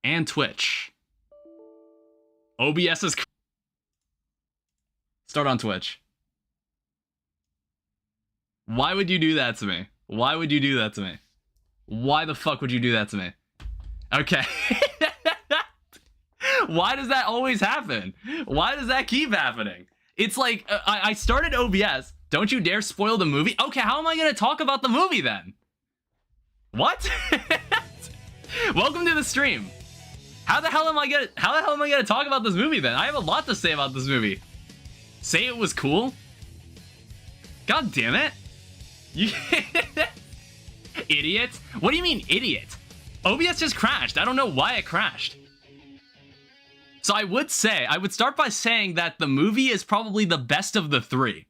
and Twitch. OBS is... Start on Twitch. Why would you do that to me? Why would you do that to me? Why the fuck would you do that to me? Okay. Why does that always happen? Why does that keep happening? It's like, I started OBS. Don't you dare spoil the movie. Okay, how am I going to talk about the movie then? What? Welcome to the stream. How the hell am I gonna talk about this movie then? I have a lot to say about this movie. Say it was cool? God damn it. You idiot. What do you mean, idiot? OBS just crashed. I don't know why it crashed. So I would start by saying that the movie is probably the best of the three.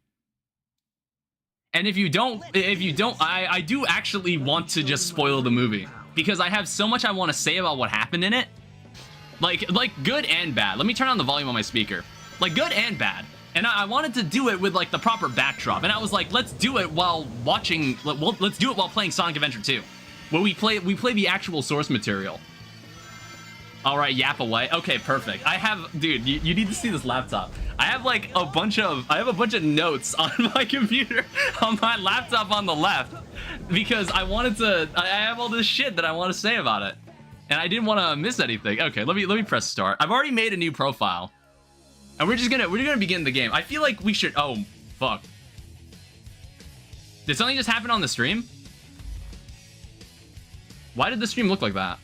And if you don't, I do actually want to just spoil the movie. Because I have so much I want to say about what happened in it. Like good and bad. Let me turn on the volume on my speaker. Like good and bad. And I wanted to do it with like the proper backdrop. And I was like, let's do it while watching, let's do it while playing Sonic Adventure 2. Where we play the actual source material. All right, yap away. Okay, perfect. I have, dude, you need to see this laptop. I have like a bunch of notes on my computer, on my laptop on the left, because I have all this shit that I want to say about it, and I didn't want to miss anything. Okay, let me press start. I've already made a new profile, and we're gonna begin the game. I feel like we should. Oh, fuck. Did something just happen on the stream? Why did the stream look like that?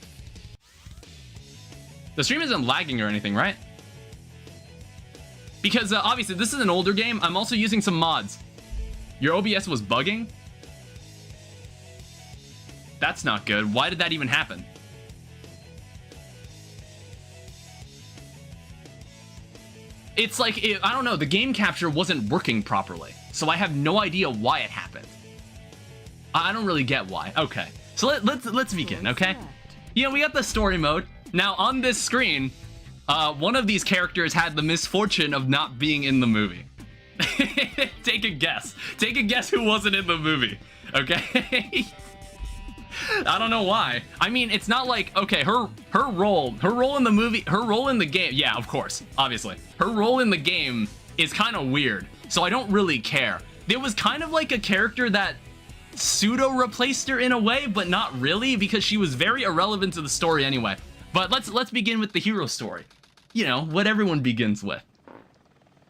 The stream isn't lagging or anything, right? Because obviously this is an older game. I'm also using some mods. Your OBS was bugging? That's not good. Why did that even happen? It's like, I don't know, the game capture wasn't working properly. So I have no idea why it happened. I don't really get why. Okay, so let's begin, okay? You know, we got the story mode. Now, on this screen, one of these characters had the misfortune of not being in the movie. Take a guess. Take a guess who wasn't in the movie, okay? I don't know why. I mean, it's not like, okay, her role in the movie, her role in the game, yeah, of course, obviously. Her role in the game is kind of weird, so I don't really care. There was kind of like a character that pseudo-replaced her in a way, but not really, because she was very irrelevant to the story anyway. But let's begin with the hero story. You know, what everyone begins with.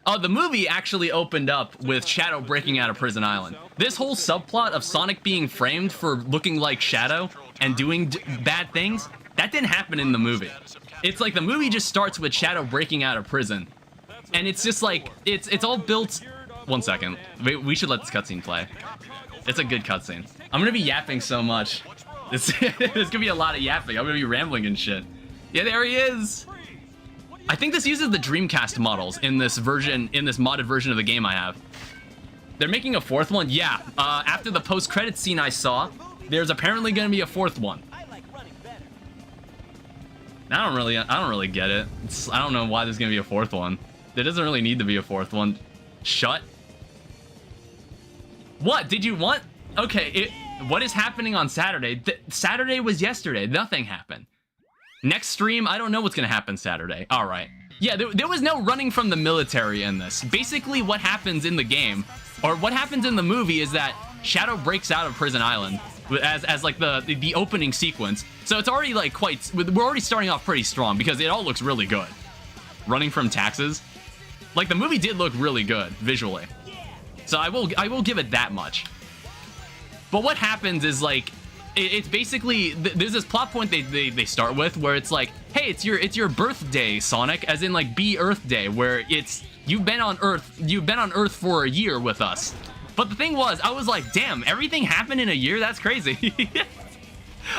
The movie actually opened up with Shadow breaking out of Prison Island. This whole subplot of Sonic being framed for looking like Shadow and doing bad things, that didn't happen in the movie. It's like the movie just starts with Shadow breaking out of prison. And it's just like, it's all built... One second. We should let this cutscene play. It's a good cutscene. I'm gonna be yapping so much. There's gonna be a lot of yapping. I'm gonna be rambling and shit. Yeah, there he is. I think this uses the Dreamcast models in this version, in this modded version of the game I have. They're making a fourth one? Yeah. After the post-credit scene I saw, there's apparently gonna be a fourth one. I don't really get it. I don't know why there's gonna be a fourth one. There doesn't really need to be a fourth one. Shut. What? Did you want? Okay, what is happening on Saturday? Saturday was yesterday. Nothing happened. Next stream, I don't know what's gonna happen Saturday. All right. Yeah, there was no running from the military in this. Basically, what happens in the game, or what happens in the movie, is that Shadow breaks out of Prison Island as like the opening sequence. So it's already like we're already starting off pretty strong because it all looks really good. Running from taxes, like the movie did look really good visually. So I will give it that much. But what happens is like, it's basically, there's this plot point they start with where it's like, hey, it's your birthday, Sonic, as in like Earth Day, where it's you've been on Earth for a year with us. But the thing was, I was like, damn, everything happened in a year? That's crazy.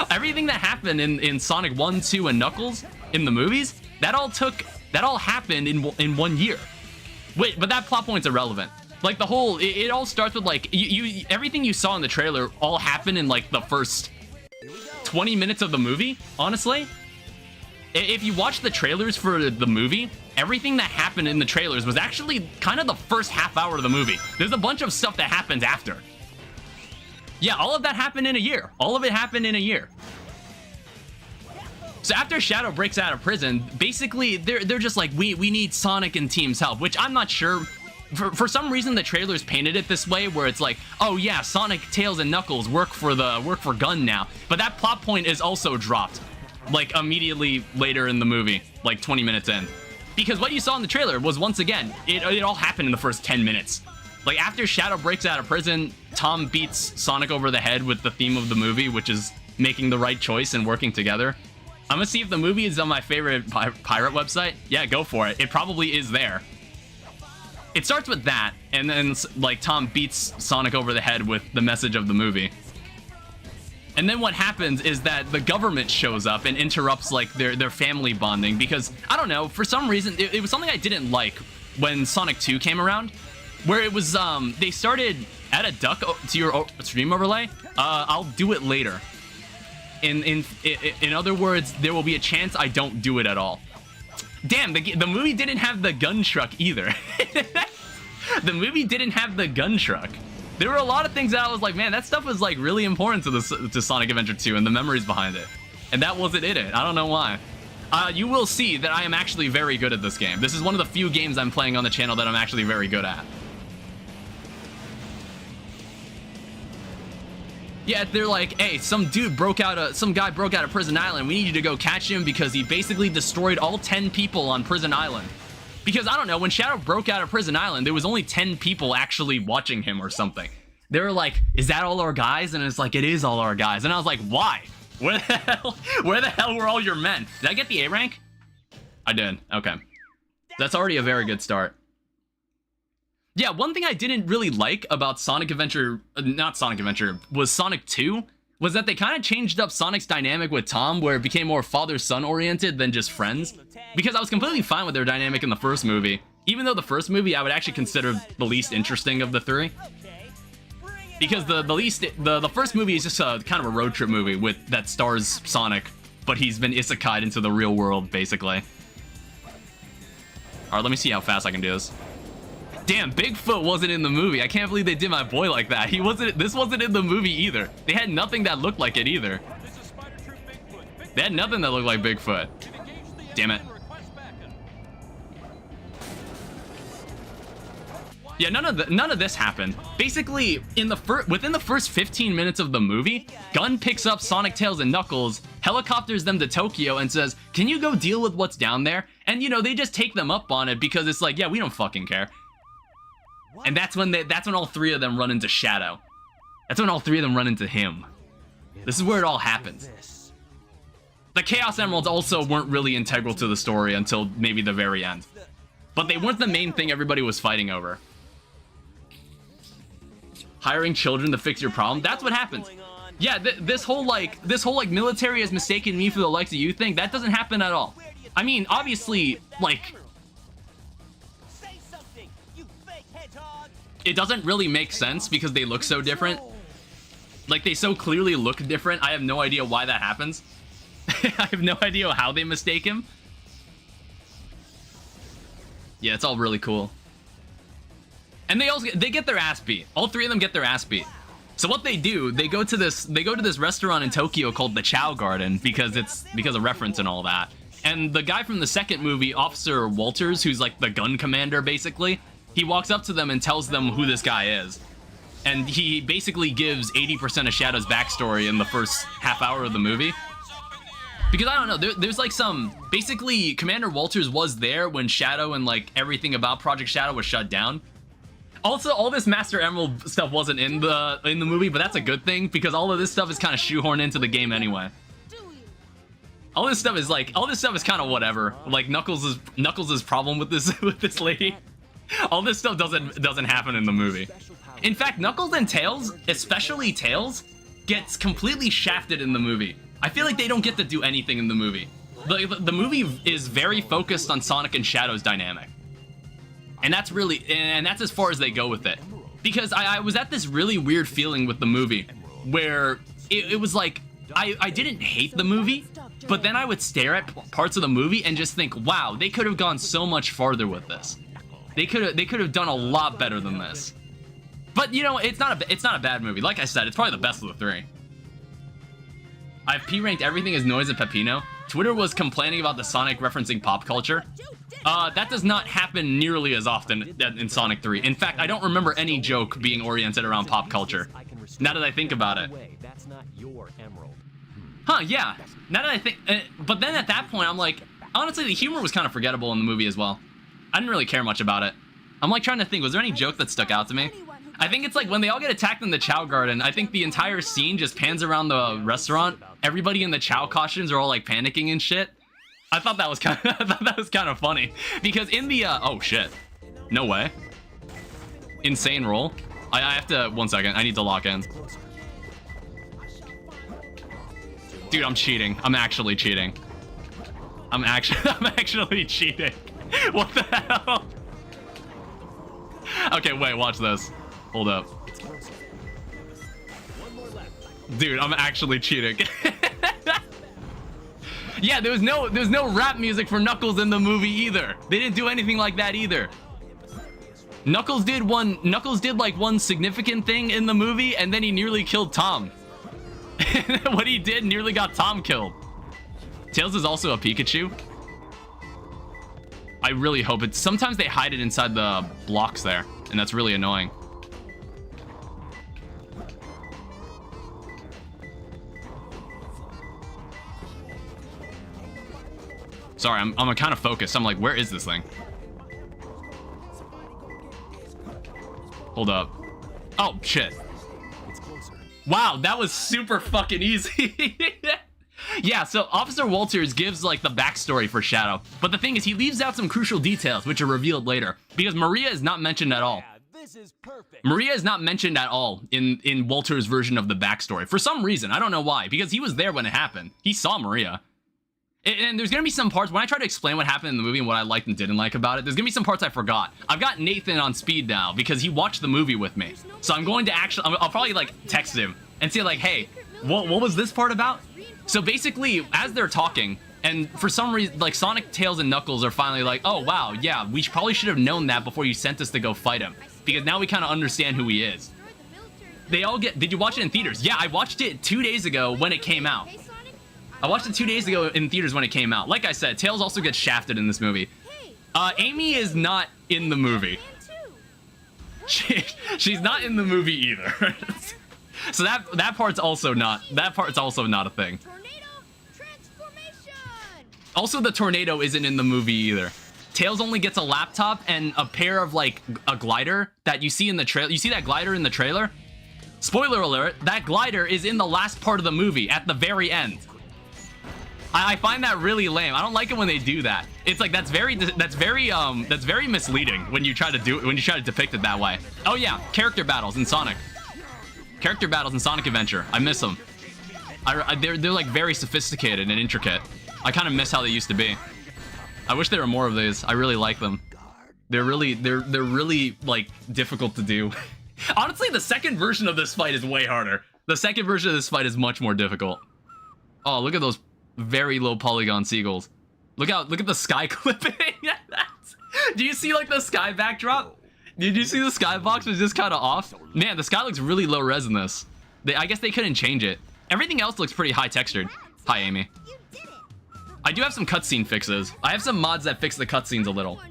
Everything that happened in Sonic 1, 2, and Knuckles in the movies, that all happened in 1 year. Wait, but that plot point's irrelevant. Like the whole, it all starts with like, everything you saw in the trailer all happened in like the first 20 minutes of the movie, honestly. If you watch the trailers for the movie, everything that happened in the trailers was actually kind of the first half hour of the movie. There's a bunch of stuff that happens after. Yeah, all of that happened in a year. All of it happened in a year. So after Shadow breaks out of prison, basically they're just like, we need Sonic and Team's help, which I'm not sure. For some reason the trailers painted it this way, where it's like, oh yeah, Sonic, Tails, and Knuckles work for Gun now. But that plot point is also dropped, like immediately later in the movie, like 20 minutes in. Because what you saw in the trailer was, once again, it all happened in the first 10 minutes. Like, after Shadow breaks out of prison, Tom beats Sonic over the head with the theme of the movie, which is making the right choice and working together. I'm gonna see if the movie is on my favorite pirate website. Yeah, go for it. It probably is there. It starts with that, and then, like, Tom beats Sonic over the head with the message of the movie. And then what happens is that the government shows up and interrupts, like, their family bonding, because, I don't know, for some reason, it was something I didn't like when Sonic 2 came around, where it was, they started, add a duck to your stream overlay, I'll do it later. In other words, there will be a chance I don't do it at all. Damn, the movie didn't have the gun truck either. The movie didn't have the gun truck. There were a lot of things that I was like, man, that stuff was like really important to Sonic Adventure 2 and the memories behind it. And that wasn't in it. I don't know why. You will see that I am actually very good at this game. This is one of the few games I'm playing on the channel that I'm actually very good at. Yeah, they're like, hey, some guy broke out of Prison Island. We need you to go catch him because he basically destroyed all 10 people on Prison Island. Because, I don't know, when Shadow broke out of Prison Island, there was only 10 people actually watching him or something. They were like, is that all our guys? And it's like, it is all our guys. And I was like, why? Where the hell were all your men? Did I get the A rank? I did. Okay. That's already a very good start. Yeah, one thing I didn't really like about Sonic Adventure, not Sonic Adventure, was Sonic 2, was that they kind of changed up Sonic's dynamic with Tom, where it became more father-son oriented than just friends. Because I was completely fine with their dynamic in the first movie, even though the first movie I would actually consider the least interesting of the three. Because the first movie is just a kind of a road trip movie that stars Sonic, but he's been isekai'd into the real world, basically. Alright, let me see how fast I can do this. Damn, Bigfoot wasn't in the movie. I can't believe they did my boy like that. This wasn't in the movie either. They had nothing that looked like it either. They had nothing that looked like Bigfoot. Damn it. Yeah, none of this happened. Basically, within the first 15 minutes of the movie, Gun picks up Sonic, Tails, and Knuckles, helicopters them to Tokyo, and says, "Can you go deal with what's down there?" And you know, they just take them up on it because it's like, yeah, we don't fucking care. And that's when all three of them run into Shadow. That's when all three of them run into him. This is where it all happens. The Chaos Emeralds also weren't really integral to the story until maybe the very end. But they weren't the main thing everybody was fighting over. Hiring children to fix your problem, that's what happens. Yeah, this whole military has mistaken me for the likes of you thing, that doesn't happen at all. I mean, obviously, like, it doesn't really make sense because they look so different. Like, they so clearly look different. I have no idea why that happens. I have no idea how they mistake him. Yeah, it's all really cool. And they get their ass beat. All three of them get their ass beat. So what they do, they go to this restaurant in Tokyo called the Chow Garden because of reference and all that. And the guy from the second movie, Officer Walters, who's like the gun commander basically, he walks up to them and tells them who this guy is. And he basically gives 80% of Shadow's backstory in the first half hour of the movie. Because, I don't know, there's like some... Basically, Commander Walters was there when Shadow and like everything about Project Shadow was shut down. Also, all this Master Emerald stuff wasn't in the movie, but that's a good thing because all of this stuff is kind of shoehorned into the game anyway. All this stuff is kind of whatever. Like Knuckles' problem with this lady. All this stuff doesn't happen in the movie. In fact, Knuckles and Tails, especially Tails, gets completely shafted in the movie. I feel like they don't get to do anything in the movie. The movie is very focused on Sonic and Shadow's dynamic. And that's as far as they go with it. Because I was at this really weird feeling with the movie where it was like, I didn't hate the movie, but then I would stare at parts of the movie and just think, wow, they could have gone so much farther with this. They could have done a lot better than this. But you know, it's not a bad movie. Like I said, it's probably the best of the three. I've P-ranked everything as Noise and Pepino. Twitter was complaining about the Sonic referencing pop culture. That does not happen nearly as often in Sonic 3. In fact, I don't remember any joke being oriented around pop culture. Now that I think about it. Huh, yeah. Now that I think... but then at that point, I'm like... Honestly, the humor was kind of forgettable in the movie as well. I didn't really care much about it. I'm like trying to think, was there any joke that stuck out to me? I think it's like when they all get attacked in the Chow Garden, I think the entire scene just pans around the restaurant. Everybody in the Chow costumes are all like panicking and shit. I thought that was kind of, I thought that was kind of funny because in the oh shit, no way, insane roll. I have to 1 second. I need to lock in. Dude, I'm cheating. I'm actually cheating. I'm actually cheating. What the hell? Okay, wait, watch this. Hold up. Dude, I'm actually cheating. Yeah, there was no rap music for Knuckles in the movie either. They didn't do anything like that either. Knuckles did like one significant thing in the movie, and then he nearly killed Tom. What he did nearly got Tom killed. Tails is also a Pikachu. I really hope it's... Sometimes they hide it inside the blocks there, and that's really annoying. Sorry, I'm kind of focused. I'm like, where is this thing? Hold up. Oh, shit. Wow, that was super fucking easy. Yeah, so Officer Walters gives like the backstory for Shadow, but the thing is he leaves out some crucial details which are revealed later because Maria is not mentioned at all. This is perfect. Maria is not mentioned at all in Walter's version of the backstory for some reason. I don't know why, because he was there when it happened. He saw Maria. And there's gonna be some parts when I try to explain what happened in the movie and what I liked and didn't like about it. There's gonna be some parts I forgot. I've got Nathan on speed now because he watched the movie with me. So I'm going to actually, I'll probably like text him and say like, hey, what was this part about? So basically, as they're talking, and for some reason, like Sonic, Tails, and Knuckles are finally like, oh wow, yeah, we probably should have known that before you sent us to go fight him, because now we kind of understand who he is. They all get. Did you watch it in theaters? Yeah, I watched it 2 days ago when it came out. I watched it 2 days ago in theaters when it came out. Like I said, Tails also gets shafted in this movie. Amy is not in the movie. She's not in the movie either. So that part's also not a thing. Also, the tornado isn't in the movie either. Tails only gets a laptop and a pair of like a glider that you see in the trailer. You see that glider in the trailer? Spoiler alert, that glider is in the last part of the movie at the very end. I find that really lame. I don't like it when they do that. It's like that's very misleading when you try to depict it that way. Oh yeah, character battles in Sonic. Character battles in Sonic Adventure. I miss them. They're like very sophisticated and intricate. I kind of miss how they used to be. I wish there were more of these. I really like them. They're really like difficult to do. Honestly, the second version of this fight is way harder. The second version of this fight is much more difficult. Oh, look at those very low polygon seagulls. Look at the sky clipping. Do you see like the sky backdrop? Did you see the skybox was just kind of off? Man, the sky looks really low res in this. I guess they couldn't change it. Everything else looks pretty high textured. Hi, Amy. I do have some cutscene fixes. I have some mods that fix the cutscenes a little.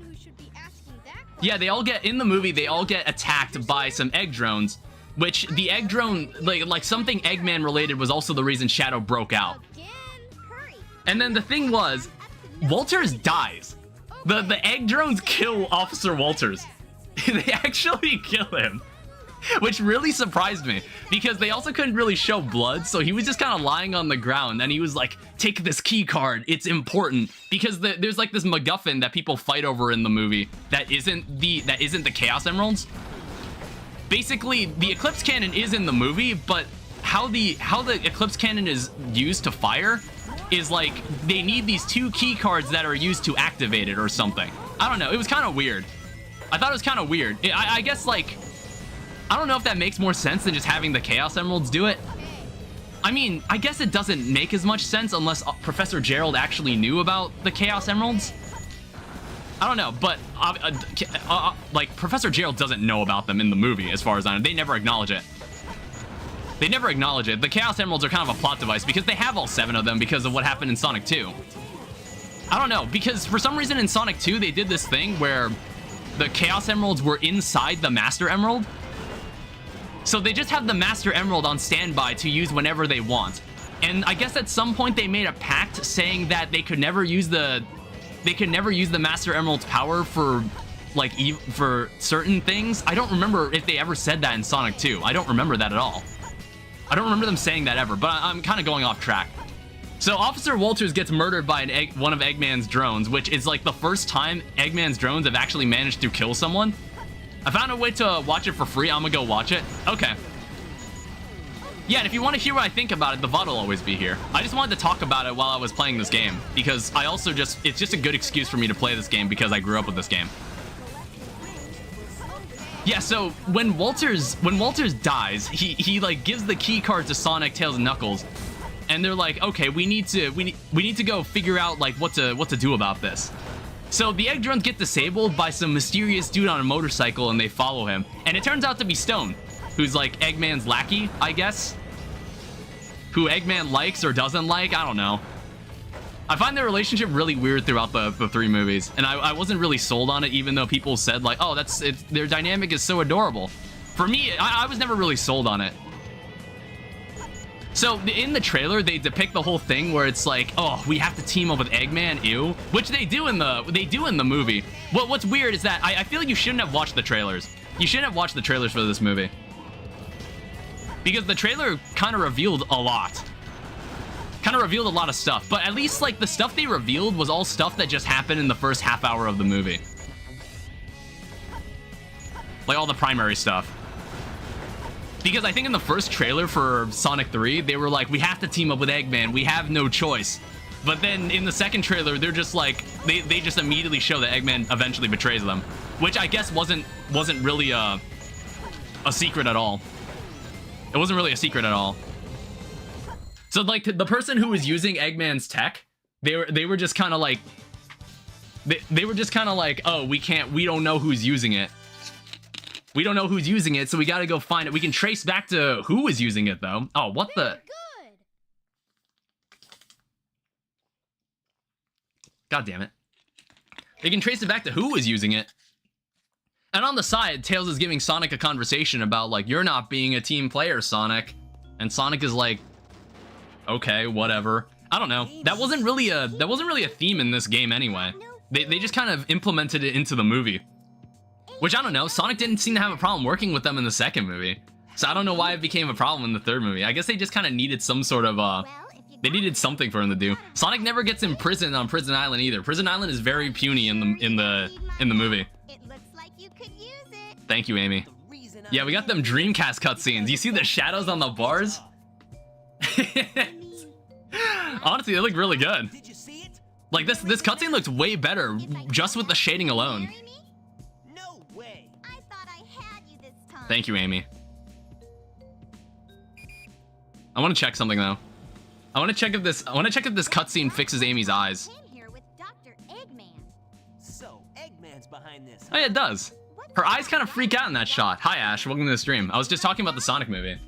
Yeah, they all get, in the movie, they all get attacked by some egg drones, which the egg drone, like something Eggman related was also the reason Shadow broke out. And then the thing was, Walters dies. The egg drones kill Officer Walters. They actually kill him, which really surprised me because they also couldn't really show blood, so he was just kind of lying on the ground and he was like, take this key card, it's important, because there's like this MacGuffin that people fight over in the movie that isn't the Chaos Emeralds. Basically, the Eclipse Cannon is in the movie, but how the Eclipse Cannon is used to fire is like they need these 2 key cards that are used to activate it or something. I don't know, it was kind of weird. I thought it was kind of weird. I guess, like, I don't know if that makes more sense than just having the Chaos Emeralds do it. I mean, I guess it doesn't make as much sense unless Professor Gerald actually knew about the Chaos Emeralds. I don't know, but, like, Professor Gerald doesn't know about them in the movie, as far as I know. They never acknowledge it. They never acknowledge it. The Chaos Emeralds are kind of a plot device because they have all 7 of them because of what happened in Sonic 2. I don't know, because for some reason in Sonic 2, they did this thing where the Chaos Emeralds were inside the Master Emerald. So they just have the Master Emerald on standby to use whenever they want. And I guess at some point they made a pact saying that they could never use the Master Emerald's power for like for certain things. I don't remember if they ever said that in Sonic 2. I don't remember that at all. I don't remember them saying that ever, but I'm kind of going off track. So Officer Walters gets murdered by one of Eggman's drones, which is like the first time Eggman's drones have actually managed to kill someone. I found a way to watch it for free. I'm gonna go watch it. Okay. Yeah, and if you want to hear what I think about it, the VOD will always be here. I just wanted to talk about it while I was playing this game, because I also it's just a good excuse for me to play this game because I grew up with this game. Yeah, so when Walters dies, he like gives the key card to Sonic, Tails, and Knuckles, and they're like, okay, we need to go figure out like what to do about this. So the egg drones get disabled by some mysterious dude on a motorcycle, and they follow him, and it turns out to be Stone, who's like Eggman's lackey, I guess, who Eggman likes or doesn't like. I don't know. I find their relationship really weird throughout the 3 movies, and I wasn't really sold on it, even though people said like, oh, their dynamic is so adorable. For me, I was never really sold on it. So in the trailer, they depict the whole thing where it's like, oh, we have to team up with Eggman, ew, which they do in the movie. What's weird is that I feel like you shouldn't have watched the trailers. You shouldn't have watched the trailers for this movie, because the trailer kind of revealed a lot. Kind of revealed a lot of stuff, but at least like the stuff they revealed was all stuff that just happened in the first half hour of the movie. Like all the primary stuff. Because I think in the first trailer for Sonic 3, they were like, we have to team up with Eggman, we have no choice. But then in the second trailer, they're just like, they just immediately show that Eggman eventually betrays them, which I guess wasn't really a secret at all. It wasn't really a secret at all. So like the person who was using Eggman's tech, they were just kind of like, they were just kind of like, oh, we don't know who's using it. We don't know who's using it, so we gotta go find it. We can trace back to who was using it though. Oh, what the? Good. God damn it. They can trace it back to who was using it. And on the side, Tails is giving Sonic a conversation about like, you're not being a team player, Sonic. And Sonic is like, okay, whatever. I don't know. That wasn't really a theme in this game anyway. They just kind of implemented it into the movie. Which, I don't know, Sonic didn't seem to have a problem working with them in the second movie. So I don't know why it became a problem in the third movie. I guess they just kind of needed some sort of, they needed something for him to do. Sonic never gets imprisoned on Prison Island either. Prison Island is very puny in the movie. It looks like you could use it. Thank you, Amy. Yeah, we got them Dreamcast cutscenes. You see the shadows on the bars? Honestly, they look really good. Like, this cutscene looks way better just with the shading alone. Thank you, Amy. I want to check something though. I want to check if this cutscene fixes Amy's eyes. Here with Dr. Eggman. So, Eggman's behind this. Oh yeah, it does. Her eyes kind of freak out in that shot. Hi Ash, welcome to the stream. I was just talking about the Sonic movie.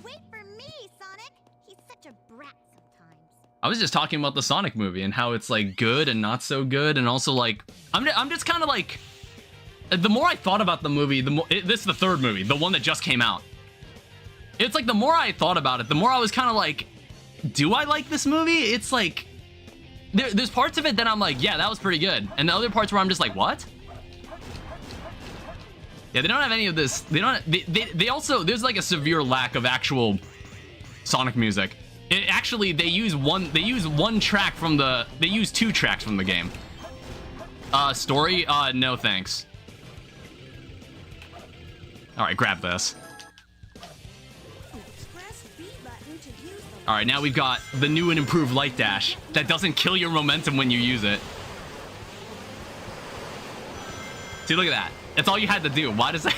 Wait for me, Sonic. He's such a brat sometimes. I was just talking about the Sonic movie and how it's like good and not so good, and also like I'm just kind of like, the more I thought about the movie, the more this is the third movie, the one that just came out. It's like the more I thought about it, the more I was kind of like, do I like this movie? It's like there's parts of it that I'm like, yeah, that was pretty good, and the other parts where I'm just like, what? Yeah, they don't have any of this. They don't. They also, there's like a severe lack of actual Sonic music. Actually, they use one track from the. They use 2 tracks from the game. Story. No thanks. All right, grab this. All right, now we've got the new and improved Light Dash that doesn't kill your momentum when you use it. See, look at that. That's all you had to do. Why does that?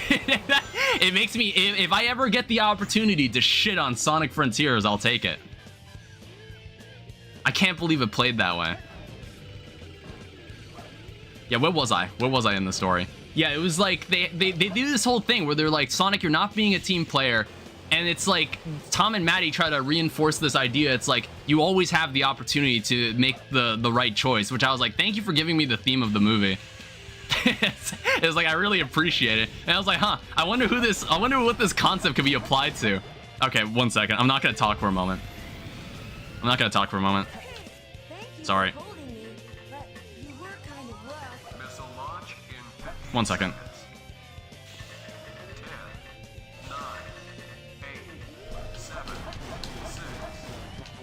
It makes me, if I ever get the opportunity to shit on Sonic Frontiers, I'll take it. I can't believe it played that way. Yeah, where was I? Where was I in the story? Yeah, it was like they do this whole thing where they're like, Sonic, you're not being a team player. And it's like Tom and Maddie try to reinforce this idea. It's like you always have the opportunity to make the right choice, which I was like, thank you for giving me the theme of the movie. It was like, I really appreciate it. And I was like, huh, I wonder what this concept could be applied to. Okay, 1 second. I'm not gonna talk for a moment. Sorry. 1 second. 10, 9, 8, 7, 6,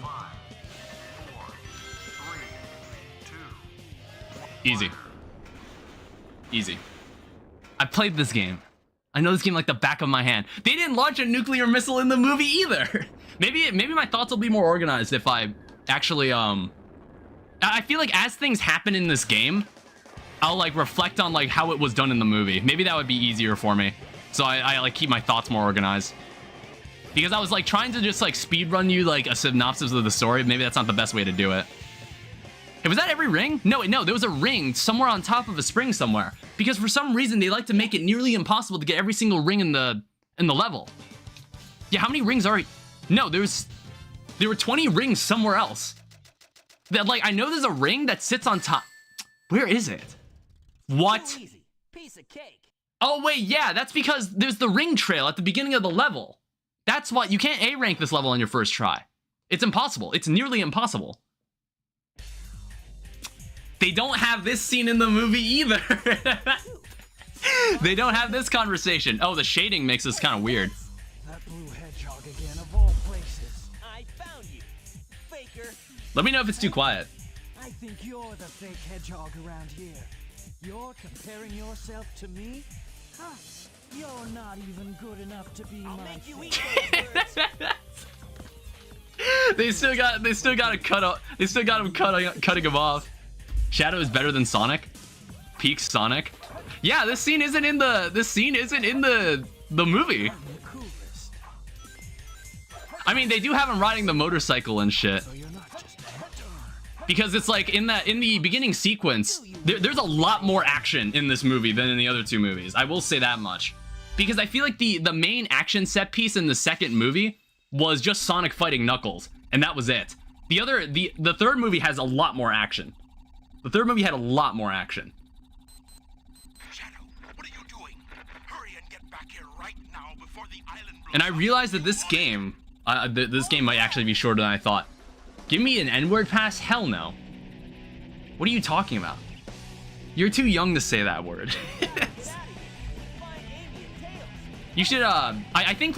5, 4, 3, 2. Easy. Easy. I played this game. I know this game like the back of my hand. They didn't launch a nuclear missile in the movie either. Maybe my thoughts will be more organized if I actually I feel like as things happen in this game, I'll like reflect on like how it was done in the movie. Maybe that would be easier for me. So I like keep my thoughts more organized. Because I was like trying to just like speed run you like a synopsis of the story. Maybe that's not the best way to do it. Hey, was that every ring? No, there was a ring somewhere on top of a spring somewhere. Because for some reason they like to make it nearly impossible to get every single ring in the level. Yeah, how many rings are? No, there were 20 rings somewhere else. That like I know there's a ring that sits on top. Where is it? What? Too easy. Piece of cake. Oh wait, yeah, that's because there's the ring trail at the beginning of the level. That's why you can't A rank this level on your first try. It's impossible. It's nearly impossible. They don't have this scene in the movie either. They don't have this conversation. Oh, the shading makes this kind of weird. That blue hedgehog again of all places. I found you, faker. Let me know if it's too quiet. I think you're the fake hedgehog around here. You're comparing yourself to me? Huh. You're not even good enough to be I'll my make you fake. eat those words. They still got him cutting him off. Shadow is better than Sonic. Peak Sonic. Yeah, this scene isn't in the movie. I'm the coolest. I mean, they do have him riding the motorcycle and shit. So you're not just a hedgehog. Because it's like in the beginning sequence, there's a lot more action in this movie than in the other two movies. I will say that much. Because I feel like the main action set piece in the second movie was just Sonic fighting Knuckles, and that was it. The third movie has a lot more action. The third movie had a lot more action. Shadow, what are you doing? Hurry and get back here right now before the island blows And I up. realized that this game might actually be shorter than I thought. Give me an N-word pass? Hell no. What are you talking about? You're too young to say that word. Find Amy and Tails. You should, I think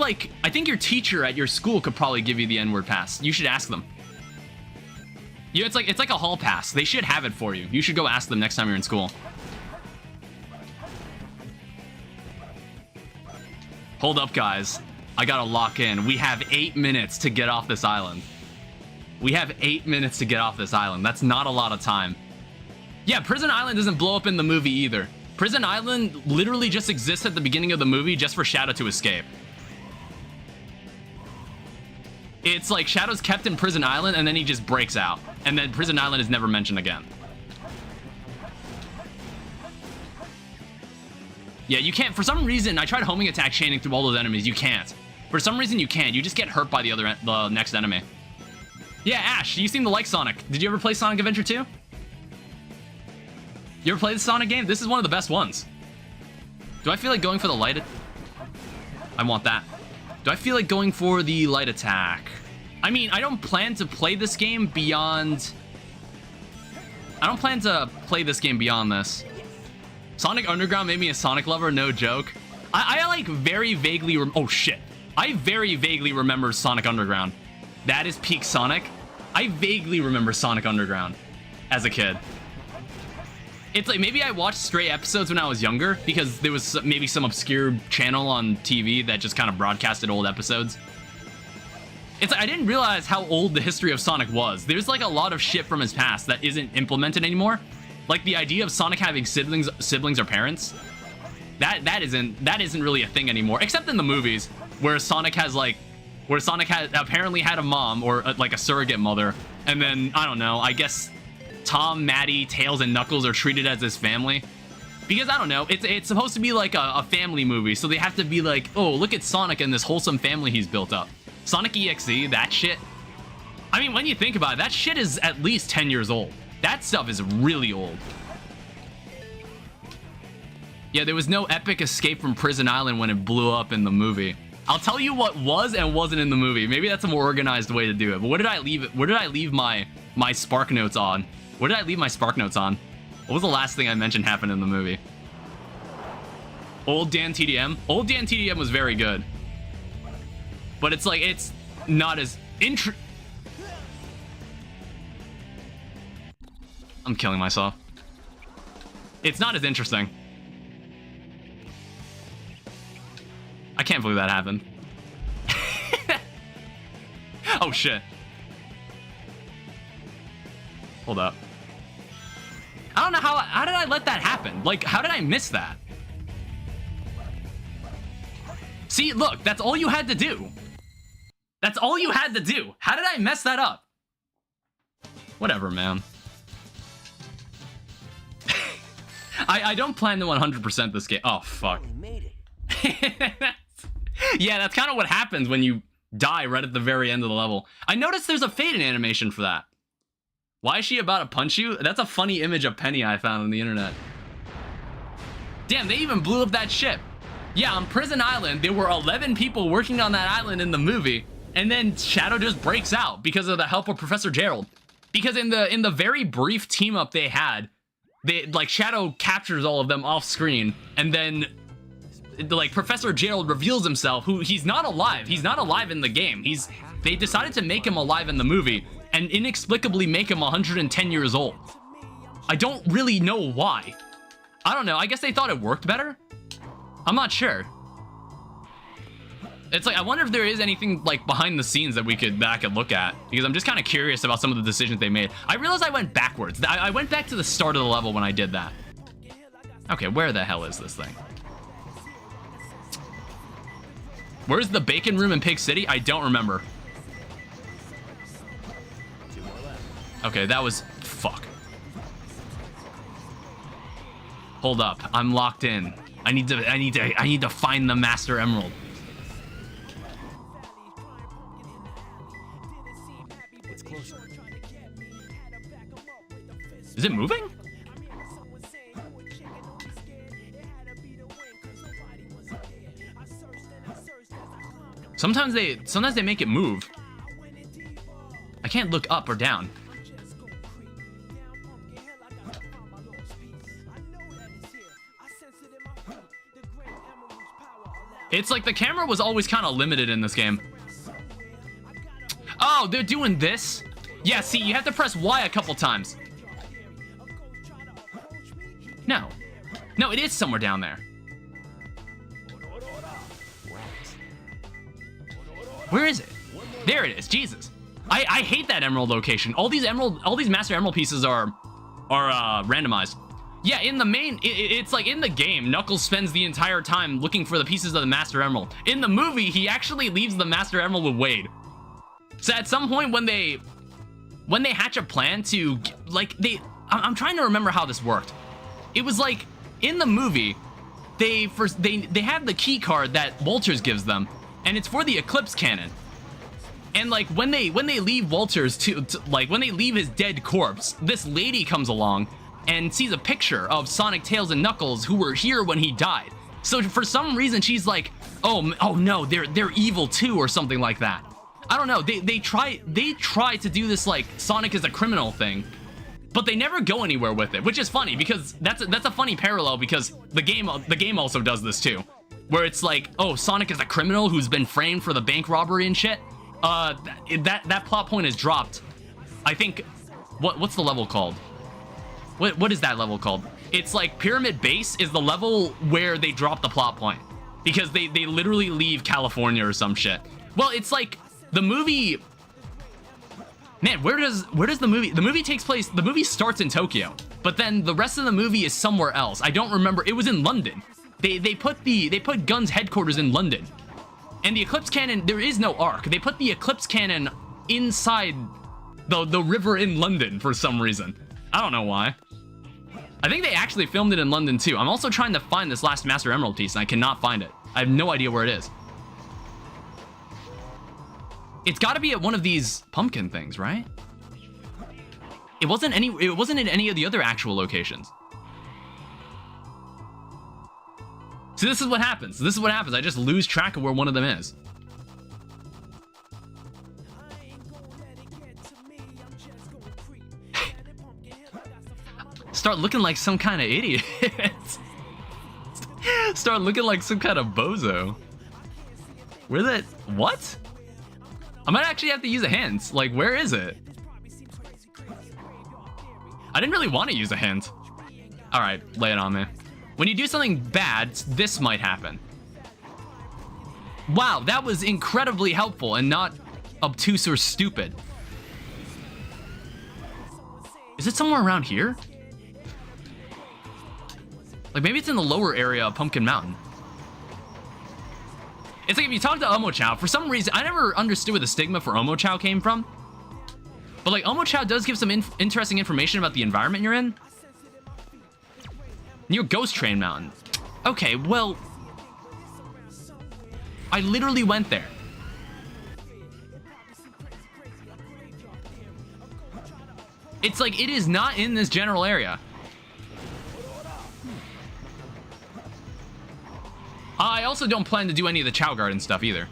your teacher at your school could probably give you the N-word pass. You should ask them. Yeah, it's like a hall pass. They should have it for you. You should go ask them next time you're in school. Hold up, guys. I gotta lock in. We have 8 minutes to get off this island. We have 8 minutes to get off this island. That's not a lot of time. Yeah, Prison Island doesn't blow up in the movie either. Prison Island literally just exists at the beginning of the movie just for Shadow to escape. It's like Shadow's kept in Prison Island and then he just breaks out. And then Prison Island is never mentioned again. Yeah, you can't. For some reason, I tried homing attack chaining through all those enemies. You can't. For some reason, you can't. You just get hurt by the next enemy. Yeah, Ash, you seem to like Sonic. Did you ever play Sonic Adventure 2? You ever play the Sonic game? This is one of the best ones. Do I feel like going for the light? I want that. Do I feel like going for the light attack? I mean, I don't plan to play this game beyond... I don't plan to play this game beyond this. Sonic Underground made me a Sonic lover, no joke. I like very vaguely... Oh, shit. I very vaguely remember Sonic Underground. That is peak Sonic. I vaguely remember Sonic Underground as a kid. It's like maybe I watched stray episodes when I was younger because there was maybe some obscure channel on TV that just kind of broadcasted old episodes. It's like I didn't realize how old the history of Sonic was. There's like a lot of shit from his past that isn't implemented anymore. Like the idea of Sonic having siblings or parents. That isn't really a thing anymore, except in the movies where Sonic apparently had a mom or like a surrogate mother, and then I don't know, I guess Tom, Maddie, Tails, and Knuckles are treated as his family. Because I don't know, it's supposed to be like a family movie, so they have to be like, oh, look at Sonic and this wholesome family he's built up. Sonic EXE, that shit. I mean, when you think about it, that shit is at least 10 years old. That stuff is really old. Yeah, there was no epic escape from Prison Island when it blew up in the movie. I'll tell you what was and wasn't in the movie. Maybe that's a more organized way to do it. But what did I leave? Where did I leave my Spark Notes on? Where did I leave my Spark Notes on? What was the last thing I mentioned happened in the movie? Old Dan TDM? Old Dan TDM was very good. But it's like, it's not as I'm killing myself. It's not as interesting. I can't believe that happened. Oh shit. Hold up. I don't know how did I let that happen? Like, how did I miss that? See, look, that's all you had to do. That's all you had to do. How did I mess that up? Whatever, man. I don't plan to 100% this game. Oh, fuck. We made it. Yeah, that's kind of what happens when you die right at the very end of the level. I noticed there's a fade-in animation for that. Why is she about to punch you? That's a funny image of Penny I found on the internet. Damn, they even blew up that ship. Yeah, on Prison Island, there were 11 people working on that island in the movie, and then Shadow just breaks out because of the help of Professor Gerald. Because in the very brief team-up they had, like, Shadow captures all of them off screen, and then like Professor Gerald reveals himself, who he's not alive. He's not alive in the game. They decided to make him alive in the movie and inexplicably make him 110 years old. I don't really know why. I don't know. I guess they thought it worked better. I'm not sure. It's like, I wonder if there is anything like behind the scenes that I could look at, because I'm just kind of curious about some of the decisions they made. I realized I went backwards. I went back to the start of the level when I did that. Okay, where the hell is this thing? Where's the bacon room in Pig City? I don't remember. Okay, that was... Fuck. Hold up. I'm locked in. I need to find the Master Emerald. It's closer. Is it moving? Sometimes they make it move. I can't look up or down. It's like the camera was always kind of limited in this game. Oh, they're doing this? Yeah, see, you have to press Y a couple times. No. No, it is somewhere down there. Where is it? There it is. Jesus. I hate that emerald location. All these Master Emerald pieces are randomized. Yeah, in the main, it's like in the game, Knuckles spends the entire time looking for the pieces of the Master Emerald. In the movie, he actually leaves the Master Emerald with Wade. So at some point when they hatch a plan to, like, I'm trying to remember how this worked. It was like, in the movie, they have the key card that Walters gives them, and it's for the Eclipse Cannon. And like when they leave Walters like when they leave his dead corpse, this lady comes along and sees a picture of Sonic, Tails, and Knuckles who were here when he died. So for some reason she's like, oh no, they're evil too, or something like that. I don't know. They try to do this like Sonic is a criminal thing, but they never go anywhere with it, which is funny because that's a funny parallel, because the game also does this too, where it's like, oh, Sonic is a criminal who's been framed for the bank robbery and shit. That plot point is dropped. I think, what's the level called? What is that level called? It's like Pyramid Base is the level where they drop the plot point, because they literally leave California or some shit. Well, it's like the movie. Man, where does the movie takes place? The movie starts in Tokyo, but then the rest of the movie is somewhere else. I don't remember. It was in London. They put Gun's headquarters in London. And the Eclipse Cannon, there is no arc. They put the Eclipse Cannon inside the river in London for some reason. I don't know why. I think they actually filmed it in London too. I'm also trying to find this last Master Emerald piece and I cannot find it. I have no idea where it is. It's got to be at one of these pumpkin things, right? It wasn't in any of the other actual locations. So this is what happens. This is what happens. I just lose track of where one of them is. Start looking like some kind of idiot. Start looking like some kind of bozo. Where that? What? I might actually have to use a hint. Like, where is it? I didn't really want to use a hint. All right, lay it on me. When you do something bad, this might happen. Wow, that was incredibly helpful and not obtuse or stupid. Is it somewhere around here? Like, maybe it's in the lower area of Pumpkin Mountain. It's like if you talk to Omochao, for some reason, I never understood where the stigma for Omochao came from. But like, Omochao does give some interesting information about the environment you're in. Near Ghost Train Mountain. Okay, well, I literally went there. It's like, it is not in this general area. I also don't plan to do any of the Chow Garden stuff either.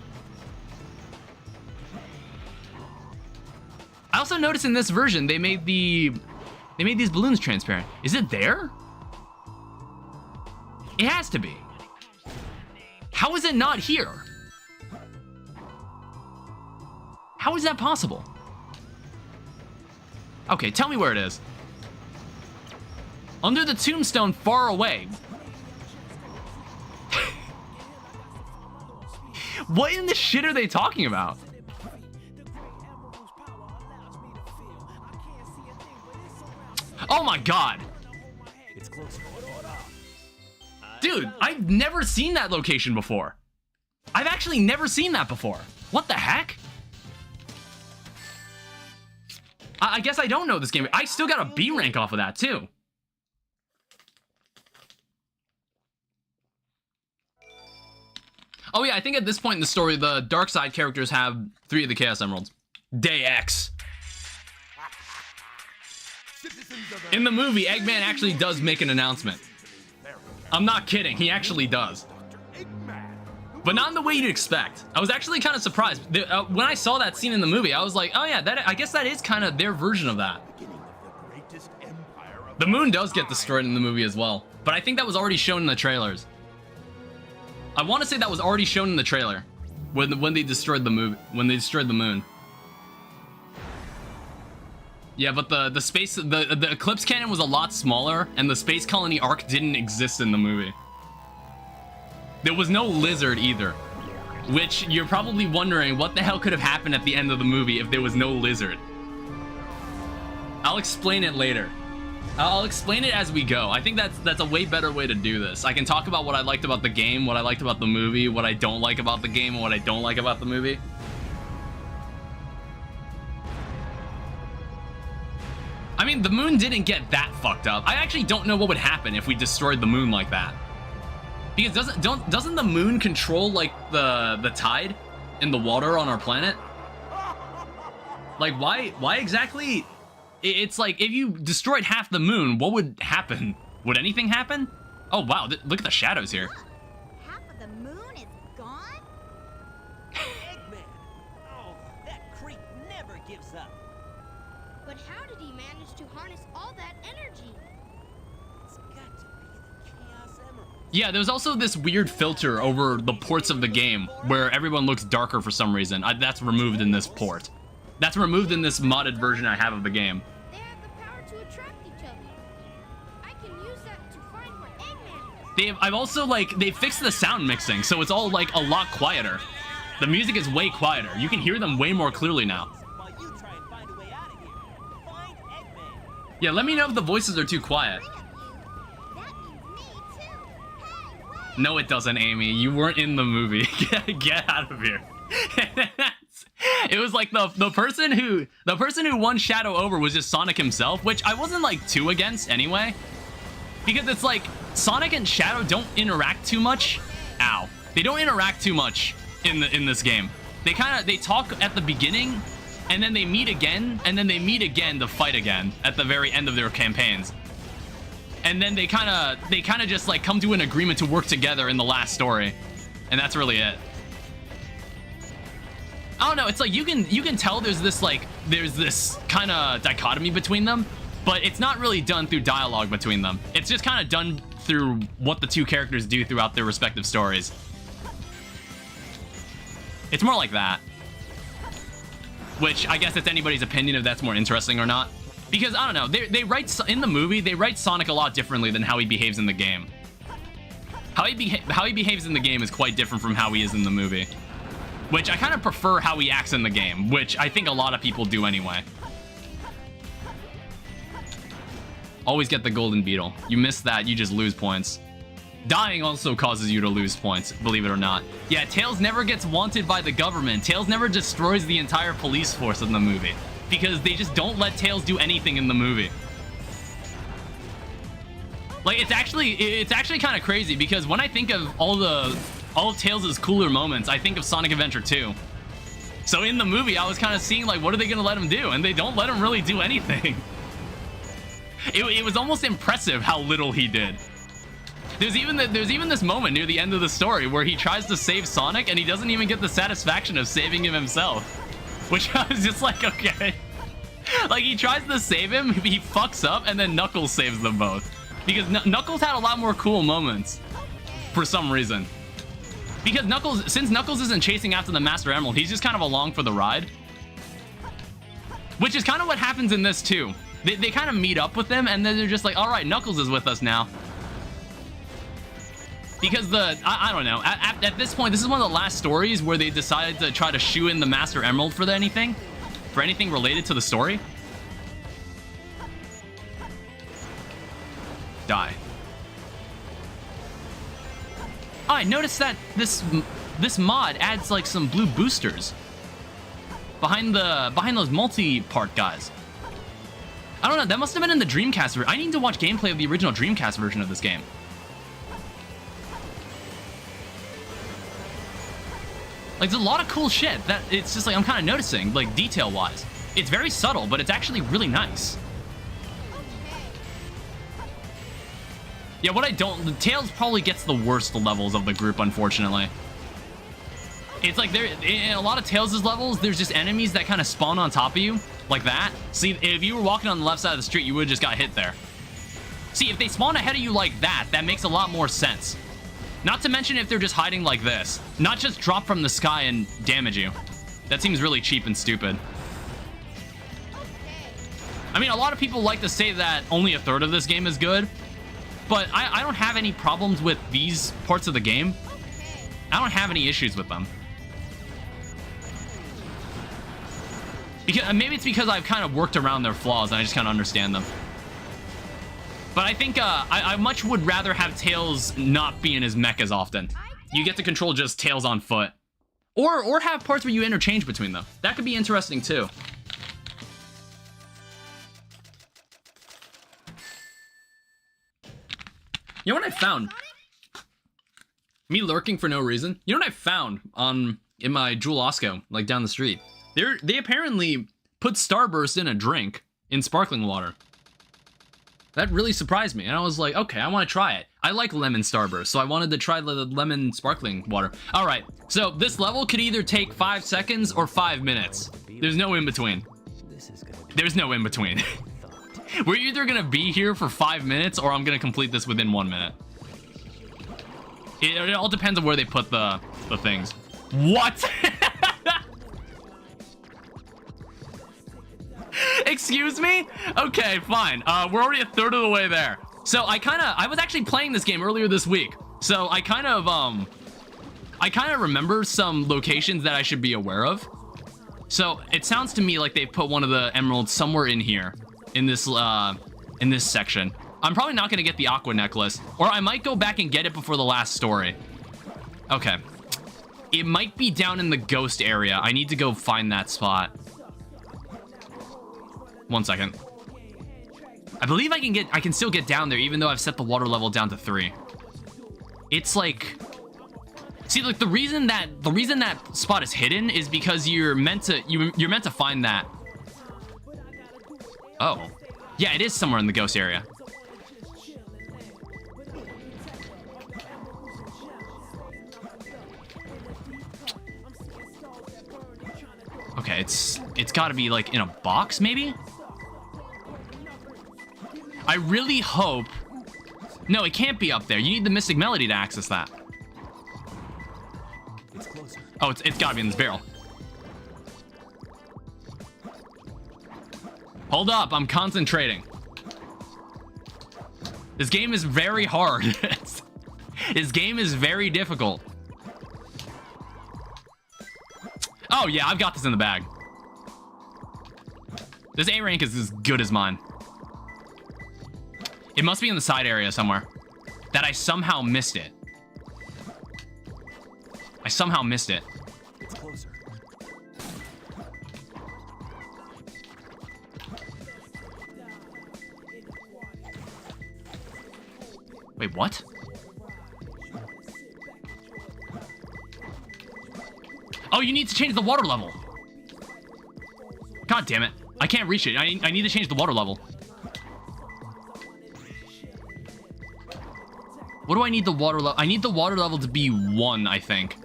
I also noticed in this version they made these balloons transparent. Is it there? It has to be. How is it not here? How is that possible? Okay, tell me where it is. Under the tombstone far away. What in the shit are they talking about? Oh my god. It's close. Dude, I've never seen that location before. I've actually never seen that before. What the heck? I guess I don't know this game. I still got a B rank off of that too. Oh yeah, I think at this point in the story, the dark side characters have 3 of the Chaos Emeralds. Day X. In the movie, Eggman actually does make an announcement. I'm not kidding, he actually does. But not in the way you'd expect. I was actually kind of surprised. When I saw that scene in the movie, I was like, oh yeah, I guess that is kind of their version of that. The moon does get destroyed in the movie as well, but I think that was already shown in the trailers. I want to say that was already shown in the trailer when they destroyed the moon. Yeah, but the space the Eclipse Cannon was a lot smaller, and the Space Colony arc didn't exist in the movie. There was no lizard either, which you're probably wondering what the hell could have happened at the end of the movie if there was no lizard. I'll explain it later. I'll explain it as we go. I think that's a way better way to do this. I can talk about what I liked about the game, what I liked about the movie, what I don't like about the game, and what I don't like about the movie. I mean, the moon didn't get that fucked up. I actually don't know what would happen if we destroyed the moon like that. Because doesn't the moon control like the tide in the water on our planet? Like why exactly? It's like if you destroyed half the moon, what would happen? Would anything happen? Oh wow, look at the shadows here. Half of the moon is gone? Eggman! Oh, that creep never gives up. But how did he manage to harness all that energy? It's got to be the Chaos Emerald. Yeah, there's also this weird filter over the ports of the game where everyone looks darker for some reason. That's removed in this port. That's removed in this modded version I have of the game. They have the power to attract each other. I can use that to find where Eggman is. I've also they fixed the sound mixing, so it's all like a lot quieter. The music is way quieter. You can hear them way more clearly now. While you try and find a way out of here. Find Eggman. Yeah, let me know if the voices are too quiet. That means me too. Hey, wait! No, it doesn't, Amy. You weren't in the movie. Get out of here. It was like the person who won Shadow over was just Sonic himself, which I wasn't like too against anyway. Because it's like Sonic and Shadow don't interact too much. Ow. They don't interact too much in this game. They talk at the beginning, and then they meet again, and then they meet again to fight again at the very end of their campaigns. And then they kind of just like come to an agreement to work together in the last story. And that's really it. I don't know, it's like you can tell there's this kind of dichotomy between them, but it's not really done through dialogue between them. It's just kind of done through what the two characters do throughout their respective stories. It's more like that. Which I guess it's anybody's opinion if that's more interesting or not. Because I don't know, they write in the movie, they write Sonic a lot differently than how he behaves in the game. How he behaves in the game is quite different from how he is in the movie. Which I kind of prefer how he acts in the game, which I think a lot of people do anyway. Always get the golden beetle. You miss that, you just lose points. Dying also causes you to lose points, believe it or not. Yeah, Tails never gets wanted by the government. Tails never destroys the entire police force in the movie, because they just don't let Tails do anything in the movie. Like, it's actually kind of crazy, because when I think of all of Tails' cooler moments, I think of Sonic Adventure 2. So in the movie, I was kind of seeing, like, what are they going to let him do? And they don't let him really do anything. It was almost impressive how little he did. There's even this moment near the end of the story where he tries to save Sonic, and he doesn't even get the satisfaction of saving him himself. Which I was just like, okay. Like, he tries to save him, he fucks up, and then Knuckles saves them both. Because Knuckles had a lot more cool moments. For some reason. Because since Knuckles isn't chasing after the Master Emerald, he's just kind of along for the ride. Which is kind of what happens in this too. They kind of meet up with him, and then they're just like, alright, Knuckles is with us now. Because I don't know, at this point, this is one of the last stories where they decided to try to shoe in the Master Emerald for anything related to the story. Die. Oh, I noticed that this mod adds like some blue boosters behind those multi-part guys. I don't know, that must have been in the Dreamcast version. I need to watch gameplay of the original Dreamcast version of this game. Like, there's a lot of cool shit that it's just like I'm kind of noticing, like, detail-wise. It's very subtle, but it's actually really nice. Yeah, Tails probably gets the worst levels of the group, unfortunately. It's like, in a lot of Tails' levels, there's just enemies that kind of spawn on top of you, like that. See, if you were walking on the left side of the street, you would have just got hit there. See, if they spawn ahead of you like that, that makes a lot more sense. Not to mention if they're just hiding like this. Not just drop from the sky and damage you. That seems really cheap and stupid. I mean, a lot of people like to say that only a third of this game is good. But I don't have any problems with these parts of the game. I don't have any issues with them. Because maybe it's because I've kind of worked around their flaws and I just kind of understand them. But I think I much would rather have Tails not be in his mech as often. You get to control just Tails on foot. Or have parts where you interchange between them. That could be interesting too. You know what I found? Me lurking for no reason. You know what I found in my Jewel Osco, like down the street? They apparently put Starburst in a drink in sparkling water. That really surprised me, and I was like, okay, I want to try it. I like lemon Starburst, so I wanted to try the lemon sparkling water. All right, so this level could either take 5 seconds or 5 minutes. There's no in between. There's no in between. We're either gonna be here for 5 minutes or I'm gonna complete this within 1 minute. It all depends on where they put the things. What? Excuse me? Okay, fine. We're already a third of the way there. So I was actually playing this game earlier this week. So I kind of remember some locations that I should be aware of. So it sounds to me like they put one of the emeralds somewhere in here. In this section. I'm probably not gonna get the Aqua Necklace, or I might go back and get it before the last story. Okay. It might be down in the ghost area. I need to go find that spot. 1 second. I believe I can still get down there even though I've set the water level down to 3. It's like, see, like the reason that spot is hidden is because you're meant to find that. Oh, yeah, it is somewhere in the ghost area. Okay, it's got to be like in a box, maybe? I really hope... No, it can't be up there. You need the Mystic Melody to access that. It's closer. Oh, it's got to be in this barrel. Hold up, I'm concentrating. This game is very hard. This game is very difficult. Oh, yeah, I've got this in the bag. This A rank is as good as mine. It must be in the side area somewhere. That I somehow missed it. I somehow missed it. It's closer. Wait, what? Oh, you need to change the water level. God damn it. I can't reach it. I need to change the water level. What do I need the water level? I need the water level to be 1, I think.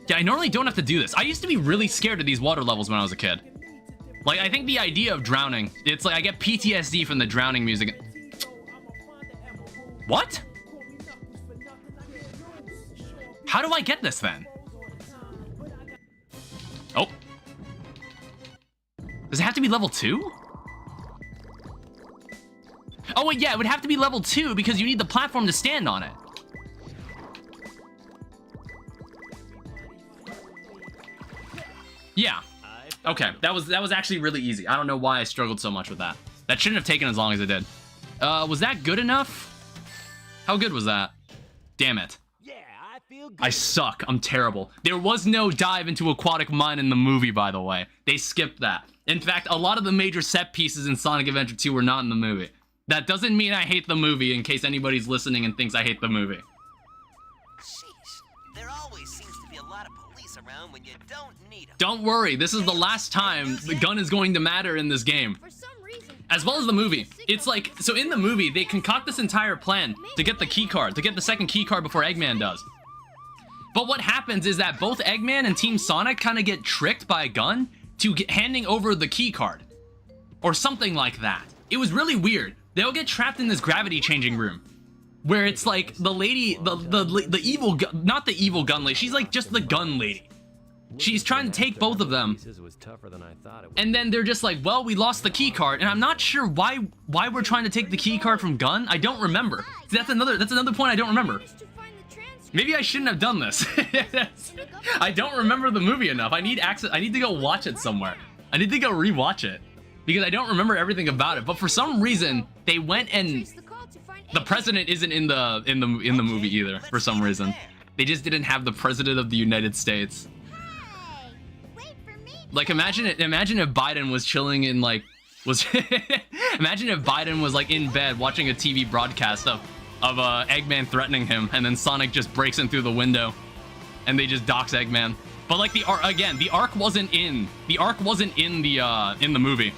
Yeah, I normally don't have to do this. I used to be really scared of these water levels when I was a kid. Like, I think the idea of drowning, it's like I get PTSD from the drowning music. What? How do I get this then? Oh. Does it have to be level 2? Oh, wait, yeah, it would have to be level 2 because you need the platform to stand on it. Yeah. Okay, that was actually really easy. I don't know why I struggled so much with that. That shouldn't have taken as long as it did. Was that good enough? How good was that? Damn it. Yeah, I feel good. I suck. I'm terrible. There was no dive into aquatic mine in the movie, by the way. They skipped that. In fact, a lot of the major set pieces in Sonic Adventure 2 were not in the movie. That doesn't mean I hate the movie, in case anybody's listening and thinks I hate the movie. Sheesh, there always seems to be a lot of police around when you don't need them. Don't worry, this is the last time the gun is going to matter in this game. For some reason, As well as the movie. It's like, so in the movie, they concoct this entire plan to get the key card, to get the second key card before Eggman does. But what happens is that both Eggman and Team Sonic kind of get tricked by a gun to handing over the key card. Or something like that. It was really weird. They'll get trapped in this gravity changing room. Where it's like the lady, the evil, not the evil gun lady, she's like just the gun lady. She's trying to take both of them. And then they're just like, well, we lost the key card. And I'm not sure why we're trying to take the key card from Gun. I don't remember. See, that's another point I don't remember. used to find the transcript. Maybe I shouldn't have done this. I don't remember the movie enough. I need access. I need to go watch it somewhere. I need to go rewatch it because I don't remember everything about it. But for some reason, they went and Trace the call to find the president isn't in the movie either. For some reason, they just didn't have the president of the United States. Hey, wait for me. Like imagine if Biden was chilling in like imagine if Biden was like in bed watching a TV broadcast of Eggman threatening him, and then Sonic just breaks in through the window, and they just docks Eggman. But like the arc wasn't in the movie.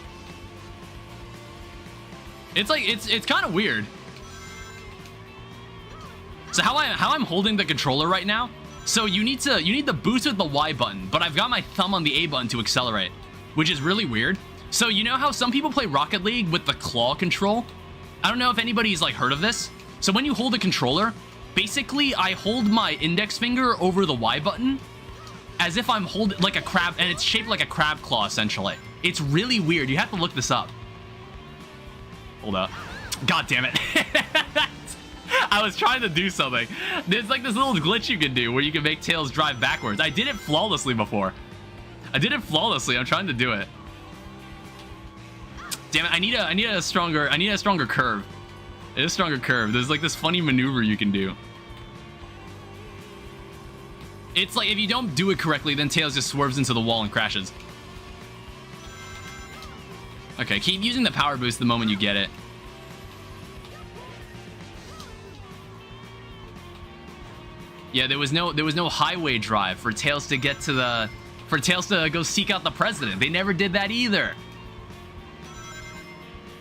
It's like it's kind of weird. So how I'm holding the controller right now. So you need the boost with the Y button, but I've got my thumb on the A button to accelerate, which is really weird. So you know how some people play Rocket League with the claw control? I don't know if anybody's like heard of this. So when you hold a controller, basically I hold my index finger over the Y button as if I'm holding like a crab, and it's shaped like a crab claw essentially. It's really weird. You have to look this up. Hold up. God damn it. I was trying to do something. There's like this little glitch you can do where you can make Tails drive backwards. I did it flawlessly before. I'm trying to do it. Damn it, I need a stronger curve. It is a stronger curve. There's like this funny maneuver you can do. It's like if you don't do it correctly, then Tails just swerves into the wall and crashes. Okay, keep using the power boost the moment you get it. Yeah, there was no highway drive for Tails to get to the Tails to go seek out the president. They never did that either.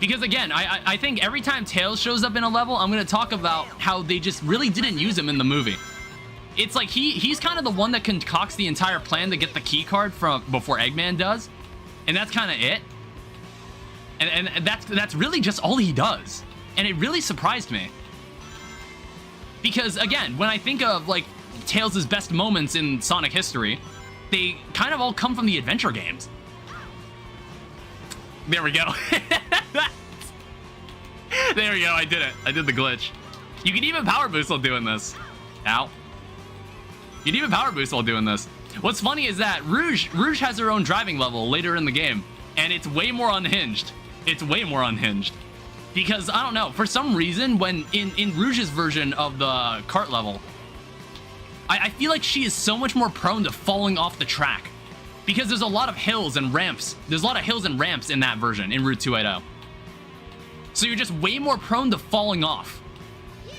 Because again, I think every time Tails shows up in a level, I'm gonna talk about how they just really didn't use him in the movie. It's like he's kind of the one that concocts the entire plan to get the key card from before Eggman does, and that's kind of it. And that's really just all he does, and it really surprised me. Because again, when I think of like Tails' best moments in Sonic history, they kind of all come from the adventure games. There we go. There we go, I did it. I did the glitch. You can even power boost while doing this. Ow. You can even power boost while doing this. What's funny is that Rouge has her own driving level later in the game, and it's way more unhinged. It's way more unhinged. Because, I don't know, for some reason, when in Rouge's version of the kart level, I feel like she is so much more prone to falling off the track. Because there's a lot of hills and ramps. There's a lot of hills and ramps in that version, in Route 280. So you're just way more prone to falling off.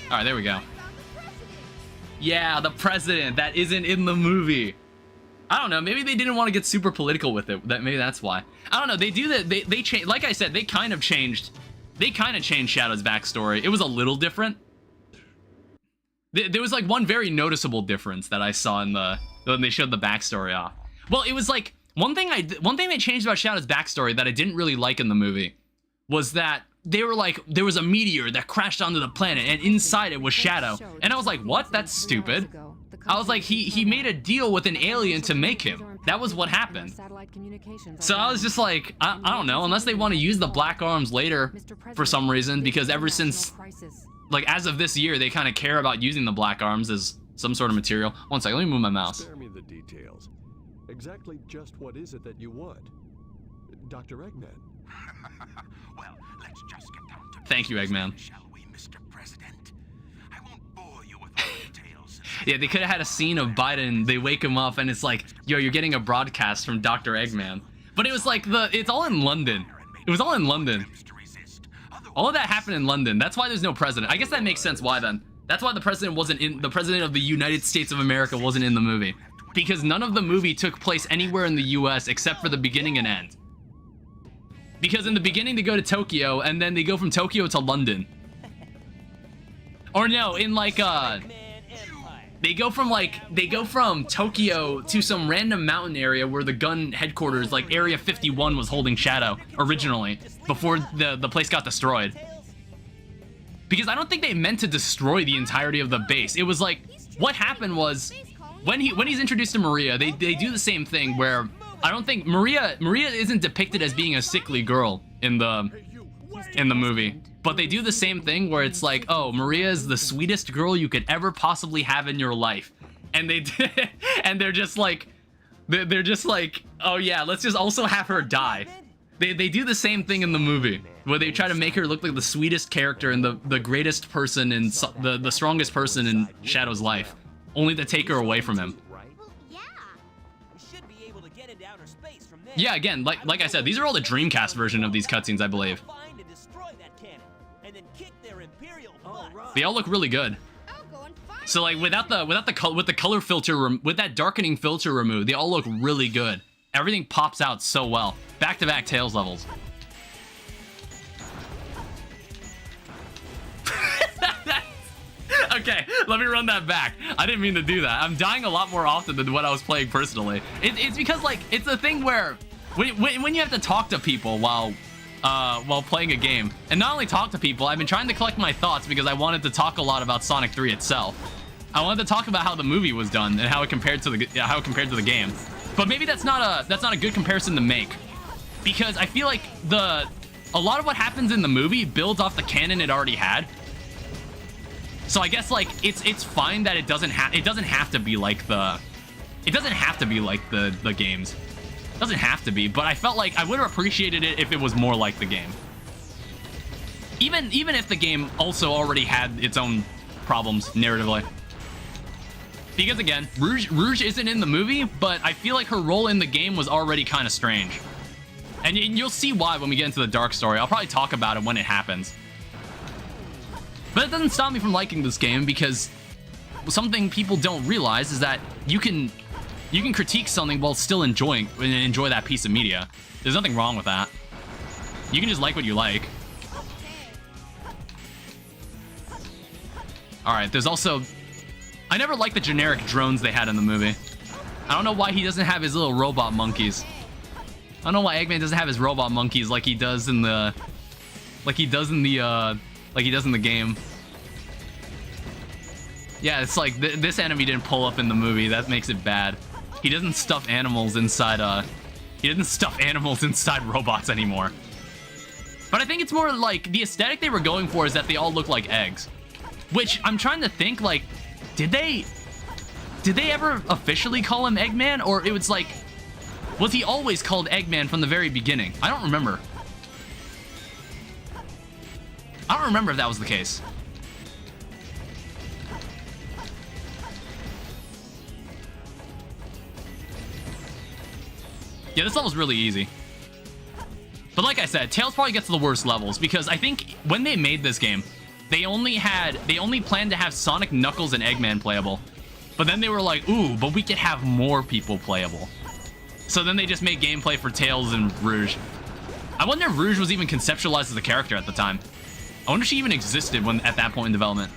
Alright, there we go. Yeah, the president. That isn't in the movie. I don't know. Maybe they didn't want to get super political with it. Maybe that's why. I don't know. They do that. They change. Like I said, they kind of changed Shadow's backstory. It was a little different. There was like one very noticeable difference that I saw in when they showed the backstory off. Well, it was like one thing they changed about Shadow's backstory that I didn't really like in the movie was that they were like, there was a meteor that crashed onto the planet and inside it was Shadow. And I was like, what? That's stupid. I was like, he made a deal with an alien to make him. That was what happened. So I was just like, I don't know, unless they want to use the Black Arms later for some reason, because ever since, like, as of this year, they kind of care about using the Black Arms as some sort of material. One second, let me move my mouse. Spare me the details. Exactly just what is it that you want? Dr. Eggman. Well, let's just get down to Thank you, Eggman. shall we, Mr. President? I won't bore you with all the details. Yeah, they could have had a scene of Biden, they wake him up and it's like, yo, you're getting a broadcast from Dr. Eggman. But it was like, it's all in London. It was all in London. All of that happened in London. That's why there's no president. I guess that makes sense why then. That's why the president the president of the United States of America wasn't in the movie. Because none of the movie took place anywhere in the US except for the beginning and end. Because in the beginning they go to Tokyo and then they go from Tokyo to London. Or no, in like they go from Tokyo to some random mountain area where the gun headquarters, like Area 51, was holding Shadow originally before the place got destroyed. Because I don't think they meant to destroy the entirety of the base. It was like, what happened was when he's introduced to Maria, they do the same thing where I don't think Maria isn't depicted as being a sickly girl in the movie. But they do the same thing where it's like, oh, Maria is the sweetest girl you could ever possibly have in your life. And they're just like, oh yeah, let's just also have her die. They do the same thing in the movie where they try to make her look like the sweetest character and the greatest person and the strongest person in Shadow's life, only to take her away from him. Well, yeah. We should be able to get into outer space from there. Yeah, again, like I said, these are all the Dreamcast version of these cutscenes, I believe. Find and destroy that cannon, and then kick their imperial butts. They all look really good. I'll go and find So like with the color filter, with that darkening filter removed, they all look really good. Everything pops out so well. Back-to-back Tails levels. Okay, let me run that back. I didn't mean to do that. I'm dying a lot more often than what I was playing personally. It's because like it's a thing where when you have to talk to people while playing a game, and not only talk to people, I've been trying to collect my thoughts because I wanted to talk a lot about Sonic 3 itself. I wanted to talk about how the movie was done and how it compared to the game. But maybe that's not a good comparison to make, because I feel like a lot of what happens in the movie builds off the canon it already had. So I guess like it's fine that it doesn't have to be like the games. It doesn't have to be, but I felt like I would have appreciated it if it was more like the game. Even if the game also already had its own problems narratively. Because again, Rouge isn't in the movie, but I feel like her role in the game was already kind of strange. And you'll see why when we get into the dark story. I'll probably talk about it when it happens. But it doesn't stop me from liking this game, because something people don't realize is that you can critique something while still enjoy that piece of media. There's nothing wrong with that. You can just like what you like. Alright, there's also... I never liked the generic drones they had in the movie. I don't know why he doesn't have his little robot monkeys. I don't know why Eggman doesn't have his robot monkeys like he does in the... Like he does in the game. Yeah, it's like this enemy didn't pull up in the movie. That makes it bad. He doesn't stuff animals inside he doesn't stuff animals inside robots anymore. But I think it's more like the aesthetic they were going for is that they all look like eggs. Which I'm trying to think, like, did they ever officially call him Eggman, or it was like, was he always called Eggman from the very beginning? I don't remember. I don't remember if that was the case. Yeah, this level's really easy. But like I said, Tails probably gets the worst levels, because I think when they made this game, they only planned to have Sonic, Knuckles, and Eggman playable. But then they were like, ooh, but we could have more people playable. So then they just made gameplay for Tails and Rouge. I wonder if Rouge was even conceptualized as a character at the time. I wonder if she even existed at that point in development.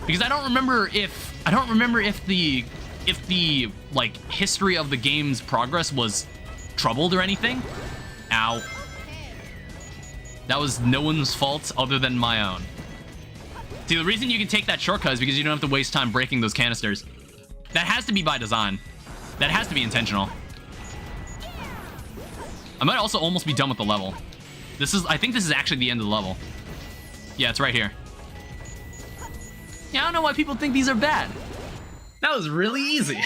Because I don't remember if the like history of the game's progress was troubled or anything. Ow. That was no one's fault other than my own. See, the reason you can take that shortcut is because you don't have to waste time breaking those canisters. That has to be by design. That has to be intentional. I might also almost be done with the level. I think this is actually the end of the level. Yeah, it's right here. Yeah, I don't know why people think these are bad. That was really easy.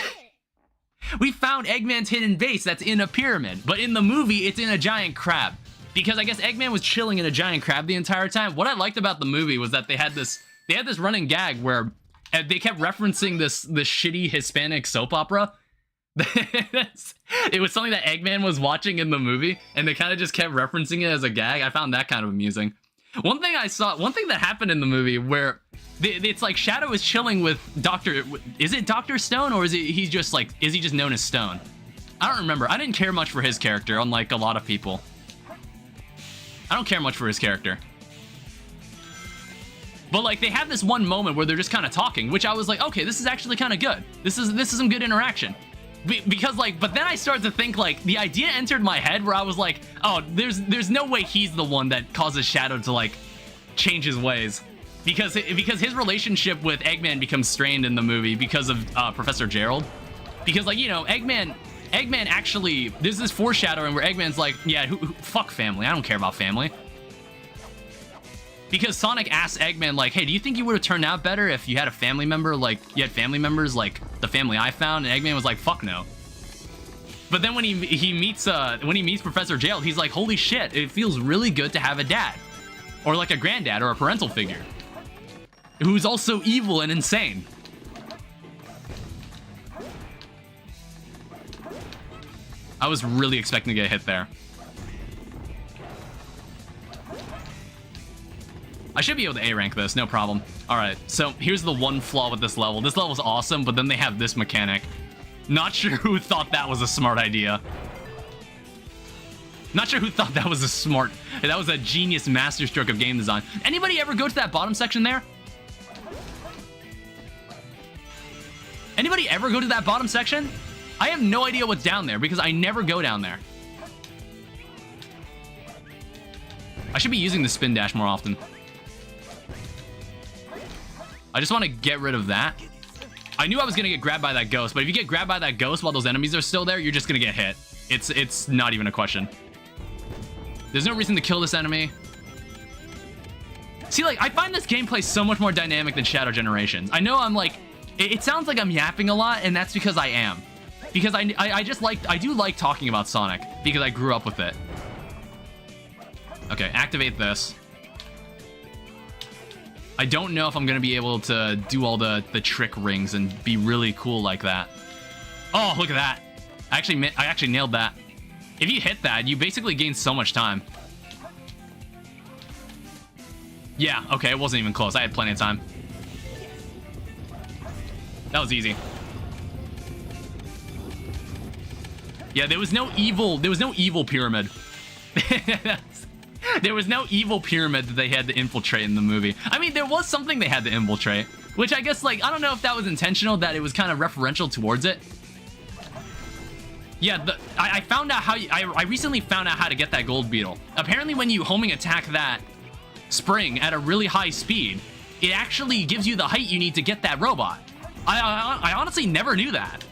We found Eggman's hidden base that's in a pyramid, but in the movie, it's in a giant crab. Because I guess Eggman was chilling in a giant crab the entire time. What I liked about the movie was that they had this running gag where they kept referencing this shitty Hispanic soap opera. It was something that Eggman was watching in the movie, and they kind of just kept referencing it as a gag. I found that kind of amusing. One thing that happened in the movie where it's like Shadow is chilling with is it Dr. Stone, or is he just known as Stone? I don't remember. I didn't care much for his character, unlike a lot of people. I don't care much for his character. But like, they have this one moment where they're just kind of talking, which I was like, okay, this is actually kind of good. This is some good interaction. Because like, but then I started to think, like, the idea entered my head where I was like, oh, there's no way he's the one that causes Shadow to like change his ways. Because his relationship with Eggman becomes strained in the movie because of Professor Gerald. Because, like, you know, Eggman actually, there's this foreshadowing where Eggman's like, yeah, fuck family. I don't care about family. Because Sonic asks Eggman, like, hey, do you think you would have turned out better if you had a family member, like, you had family members like the family I found? And Eggman was like, fuck no. But then when he meets Professor Gerald, he's like, holy shit, it feels really good to have a dad. Or like a granddad or a parental figure. Who's also evil and insane. I was really expecting to get hit there. I should be able to A-rank this, no problem. Alright, so here's the one flaw with this level. This level's awesome, but then they have this mechanic. Not sure who thought that was a smart idea. Not sure who thought that was that was a genius masterstroke of game design. Anybody ever go to that bottom section there? Anybody ever go to that bottom section? I have no idea what's down there because I never go down there. I should be using the spin dash more often. I just want to get rid of that. I knew I was going to get grabbed by that ghost, but if you get grabbed by that ghost while those enemies are still there, you're just going to get hit. It's not even a question. There's no reason to kill this enemy. See, like, I find this gameplay so much more dynamic than Shadow Generations. I know I'm like, it sounds like I'm yapping a lot, and that's because I am. Because I do like talking about Sonic, because I grew up with it. Okay, activate this. I don't know if I'm gonna be able to do all the trick rings and be really cool like that. Oh, look at that. I actually nailed that. If you hit that, you basically gain so much time. Yeah, okay, it wasn't even close. I had plenty of time. That was easy. Yeah, there was no evil pyramid. There was no evil pyramid that they had to infiltrate in the movie. I mean, there was something they had to infiltrate, which I guess, like, I don't know if that was intentional, that it was kind of referential towards it. Yeah, I found out how I recently found out how to get that gold beetle. Apparently, when you homing attack that spring at a really high speed, it actually gives you the height you need to get that robot. I honestly never knew that.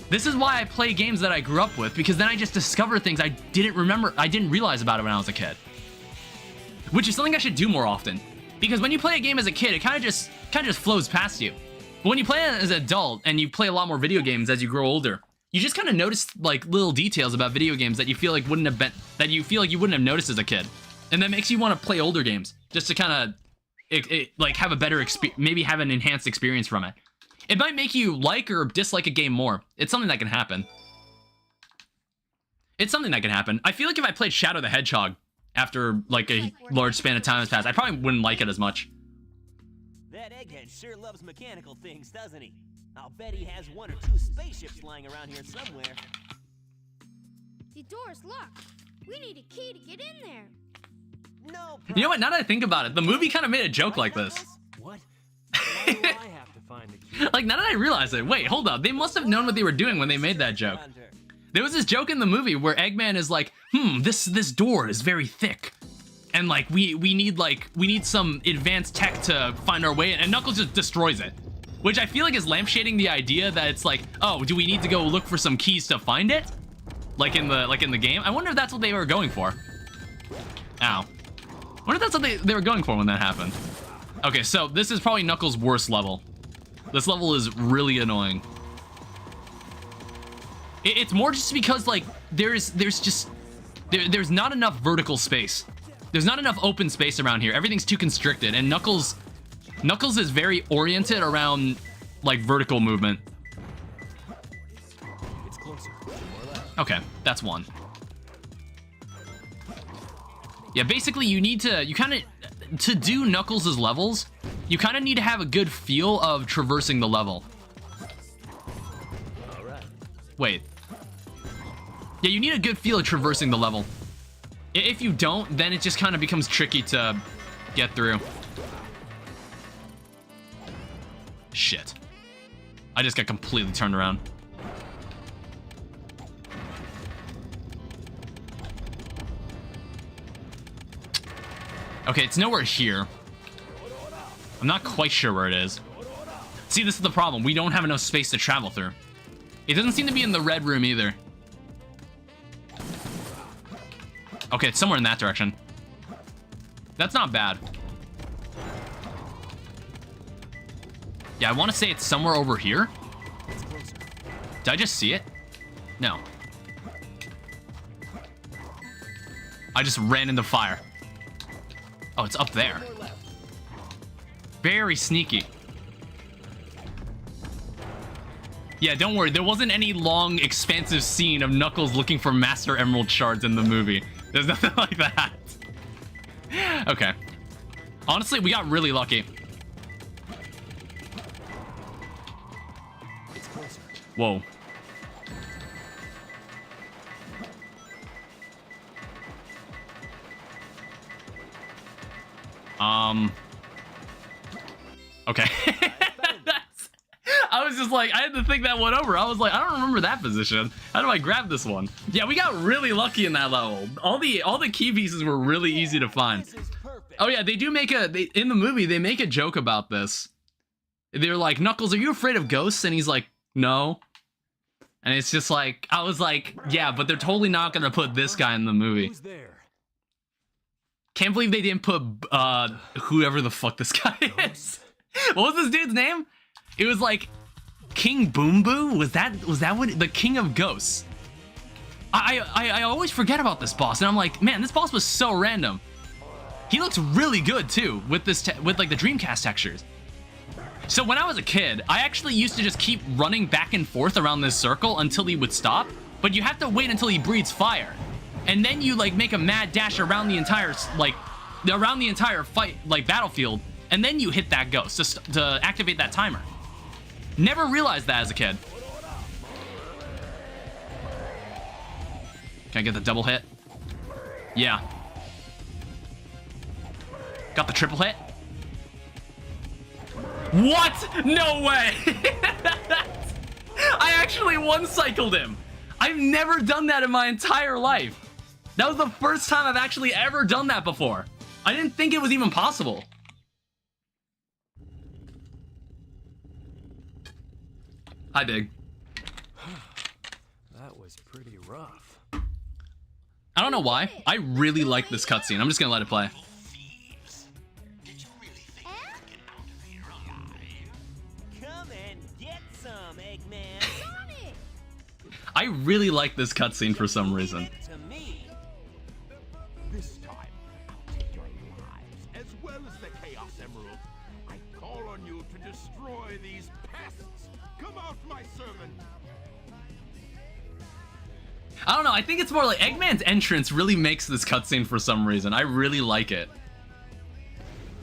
This is why I play games that I grew up with, because then I just discover things I didn't realize about it when I was a kid. Which is something I should do more often. Because when you play a game as a kid, it kind of just flows past you. But when you play it as an adult and you play a lot more video games as you grow older, you just kind of notice like little details about video games that you feel like you wouldn't have noticed as a kid. And that makes you want to play older games just to kind of like have a better experience, maybe have an enhanced experience from it. It might make you like or dislike a game more. It's something that can happen. It's something that can happen. I feel like if I played Shadow the Hedgehog after like a large span of time has passed, I probably wouldn't like it as much. That egghead sure loves mechanical things, doesn't he? I'll bet he has 1 or 2 spaceships lying around here somewhere. The door is locked. We need a key to get in there. No. You know what? Now that I think about it, the movie kind of made a joke like this. What? Why do I have to find the key? Like, now that I realize it, wait, hold up. They must have known what they were doing when they made that joke. There was this joke in the movie where Eggman is like, this door is very thick. And like, we need some advanced tech to find our way in, and Knuckles just destroys it. Which I feel like is lampshading the idea that it's like, oh, do we need to go look for some keys to find it? Like in the game? I wonder if that's what they were going for. Ow. I wonder if that's what they were going for when that happened. Okay, so this is probably Knuckles' worst level. This level is really annoying. It's more just because like there's not enough vertical space. There's not enough open space around here. Everything's too constricted, and Knuckles is very oriented around like vertical movement. It's closer. Okay, that's one. Yeah, basically to do Knuckles' levels, you kind of need to have a good feel of traversing the level. Wait. Yeah, you need a good feel of traversing the level. If you don't, then it just kind of becomes tricky to get through. Shit. I just got completely turned around. Okay, it's nowhere here. I'm not quite sure where it is. See, this is the problem. We don't have enough space to travel through. It doesn't seem to be in the red room either. Okay, it's somewhere in that direction. That's not bad. Yeah, I want to say it's somewhere over here. Did I just see it? No. I just ran into fire. Oh, it's up there. Very sneaky. Yeah, don't worry. There wasn't any long, expansive scene of Knuckles looking for Master Emerald shards in the movie. There's nothing like that. Okay. Honestly, we got really lucky. Whoa. Okay. I was just like, I had to think that one over. I was like, I don't remember that position. How do I grab this one? Yeah, we got really lucky in that level. All the key pieces were really easy to find. Oh yeah, they do make in the movie, they make a joke about this. They're like, Knuckles, are you afraid of ghosts? And he's like, no. And it's just like, I was like, yeah, but they're totally not gonna put this guy in the movie. Who's there? Can't believe they didn't put whoever the fuck this guy is. What was this dude's name? It was like King Boom Boo? Was that what the King of Ghosts? I always forget about this boss, and I'm like, man, this boss was so random. He looks really good too with this with like the Dreamcast textures. So when I was a kid, I actually used to just keep running back and forth around this circle until he would stop, but you have to wait until he breathes fire. And then you like make a mad dash around the entire fight, like battlefield, and then you hit that ghost to activate that timer. Never realized that as a kid. Can I get the double hit? Yeah. Got the triple hit? What? No way! I actually one-cycled him. I've never done that in my entire life. That was the first time I've actually ever done that before. I didn't think it was even possible. Hi, Big. That was pretty rough. I don't know why. I really like this cutscene. I'm just gonna let it play. Did you really think you could get out of here alive? Come and get some, Eggman. Sonic! I really like this cutscene for some reason. Leave it to me. This time, I'll take your lives as well as the Chaos Emerald. I call on you to destroy these pests. Come out, my servant. I don't know. I think it's more like Eggman's entrance really makes this cutscene for some reason. I really like it.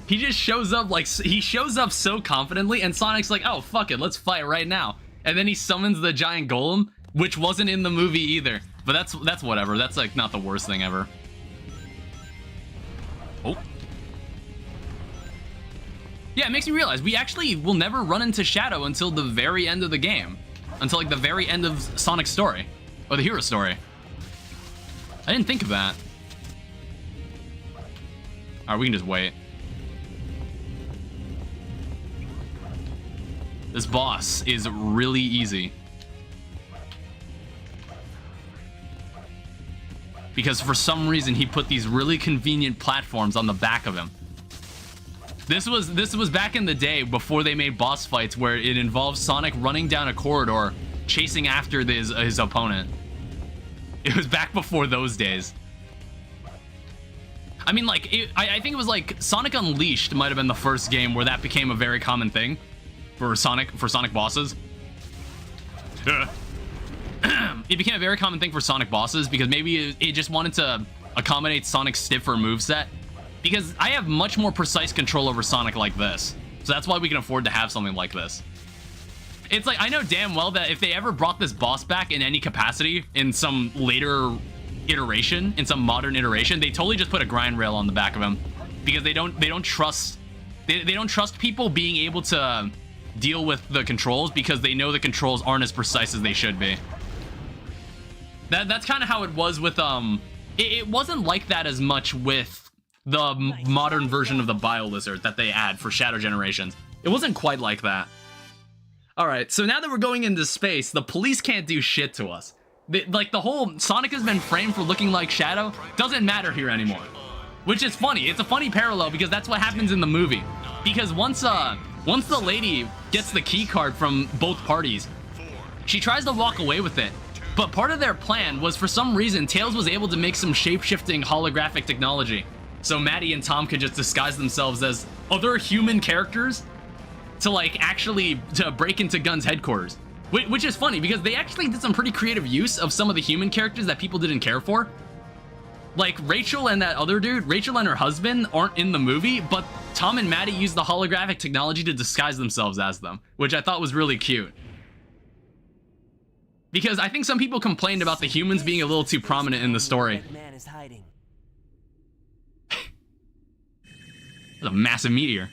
He just shows up like he shows up so confidently, and Sonic's like, "Oh fuck it, let's fight right now." And then he summons the giant golem, which wasn't in the movie either. But that's whatever. That's like not the worst thing ever. Oh. Yeah, it makes me realize we actually will never run into Shadow until the very end of the game. Until like the very end of Sonic's story. Or the hero story. I didn't think of that. Alright, we can just wait. This boss is really easy. Because for some reason he put these really convenient platforms on the back of him. This was back in the day before they made boss fights where it involved Sonic running down a corridor chasing after his opponent. It was back before those days. I mean, like, I think it was like Sonic Unleashed might have been the first game where that became a very common thing for Sonic bosses. It became a very common thing for Sonic bosses because maybe it just wanted to accommodate Sonic's stiffer moveset. Because I have much more precise control over Sonic like this. So that's why we can afford to have something like this. It's like, I know damn well that if they ever brought this boss back in any capacity in some later iteration, in some modern iteration, they totally just put a grind rail on the back of him. Because they don't trust people being able to deal with the controls because they know the controls aren't as precise as they should be. That's kind of how it was with it wasn't like that as much with the modern version of the Bio Lizard that they add for Shadow Generations. It wasn't quite like that. Alright, so now that we're going into space, the police can't do shit to us. Like, the whole Sonic has been framed for looking like Shadow doesn't matter here anymore. Which is funny. It's a funny parallel because that's what happens in the movie. Because once the lady gets the key card from both parties, she tries to walk away with it. But part of their plan was, for some reason, Tails was able to make some shape-shifting holographic technology. So Maddie and Tom could just disguise themselves as other human characters to, like, actually to break into Gun's headquarters. Which is funny, because they actually did some pretty creative use of some of the human characters that people didn't care for. Like, Rachel and that other dude, Rachel and her husband aren't in the movie, but Tom and Maddie used the holographic technology to disguise themselves as them, which I thought was really cute. Because I think some people complained about the humans being a little too prominent in the story. Man is hiding. That's a massive meteor.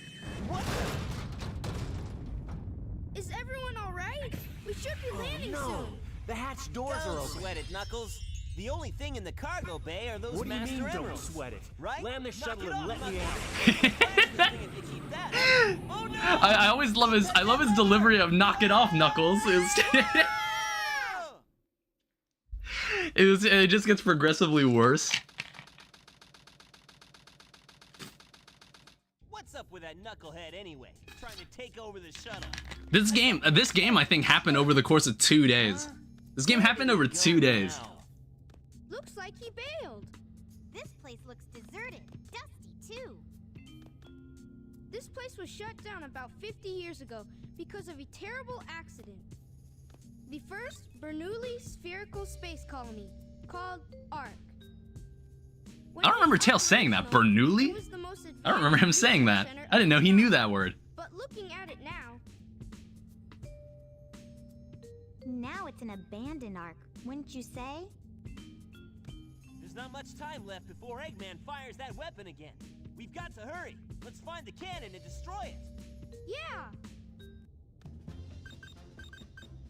Is everyone alright? We should be landing soon. The hatch doors are Don't open. sweat it, Knuckles. The only thing in the cargo bay are those What do you master mean, don't emeralds. sweat it? Right? Land the Knock shuttle it and off, let me Knuckles. out. Oh, no! I always love his delivery of "knock it off, Knuckles." It just gets progressively worse. What's up with that knucklehead anyway? Trying to take over the shuttle. This game I think happened over the course of 2 days. This game happened over 2 days. Looks like he bailed. This place looks deserted, dusty too. This place was shut down about 50 years ago because of a terrible accident. The first Bernoulli spherical space colony, called ARC. When I don't remember Tails saying that. Bernoulli? it was the most I don't remember him advanced saying that. research center I didn't know of he the knew world. that word. But looking at it now, Now it's an abandoned ark, wouldn't you say? There's not much time left before Eggman fires that weapon again. We've got to hurry. Let's find the cannon and destroy it. yeah!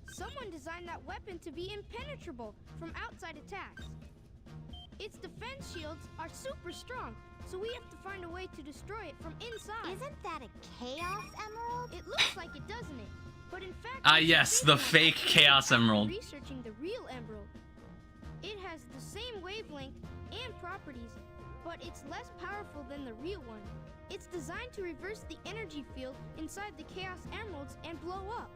Someone designed that weapon to be impenetrable from outside attacks. Its defense shields are super strong, so we have to find a way to destroy it from inside. Isn't that a Chaos Emerald? It looks like it, doesn't it? But in fact, Ah, it's a yes, big the one. fake Chaos After Emerald. Researching the real emerald. It has the same wavelength and properties, but it's less powerful than the real one. It's designed to reverse the energy field inside the Chaos Emeralds and blow up.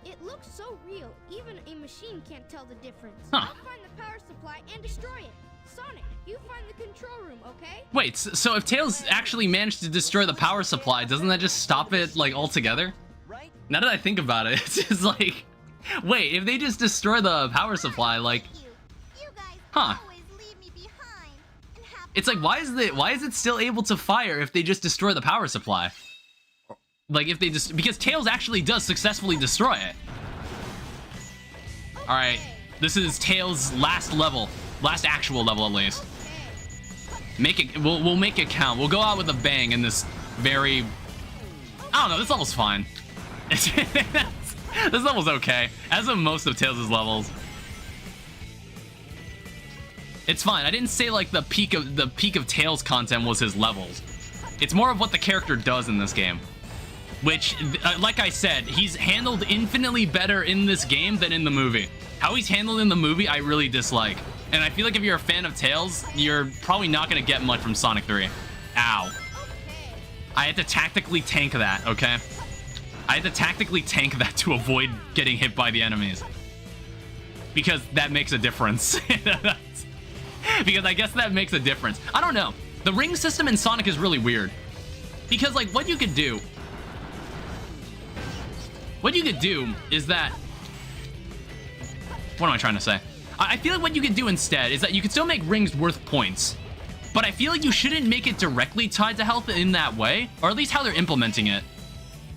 It looks so real, even a machine can't tell the difference. Huh. I'll find the power supply and destroy it. Sonic, you find the control room, okay? Wait, so if Tails actually managed to destroy the power supply, doesn't that just stop it, like, altogether? Right? Now that I think about it, it's just like... Wait, if they just destroy the power supply, like... You guys Huh. always leave me behind and have It's like, why is it still able to fire if they just destroy the power supply? Like, if they just... Because Tails actually does successfully destroy it. Alright, this is Tails' last level. Last actual level, at least. Make it... We'll make it count. We'll go out with a bang in this very... I don't know, this level's fine. This level's okay. As of most of Tails' levels. It's fine. I didn't say, like, the peak of Tails content was his levels. It's more of what the character does in this game. Which, like I said, he's handled infinitely better in this game than in the movie. How he's handled in the movie, I really dislike. And I feel like if you're a fan of Tails, you're probably not going to get much from Sonic 3. Ow. I had to tactically tank that, okay? I had to tactically tank that to avoid getting hit by the enemies. Because that makes a difference. Because I guess that makes a difference. I don't know. The ring system in Sonic is really weird. Because, like, what you could do is that... What am I trying to say? I feel like what you could do instead is that you could still make rings worth points. But I feel like you shouldn't make it directly tied to health in that way. Or at least how they're implementing it.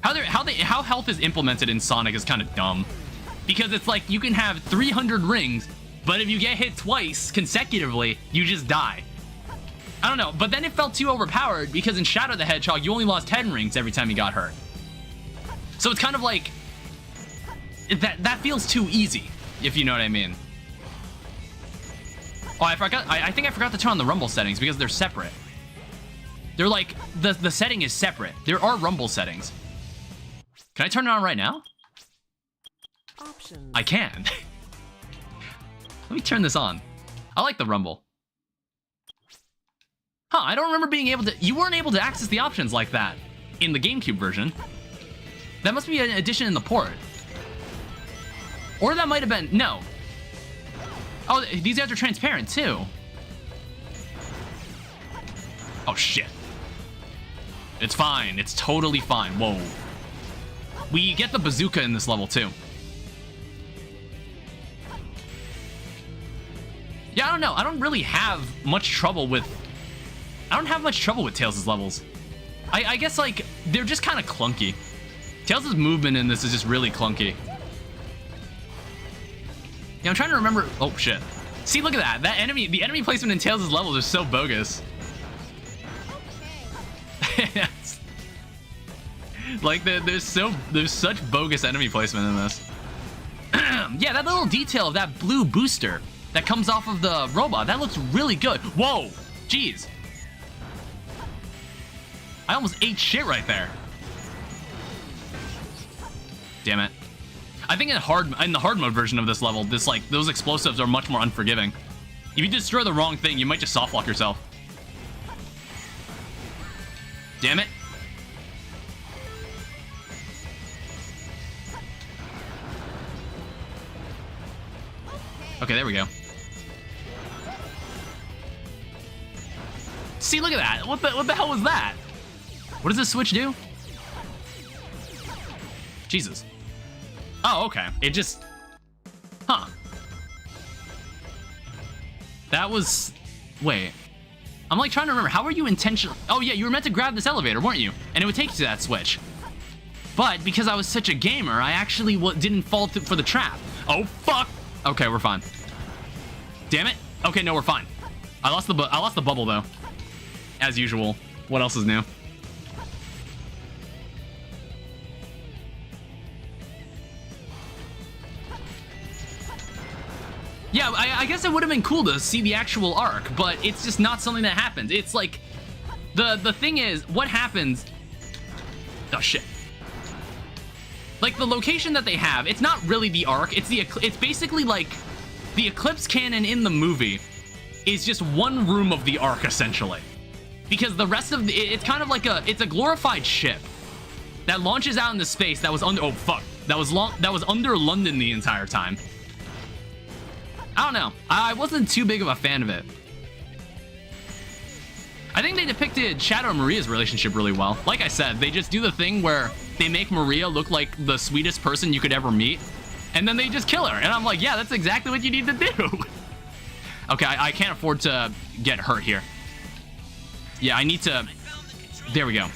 How health is implemented in Sonic is kind of dumb. Because it's like you can have 300 rings, but if you get hit twice consecutively, you just die. I don't know, but then it felt too overpowered because in Shadow the Hedgehog, you only lost 10 rings every time you got hurt. So it's kind of like... That feels too easy, if you know what I mean. Oh, I forgot. I think I forgot to turn on the rumble settings because they're separate. They're like... The setting is separate. There are rumble settings. Can I turn it on right now? Options. I can. Let me turn this on. I like the rumble. Huh, I don't remember being able to... You weren't able to access the options like that in the GameCube version. That must be an addition in the port. Or that might have been... No. Oh, these guys are transparent, too. Oh, shit. It's fine. It's totally fine. Whoa. We get the bazooka in this level, too. Yeah, I don't know. I don't really have much trouble with... I don't have much trouble with Tails' levels. I guess, like, they're just kind of clunky. Tails' movement in this is just really clunky. Yeah, I'm trying to remember... Oh, shit. See, look at that. The enemy placement in Tails' levels is so bogus. Like, there's such bogus enemy placement in this. Yeah, that little detail of that blue booster that comes off of the robot, that looks really good. Whoa! Jeez. I almost ate shit right there. Damn it. I think in the hard mode version of this level, those explosives are much more unforgiving. If you destroy the wrong thing, you might just softlock yourself. Damn it. Okay, there we go. See, look at that. What the hell was that? What does this switch do? Jesus. Oh, okay. It just... Huh. That was... Wait. I'm like trying to remember. How were you intentional? Oh yeah, you were meant to grab this elevator, weren't you? And it would take you to that switch. But because I was such a gamer, I actually didn't fall for the trap. Oh fuck! Okay, we're fine. Damn it. Okay, no, we're fine. I lost the bubble though. As usual. What else is new? Yeah, I guess it would have been cool to see the actual arc, but it's just not something that happens. It's like, the thing is, what happens... Oh, shit. Like, the location that they have, it's not really the arc, it's basically like, the Eclipse Cannon in the movie is just one room of the arc, essentially. Because the rest of it's kind of like it's a glorified ship that launches out into space that was under... Oh, fuck. That was under London the entire time. I don't know. I wasn't too big of a fan of it. I think they depicted Shadow and Maria's relationship really well. Like I said, they just do the thing where they make Maria look like the sweetest person you could ever meet, and then they just kill her. And I'm like, yeah, that's exactly what you need to do. Okay, I can't afford to get hurt here. Yeah, I need to... There we go.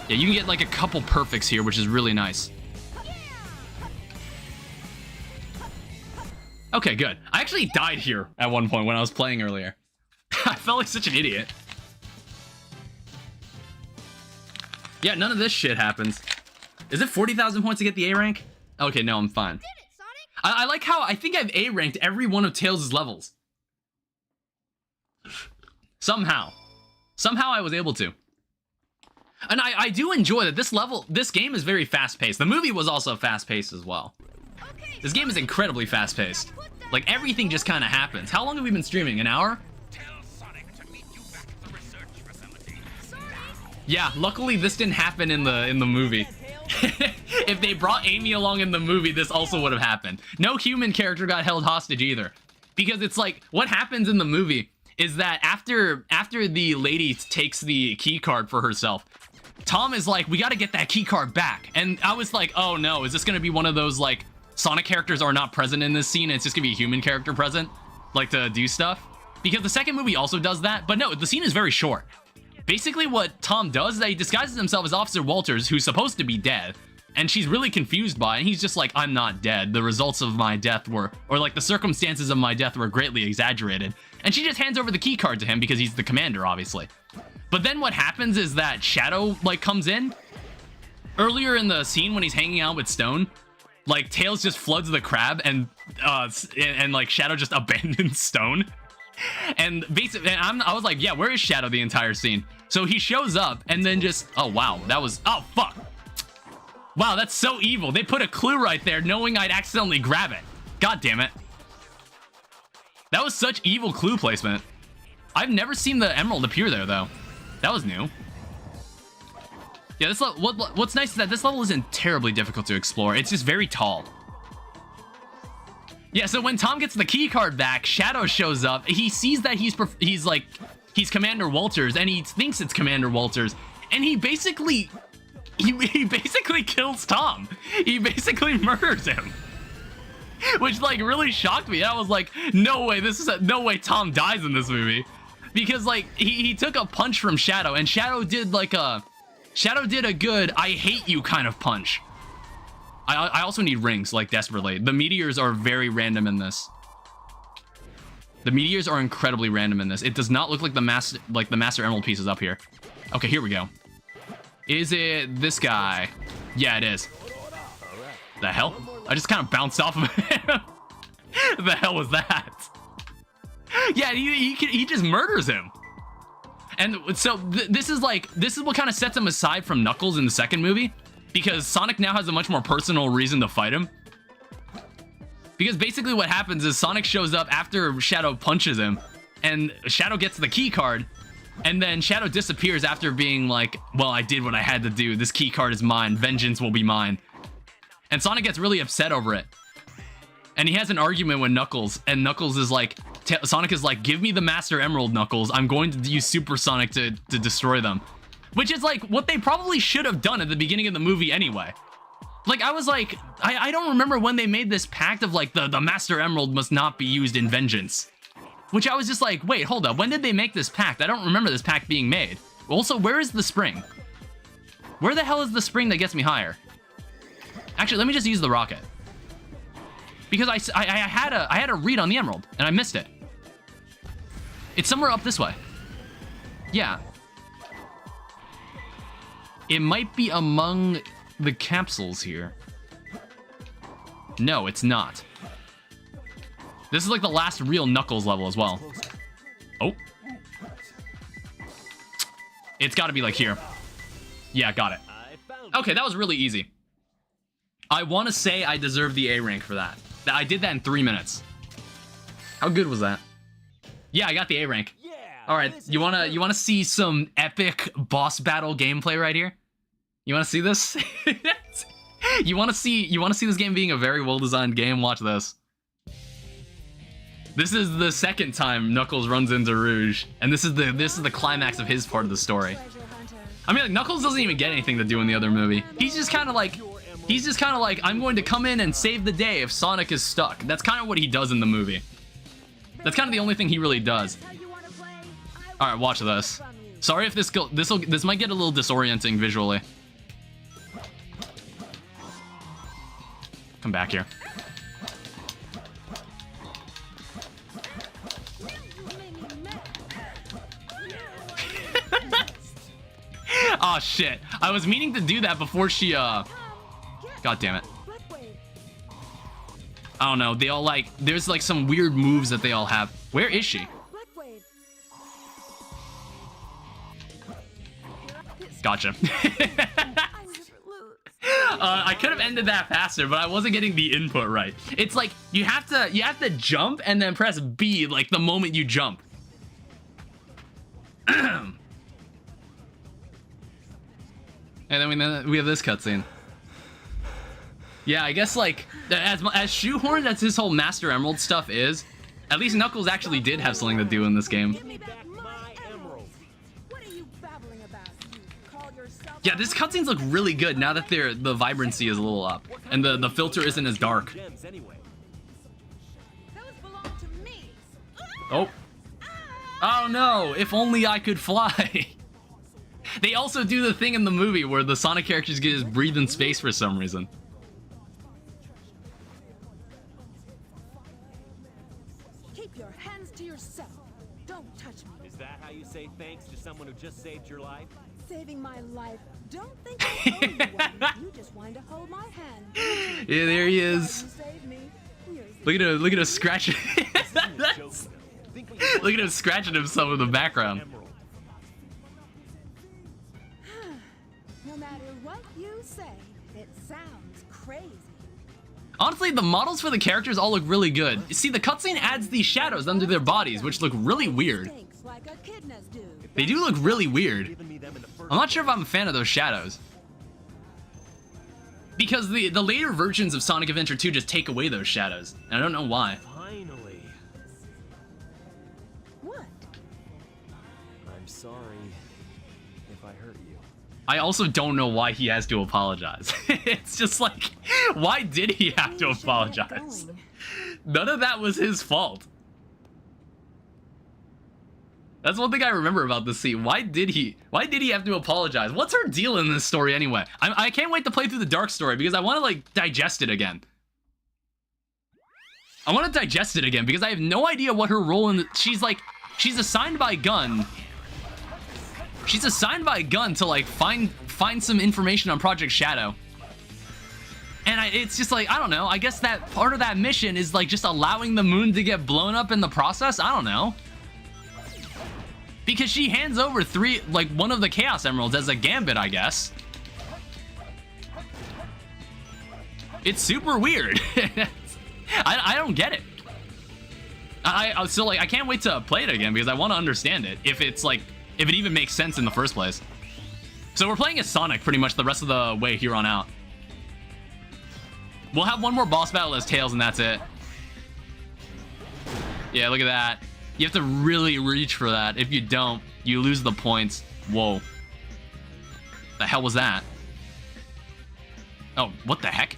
Yeah, you can get like a couple perfects here, which is really nice. Okay, good. I actually died here at one point when I was playing earlier. I felt like such an idiot. Yeah, none of this shit happens. Is it 40,000 points to get the A rank? Okay, no, I'm fine. I like how I think I've A ranked every one of Tails' levels. Somehow I was able to. And I do enjoy that this game is very fast-paced. The movie was also fast-paced as well. This game is incredibly fast-paced. Like, everything just kind of happens. How long have we been streaming? An hour? Yeah, luckily this didn't happen in the movie. If they brought Amy along in the movie, this also would have happened. No human character got held hostage either. Because it's like, what happens in the movie is that after the lady takes the key card for herself, Tom is like, we gotta get that key card back. And I was like, oh no, is this gonna be one of those like Sonic characters are not present in this scene and it's just gonna be a human character present, like to do stuff? Because the second movie also does that, but no, the scene is very short. Basically what Tom does is that he disguises himself as Officer Walters, who's supposed to be dead, and she's really confused by it, and he's just like, I'm not dead. The results of my death were, or like the circumstances of my death were greatly exaggerated. And she just hands over the key card to him because he's the commander, obviously. But then what happens is that Shadow, like, comes in. Earlier in the scene when he's hanging out with Stone, like, Tails just floods the crab and like, Shadow just abandons Stone. And basically, I was like, yeah, where is Shadow the entire scene? So he shows up and then just, oh, wow, that was, oh, fuck. Wow, that's so evil. They put a clue right there knowing I'd accidentally grab it. God damn it. That was such evil clue placement. I've never seen the emerald appear there, though. That was new. Yeah, this level, what's nice is that this level isn't terribly difficult to explore. It's just very tall. Yeah, so when Tom gets the key card back, Shadow shows up. He sees that he's Commander Walters, and he thinks it's Commander Walters, and he basically kills Tom. He basically murders him. Which, like, really shocked me. I was like, no way, no way Tom dies in this movie. Because, like, he took a punch from Shadow, and Shadow did a good, I hate you kind of punch. I also need rings, like, desperately. The meteors are very random in this. The meteors are incredibly random in this. It does not look like the Master Emerald piece is up here. Okay, here we go. Is it this guy? Yeah, it is. The hell? I just kind of bounced off of him. The hell was that? Yeah, he just murders him. And so this is what kind of sets him aside from Knuckles in the second movie, because Sonic now has a much more personal reason to fight him. Because basically what happens is Sonic shows up after Shadow punches him, and Shadow gets the key card, and then Shadow disappears after being like, well, I did what I had to do. This key card is mine. Vengeance will be mine. And Sonic gets really upset over it. And he has an argument with Knuckles, and Knuckles is like, Sonic is like, give me the Master Emerald, Knuckles. I'm going to use Super Sonic to destroy them. Which is like what they probably should have done at the beginning of the movie anyway. Like, I was like, I don't remember when they made this pact of like, the Master Emerald must not be used in vengeance. Which I was just like, wait, hold up. When did they make this pact? I don't remember this pact being made. Also, where is the spring? Where the hell is the spring that gets me higher? Actually, let me just use the rocket. Because I had a read on the emerald, and I missed it. It's somewhere up this way. Yeah. It might be among the capsules here. No, it's not. This is like the last real Knuckles level as well. Oh. It's got to be like here. Yeah, got it. Okay, that was really easy. I want to say I deserve the A rank for that. I did that in 3 minutes. How good was that? Yeah, I got the A rank. Yeah. All right, you wanna see some epic boss battle gameplay right here? You wanna see this? you wanna see this game being a very well designed game? Watch this. This is the second time Knuckles runs into Rouge, and this is the climax of his part of the story. I mean, like, Knuckles doesn't even get anything to do in the other movie. He's just kind of like, I'm going to come in and save the day if Sonic is stuck. That's kind of what he does in the movie. That's kind of the only thing he really does. All right, watch this. Sorry if this might get a little disorienting visually. Come back here. Oh shit. I was meaning to do that before she God damn it. I don't know. They all like, there's like some weird moves that they all have. Where is she? Gotcha. I could have ended that faster, but I wasn't getting the input right. It's like you have to jump and then press B like the moment you jump. And then we have this cutscene. Yeah, I guess like as shoehorned as his whole Master Emerald stuff is, at least Knuckles actually did have something to do in this game. Yeah, these cutscenes look really good now that the vibrancy is a little up and the filter isn't as dark. Oh. Oh no, if only I could fly. They also do the thing in the movie where the Sonic characters get just breathe in space for some reason. Keep your hands to yourself. Don't touch me. Is that how you say thanks to someone who just saved your life? Saving my life. Don't think I owe you one. You just wanted to hold my hand. Yeah, there he is. Look at him scratching. Look at him scratching himself in the background. No matter what you say, it sounds crazy. Honestly, the models for the characters all look really good. You see, the cutscene adds these shadows under their bodies, which look really weird. Like echidnas do. They do look really weird. I'm not sure if I'm a fan of those shadows. Because the later versions of Sonic Adventure 2 just take away those shadows. And I don't know why. Finally. What? I'm sorry if I hurt you. I also don't know why he has to apologize. It's just like, why did he have to apologize? None of that was his fault. That's one thing I remember about this scene. Why did he have to apologize? What's her deal in this story anyway? I can't wait to play through the Dark story because I want to like digest it again. I want to digest it again because I have no idea what her role in the, she's assigned by Gun. She's assigned by Gun to like find some information on Project Shadow. And it's just like, I don't know. I guess that part of that mission is like just allowing the moon to get blown up in the process. I don't know. Because she hands over one of the Chaos Emeralds as a gambit, I guess. It's super weird. I don't get it. So like I can't wait to play it again because I want to understand it. If it even makes sense in the first place. So we're playing as Sonic pretty much the rest of the way here on out. We'll have one more boss battle as Tails and that's it. Yeah, look at that. You have to really reach for that. If you don't, you lose the points. Whoa. The hell was that? Oh, what the heck?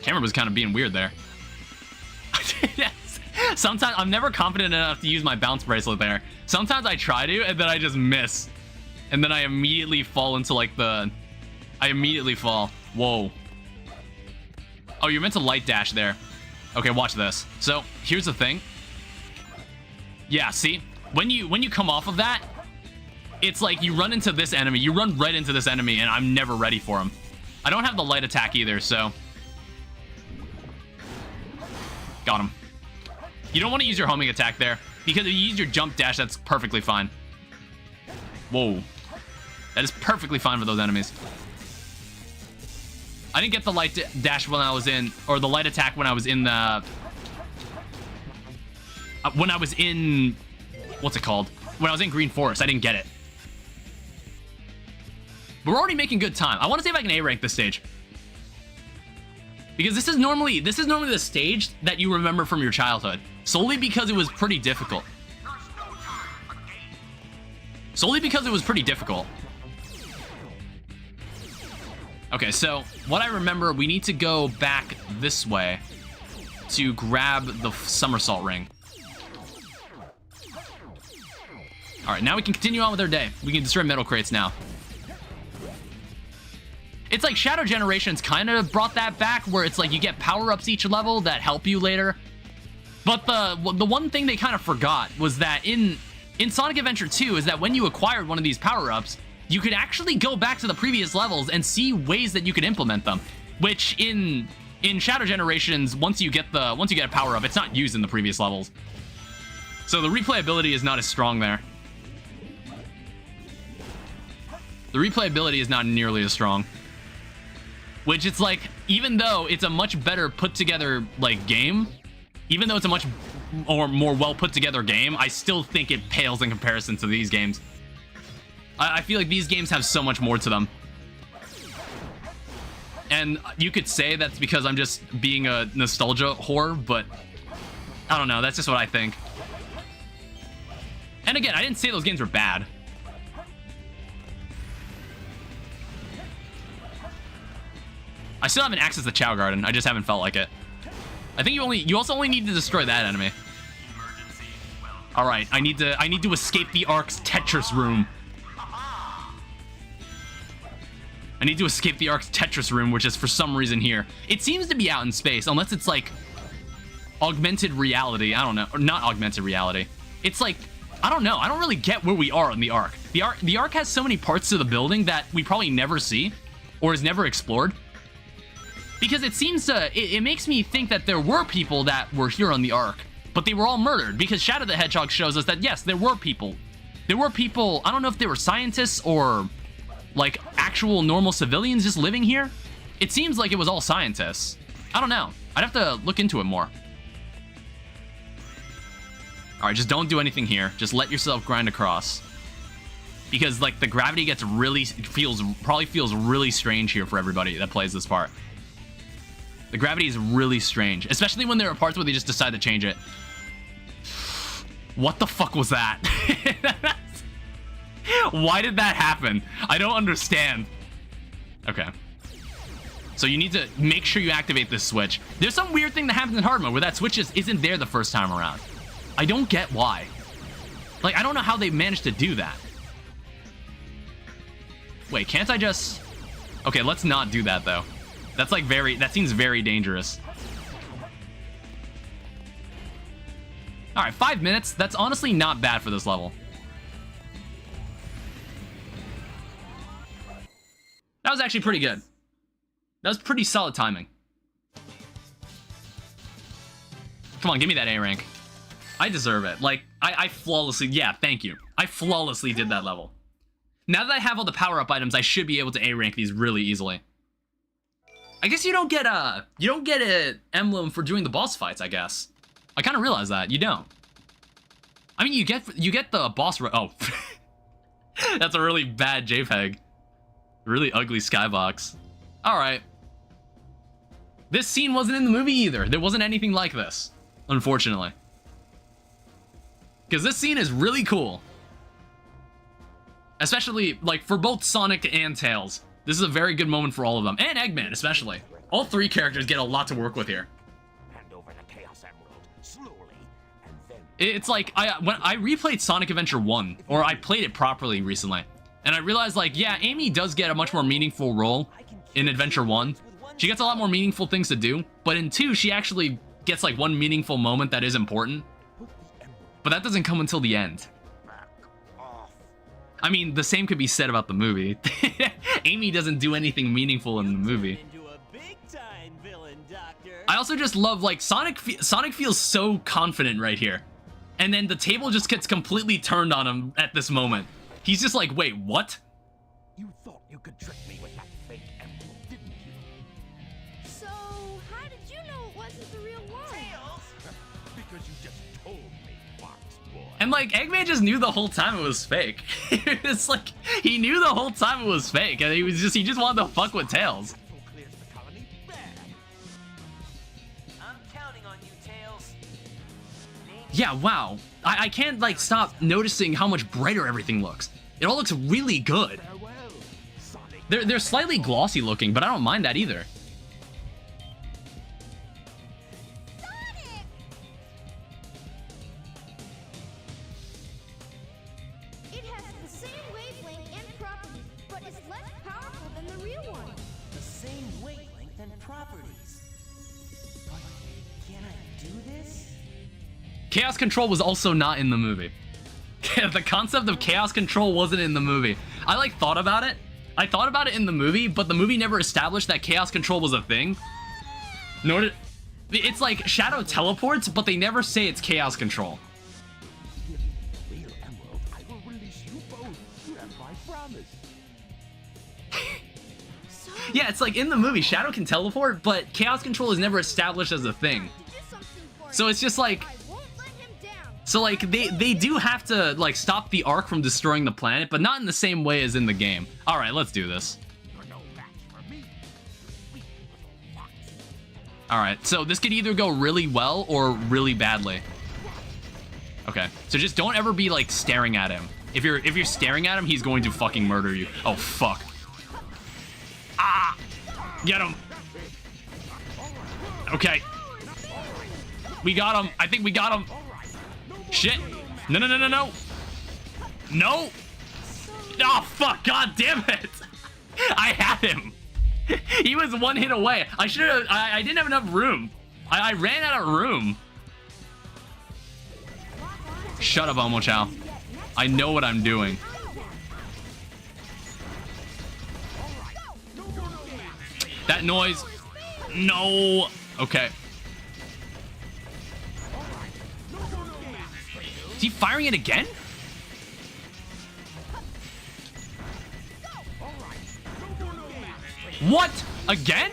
Camera was kind of being weird there. Yes. Sometimes I'm never confident enough to use my bounce bracelet there. Sometimes I try to, and then I just miss. And then I immediately fall into like the... I immediately fall. Whoa. Oh, you're meant to light dash there. Okay, watch this. So, here's the thing. Yeah, see? When you come off of that, it's like you run into this enemy. You run right into this enemy, and I'm never ready for him. I don't have the light attack either, so... Got him. You don't want to use your homing attack there, because if you use your jump dash, that's perfectly fine. Whoa. That is perfectly fine for those enemies. I didn't get the light dash when I was in, or the light attack when I was in the... when I was in... What's it called? When I was in Green Forest, I didn't get it. But we're already making good time. I want to see if I can A-rank this stage. Because this is normally the stage that you remember from your childhood. Solely because it was pretty difficult. Solely because it was pretty difficult. Okay, so what I remember, we need to go back this way to grab the somersault ring. All right, now we can continue on with our day. We can destroy metal crates now. It's like Shadow Generations kind of brought that back, where it's like you get power-ups each level that help you later. But the one thing they kind of forgot was that in Sonic Adventure 2 is that when you acquired one of these power-ups, you could actually go back to the previous levels and see ways that you could implement them. Which in Shadow Generations, once you get a power-up, it's not used in the previous levels. So the replayability is not as strong there. The replayability is not nearly as strong. Which it's like, even though it's a much better put together like game, even though it's a much more well put together game, I still think it pales in comparison to these games. I feel like these games have so much more to them. And you could say that's because I'm just being a nostalgia whore, but I don't know, that's just what I think. And again, I didn't say those games were bad. I still haven't accessed the Chow Garden. I just haven't felt like it. I think you also only need to destroy that enemy. All right, I need to escape the Ark's Tetris room. I need to escape the Ark's Tetris room, which is for some reason here. It seems to be out in space, unless it's like augmented reality. I don't know, or not augmented reality. It's like, I don't know. I don't really get where we are in the Ark. The Ark has so many parts to the building that we probably never see, or is never explored. Because it seems to, it makes me think that there were people that were here on the Ark, but they were all murdered, because Shadow the Hedgehog shows us that, yes, there were people. There were people, I don't know if they were scientists or, like, actual normal civilians just living here. It seems like it was all scientists. I don't know. I'd have to look into it more. All right, just don't do anything here. Just let yourself grind across. Because, like, the gravity gets really, probably feels really strange here for everybody that plays this part. The gravity is really strange, especially when there are parts where they just decide to change it. What the fuck was that? Why did that happen? I don't understand. Okay. So you need to make sure you activate this switch. There's some weird thing that happens in hard mode where that switch isn't there the first time around. I don't get why. Like, I don't know how they managed to do that. Wait, can't I just... Okay, let's not do that, though. That's like that seems very dangerous. All right, 5 minutes. That's honestly not bad for this level. That was actually pretty good. That was pretty solid timing. Come on, give me that A rank. I deserve it. Like, I flawlessly, yeah, thank you. I flawlessly did that level. Now that I have all the power-up items, I should be able to A rank these really easily. I guess you don't get a emblem for doing the boss fights, I guess. I kind of realized that. You don't. I mean, you get the boss... Oh. That's a really bad JPEG. Really ugly skybox. All right. This scene wasn't in the movie either. There wasn't anything like this. unfortunately. Because this scene is really cool. Especially, like, for both Sonic and Tails. This is a very good moment for all of them. And Eggman, especially. All three characters get a lot to work with here. Hand over the Chaos Emerald, slowly, and then... It's like, when I replayed Sonic Adventure 1, or I played it properly recently, and I realized, like, yeah, Amy does get a much more meaningful role in Adventure 1. She gets a lot more meaningful things to do, but in 2, she actually gets, like, one meaningful moment that is important. But that doesn't come until the end. I mean, the same could be said about the movie. Amy doesn't do anything meaningful in the movie. I also just love, like, Sonic feels so confident right here. And then the table just gets completely turned on him at this moment. He's just like, wait, what? You thought you could trick me with that fake emerald, didn't you? So, how did you know it wasn't the real one? Because you just told me, Fox Boy. And, like, Eggman just knew the whole time it was fake. It's like, he knew the whole time it was fake, and he just wanted to fuck with Tails. Yeah, wow. I can't, like, stop noticing how much brighter everything looks. It all looks really good. They're slightly glossy looking, but I don't mind that either. Sonic! It has the same wavelength and properties, but is less powerful than the real one. The same wavelength and properties. But can I do this? Chaos Control was also not in the movie. The concept of Chaos Control wasn't in the movie. I, like, thought about it. I thought about it in the movie, but the movie never established that Chaos Control was a thing. Nor did... It's like Shadow teleports, but they never say it's Chaos Control. Real emerald, I will release you both. You have my promise. Yeah, it's like in the movie, Shadow can teleport, but Chaos Control is never established as a thing. So it's just like... So, like, they do have to, like, stop the Ark from destroying the planet, but not in the same way as in the game. Alright, let's do this. Alright, so this could either go really well or really badly. Okay, so just don't ever be, like, staring at him. If you're staring at him, he's going to fucking murder you. Oh, fuck. Ah! Get him! Okay. We got him. I think we got him. Shit. No, no, no, no, no. No. Oh, fuck. God damn it. I had him. He was one hit away. I should have... I didn't have enough room. I ran out of room. Shut up, Omochao. I know what I'm doing. That noise. No. Okay. Is he firing it again? What? Again?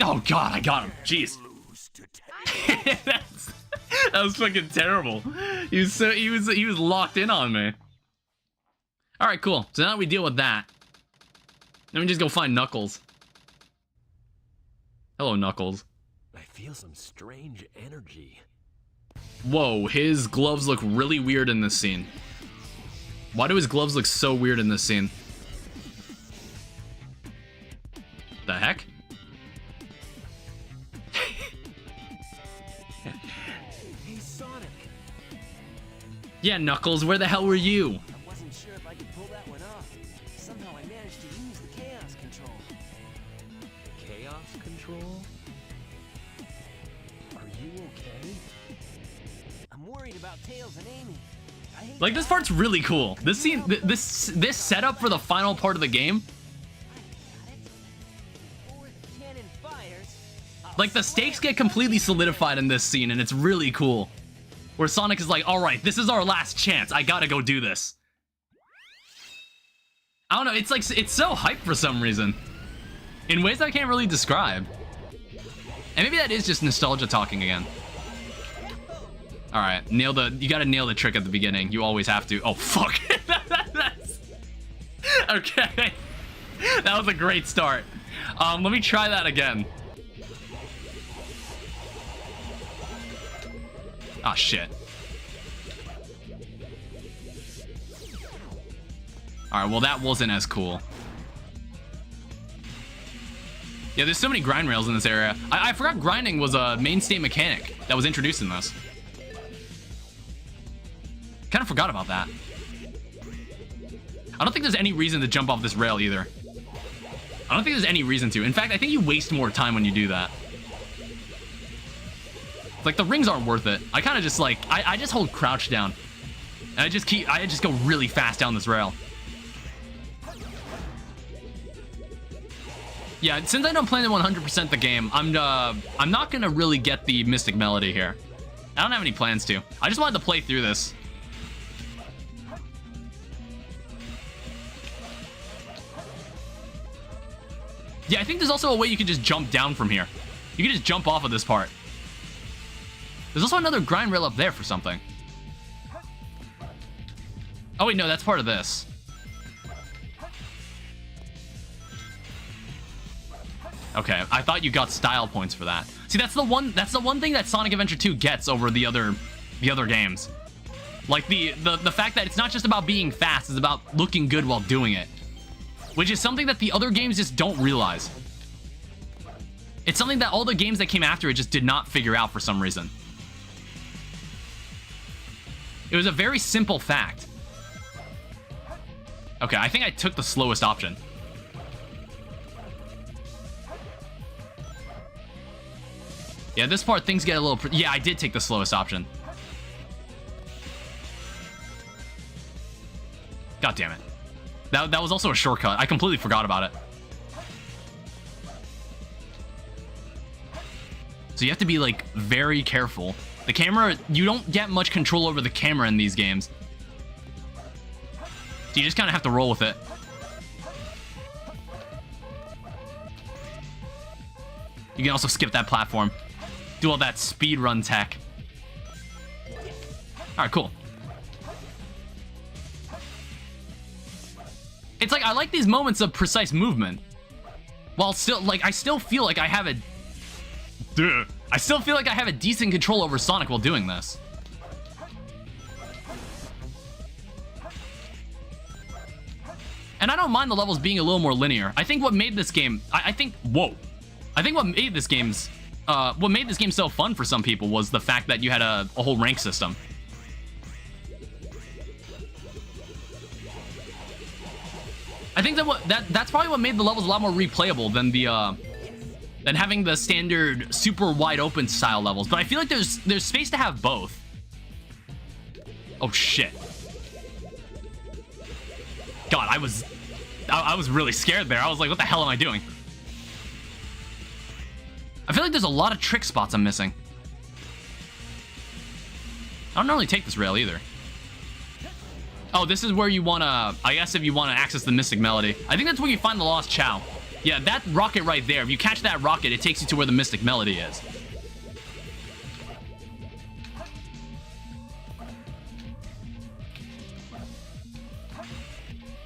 Oh god, I got him. Jeez. That was fucking terrible. He was locked in on me. Alright, cool. So now we deal with that. Then we just go find Knuckles. Hello, Knuckles. I feel some strange energy. Whoa, his gloves look really weird in this scene. Why do his gloves look so weird in this scene? The heck? Hey, Sonic. Yeah, Knuckles, where the hell were you? I wasn't sure if I could pull that one off. Somehow I managed to use the Chaos Control. Chaos Control? Are you okay? I'm worried about Tails and Amy. I hate Like, this part's really cool. This scene, this setup for the final part of the game. Like, the stakes get completely solidified in this scene, and it's really cool. Where Sonic is like, alright, this is our last chance. I gotta go do this. I don't know, it's like, it's so hype for some reason. In ways I can't really describe. And maybe that is just nostalgia talking again. Alright, you gotta nail the trick at the beginning. You always have to. Oh, fuck. Okay. That was a great start. Let me try that again. Ah, shit. Alright, well, that wasn't as cool. Yeah, there's so many grind rails in this area. I forgot grinding was a mainstay mechanic that was introduced in this. Kind of forgot about that. I don't think there's any reason to jump off this rail either. I don't think there's any reason to. In fact, I think you waste more time when you do that. Like, the rings aren't worth it. I kind of just, like, I just hold crouch down. And I just go really fast down this rail. Yeah, since I don't plan to 100% the game, I'm not gonna really get the Mystic Melody here. I don't have any plans to. I just wanted to play through this. Yeah, I think there's also a way you can just jump down from here. You can just jump off of this part. There's also another grind rail up there for something. Oh wait, no, that's part of this. Okay, I thought you got style points for that. See, that's the one thing that Sonic Adventure 2 gets over the other games. Like the fact that it's not just about being fast, it's about looking good while doing it. Which is something that the other games just don't realize. It's something that all the games that came after it just did not figure out for some reason. It was a very simple fact. Okay, I think I took the slowest option. Yeah, this part, things get a little... Yeah, I did take the slowest option. God damn it. That was also a shortcut. I completely forgot about it. So you have to be, like, very careful. The camera... You don't get much control over the camera in these games. So you just kind of have to roll with it. You can also skip that platform. Do all that speedrun tech. Alright, cool. It's like, I like these moments of precise movement. While still, like, I still feel like I have a... I still feel like I have a decent control over Sonic while doing this. And I don't mind the levels being a little more linear. I think what made this game... I think... Whoa. I think what made this game so fun for some people was the fact that you had a whole rank system. I think that's probably what made the levels a lot more replayable than having the standard super wide open style levels. But I feel like there's space to have both. Oh shit. God, I was really scared there. I was like, what the hell am I doing? I feel like there's a lot of trick spots I'm missing. I don't normally take this rail either. Oh, this is where you want to... I guess if you want to access the Mystic Melody. I think that's where you find the Lost Chow. Yeah, that rocket right there. If you catch that rocket, it takes you to where the Mystic Melody is.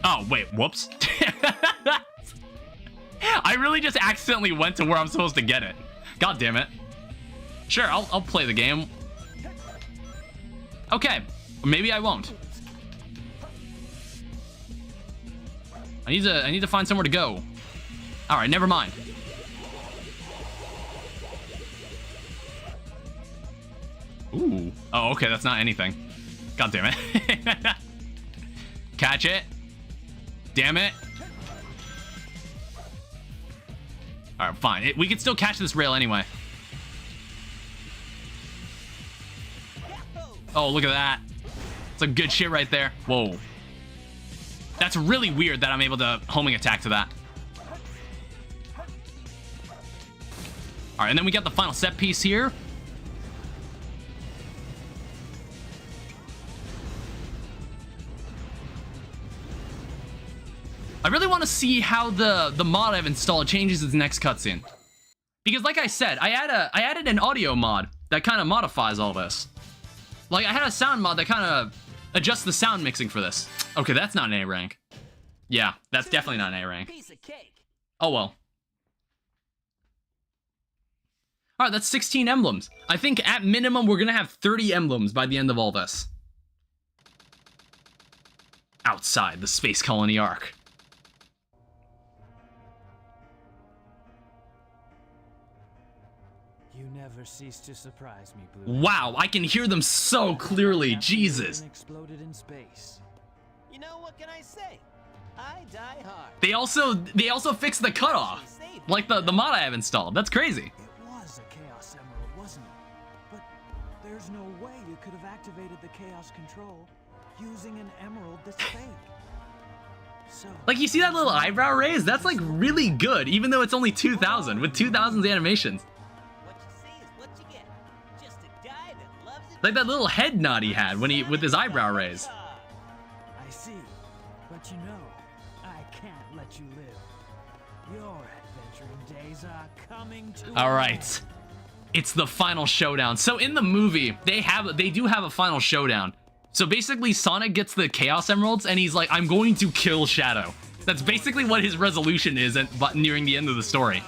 Oh, wait. Whoops. I really just accidentally went to where I'm supposed to get it. God damn it. Sure, I'll play the game. Okay. Maybe I won't. I need to find somewhere to go. Alright, never mind. Ooh. Oh, okay, that's not anything. God damn it. Catch it. Damn it. Alright, fine. We can still catch this rail anyway. Oh, look at that. Some good shit right there. Whoa. That's really weird that I'm able to homing attack to that. Alright, and then we got the final set piece here. I really want to see how the mod I've installed changes its next cutscene. Because like I said, I added an audio mod that kind of modifies all this. Like, I had a sound mod that kind of adjusts the sound mixing for this. Okay, that's not an A rank. Yeah, that's definitely not an A rank. Piece of cake. Oh well. All right, that's 16 emblems. I think at minimum, we're going to have 30 emblems by the end of all this. Outside the Space Colony Arc. You never cease to surprise me, Blue. Wow, I can hear them so clearly. Jesus. Exploded in space. You know, what can I say? I die hard. They also fixed the cutoff. Like the mod I have installed. That's crazy. It was a Chaos Emerald, wasn't it? But there's no way you could have activated the Chaos Control using an emerald this fake. So, Like, you see that little eyebrow raise? That's like really good, even though it's only 2,000 with 2,000's animations. What you see is what you get. Just a guy that loves it. Like that little head nod he had when with his eyebrow raise. I see. But you know, I can't let you live. Your adventuring days are coming to All an right. end. It's the final showdown. So in the movie, they do have a final showdown. So basically, Sonic gets the Chaos Emeralds, and he's like, I'm going to kill Shadow. That's basically what his resolution is but nearing the end of the story.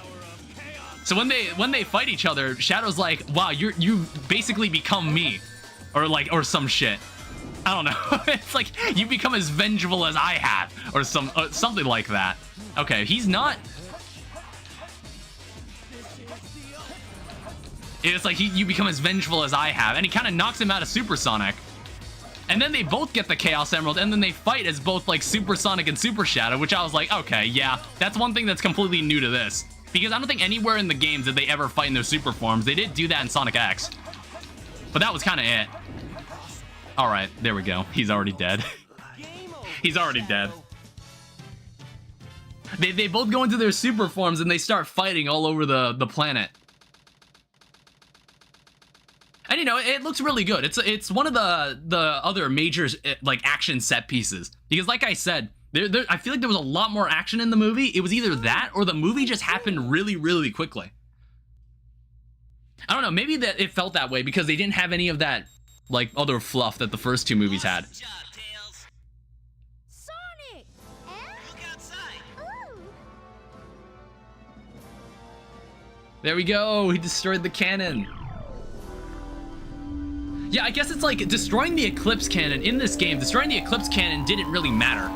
So when they fight each other, Shadow's like, wow, you basically become me. Or some shit. I don't know. It's like, you become as vengeful as I have. Or something like that. Okay, he's not... It's like, you become as vengeful as I have. And he kind of knocks him out of Supersonic. And then they both get the Chaos Emerald, and then they fight as both, like, Supersonic and Super Shadow, which I was like, okay, yeah, that's one thing that's completely new to this. Because I don't think anywhere in the games did they ever fight in their super forms. They did do that in Sonic X. But that was kind of it. Alright, there we go. He's already dead. He's already dead. They both go into their super forms, and they start fighting all over the planet. And you know, it looks really good. It's one of the other major like action set pieces, because like I said, I feel like there was a lot more action in the movie. It was either that or the movie just happened really, really quickly. I don't know, maybe that it felt that way because they didn't have any of that like other fluff that the first two movies had. Awesome job, Tails. Sonic! Look outside. Ooh! There we go. He destroyed the cannon. Yeah, I guess it's like destroying the Eclipse Cannon in this game. Destroying the Eclipse Cannon didn't really matter,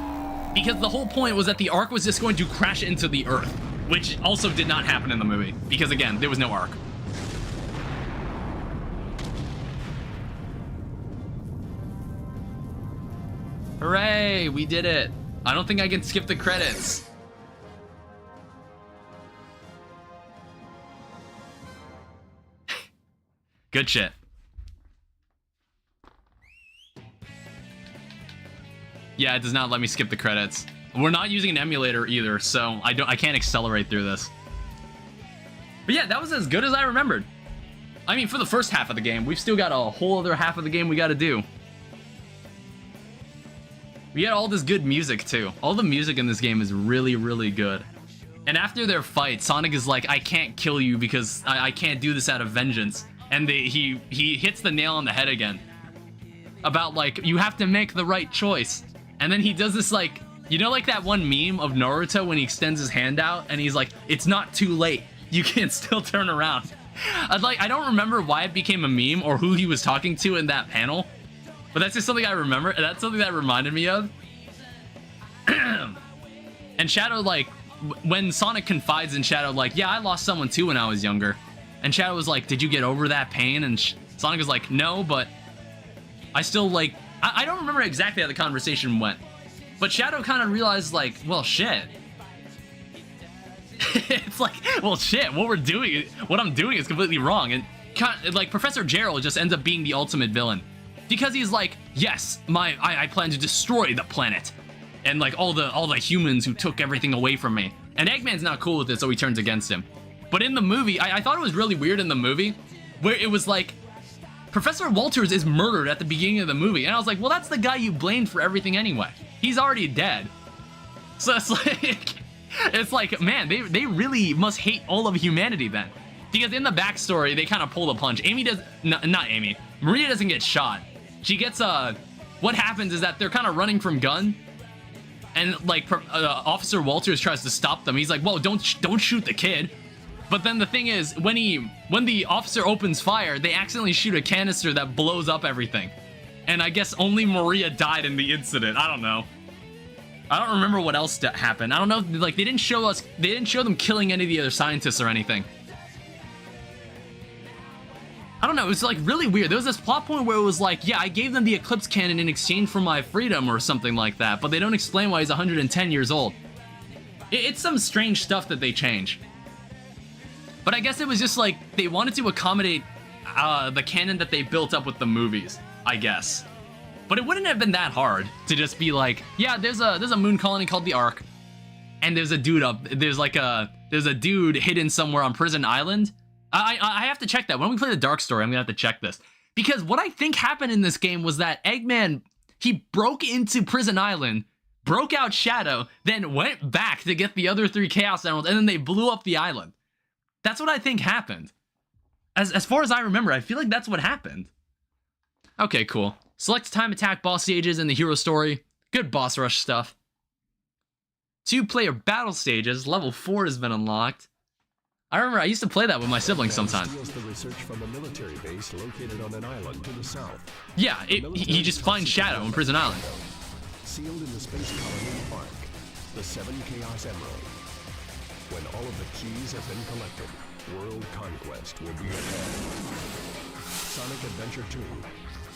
because the whole point was that the Ark was just going to crash into the Earth, which also did not happen in the movie, because again, there was no Ark. Hooray, we did it. I don't think I can skip the credits. Good shit. Yeah, it does not let me skip the credits. We're not using an emulator either, so I can't accelerate through this. But yeah, that was as good as I remembered. I mean, for the first half of the game, we've still got a whole other half of the game we gotta do. We had all this good music too. All the music in this game is really, really good. And after their fight, Sonic is like, I can't kill you because I can't do this out of vengeance. And he hits the nail on the head again. About like, you have to make the right choice. And then he does this like, you know, like that one meme of Naruto when he extends his hand out and he's like, it's not too late. You can still turn around. I don't remember why it became a meme or who he was talking to in that panel, but that's just something I remember. That's something that reminded me of. And Shadow, like, when Sonic confides in Shadow, like, yeah, I lost someone too when I was younger. And Shadow was like, did you get over that pain? And Sonic was like, no, but I still, like, I don't remember exactly how the conversation went, but Shadow kind of realized, like, well, shit. It's like, well, shit, what I'm doing is completely wrong. And like, Professor Gerald just ends up being the ultimate villain, because he's like, yes, I plan to destroy the planet and like all the humans who took everything away from me. And Eggman's not cool with it, so he turns against him. But in the movie, I thought it was really weird in the movie where it was like, Professor Walters is murdered at the beginning of the movie, and I was like, well, that's the guy you blamed for everything anyway. He's already dead. So it's like, man, they really must hate all of humanity then. Because in the backstory, they kind of pull the punch. Not Amy. Maria doesn't get shot. She gets, what happens is that they're kind of running from gun, and like, Officer Walters tries to stop them. He's like, whoa, don't shoot the kid. But then the thing is, when the officer opens fire, they accidentally shoot a canister that blows up everything. And I guess only Maria died in the incident. I don't know. I don't remember what else happened. I don't know, like, they didn't show them killing any of the other scientists or anything. I don't know, it was like really weird. There was this plot point where it was like, yeah, I gave them the Eclipse Cannon in exchange for my freedom or something like that, but they don't explain why he's 110 years old. It's some strange stuff that they change. But I guess it was just like, they wanted to accommodate the canon that they built up with the movies, I guess. But it wouldn't have been that hard to just be like, yeah, there's a moon colony called the Ark, and there's a dude there's a dude hidden somewhere on Prison Island. I have to check that. When we play the Dark Story, I'm gonna have to check this. Because what I think happened in this game was that Eggman, he broke into Prison Island, broke out Shadow, then went back to get the other 3 Chaos Emeralds, and then they blew up the island. That's what I think happened. As far as I remember, I feel like that's what happened. Okay, cool. Select time attack boss stages in the hero story. Good boss rush stuff. 2-player battle stages. Level 4 has been unlocked. I remember I used to play that with my siblings sometimes. Steals the research from a military base located on an island to the south. Yeah, he just finds Shadow in Prison Island. Sealed in the space colony Ark, the 7 Chaos Emerald. When all of the keys have been collected, world conquest will be ahead. Sonic Adventure 2,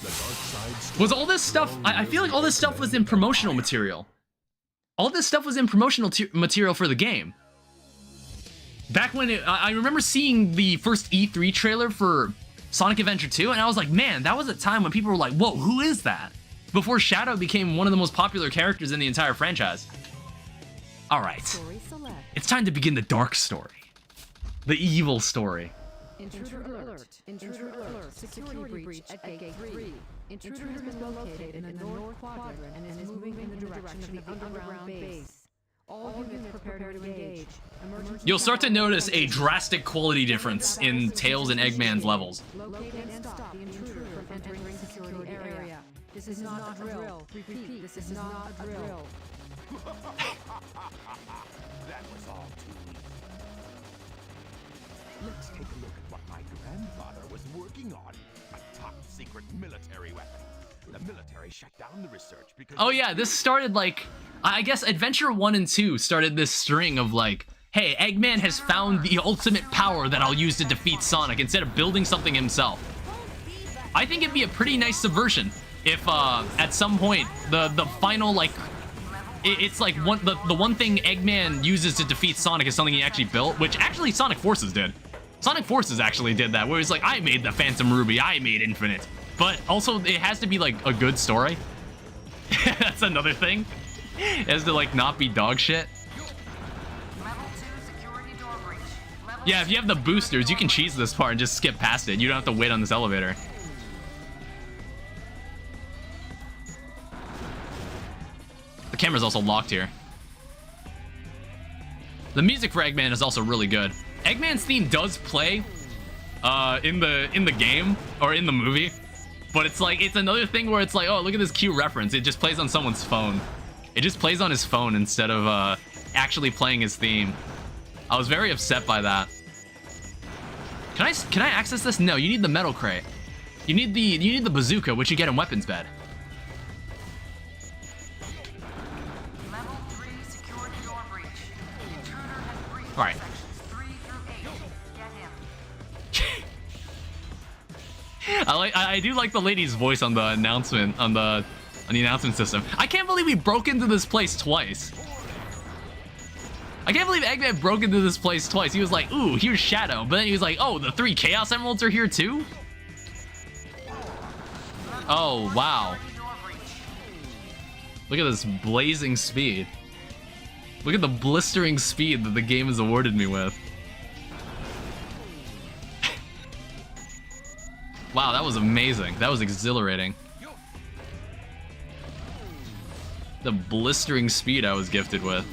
the Dark Side Story. Was all this stuff, I feel like all this stuff was in promotional material. All this stuff was in promotional material for the game. Back when I remember seeing the first E3 trailer for Sonic Adventure 2, and I was like, man, that was a time when people were like, whoa, who is that? Before Shadow became one of the most popular characters in the entire franchise. Alright, it's time to begin the dark story. The evil story. Intruder alert. Intruder alert. Security breach at gate 3. Intruder has been located in the north quadrant and is moving in the direction of the underground base. All units prepare to engage. You'll start to notice a drastic quality difference in Tails and Eggman's levels. Locate and stop the intruder from entering the security area. This is not a drill. Repeat, this is not a drill. That was all too easy. Let's take a look at what my grandfather was working on. A top-secret military weapon. The military shut down the research because... Oh yeah, this started like... I guess Adventure 1 and 2 started this string of like, hey, Eggman has found the ultimate power that I'll use to defeat Sonic instead of building something himself. I think it'd be a pretty nice subversion if at some point the final like... It's like the one thing Eggman uses to defeat Sonic is something he actually built, which actually Sonic Forces did. Sonic Forces actually did that, where he's like, I made the Phantom Ruby, I made Infinite. But also, it has to be like a good story. That's another thing. It has to like not be dog shit. Yeah, if you have the boosters, you can cheese this part and just skip past it. You don't have to wait on this elevator. The camera's also locked here. The music for Eggman is also really good. Eggman's theme does play in the game or in the movie, but it's like, it's another thing where it's like, oh, look at this cute reference. It just plays on someone's phone. It just plays on his phone instead of actually playing his theme. I was very upset by that. Can I access this? No, you need the metal crate. You need the bazooka, which you get in weapons bed. Level 3 security door breach. Intruder has breached All right. sections 3 through 8. Get him. I do like the lady's voice on the announcement on the announcement system. I can't believe we broke into this place twice. I can't believe Eggman broke into this place twice. He was like, ooh, here's Shadow. But then he was like, oh, the 3 Chaos Emeralds are here too? Oh, wow. Look at this blazing speed. Look at the blistering speed that the game has awarded me with. Wow, that was amazing. That was exhilarating. The blistering speed I was gifted with.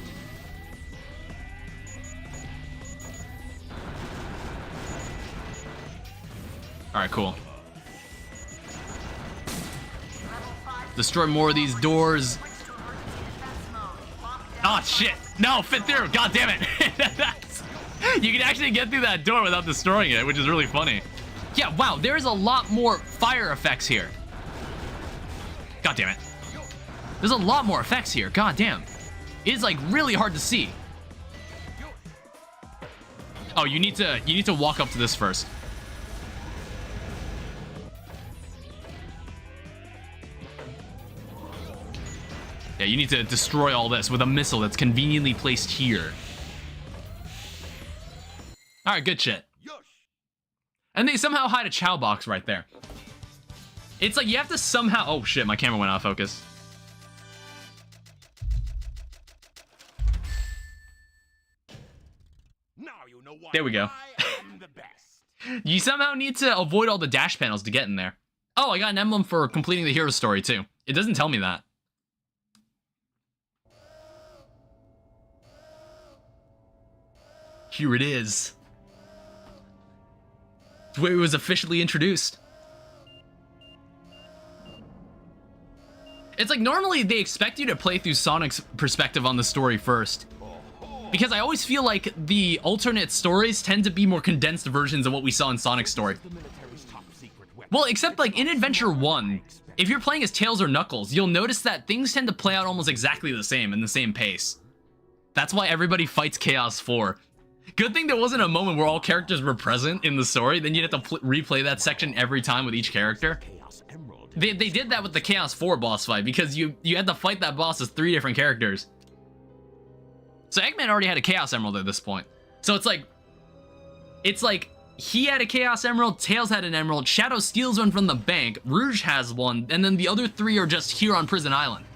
Alright, cool. Destroy more of these doors. Oh shit! No, fit through! God damn it! You can actually get through that door without destroying it, which is really funny. Yeah, wow, there's a lot more fire effects here. God damn it. There's a lot more effects here. God damn. It's like really hard to see. Oh, you need to walk up to this first. Yeah, you need to destroy all this with a missile that's conveniently placed here. Alright, good shit. And they somehow hide a chow box right there. It's like you have to somehow... Oh shit, my camera went out of focus. Now you know why There we go. I am the best. You somehow need to avoid all the dash panels to get in there. Oh, I got an emblem for completing the hero story too. It doesn't tell me that. Here it is. The way it was officially introduced. It's like normally they expect you to play through Sonic's perspective on the story first. Because I always feel like the alternate stories tend to be more condensed versions of what we saw in Sonic's story. Well, except like in Adventure 1, if you're playing as Tails or Knuckles, you'll notice that things tend to play out almost exactly the same in the same pace. That's why everybody fights Chaos 4. Good thing there wasn't a moment where all characters were present in the story, then you'd have to replay that section every time with each character. They did that with the Chaos 4 boss fight, because you had to fight that boss as 3 different characters. So Eggman already had a Chaos Emerald at this point. So it's like he had a Chaos Emerald, Tails had an Emerald, Shadow steals one from the bank, Rouge has one, and then the other 3 are just here on Prison Island.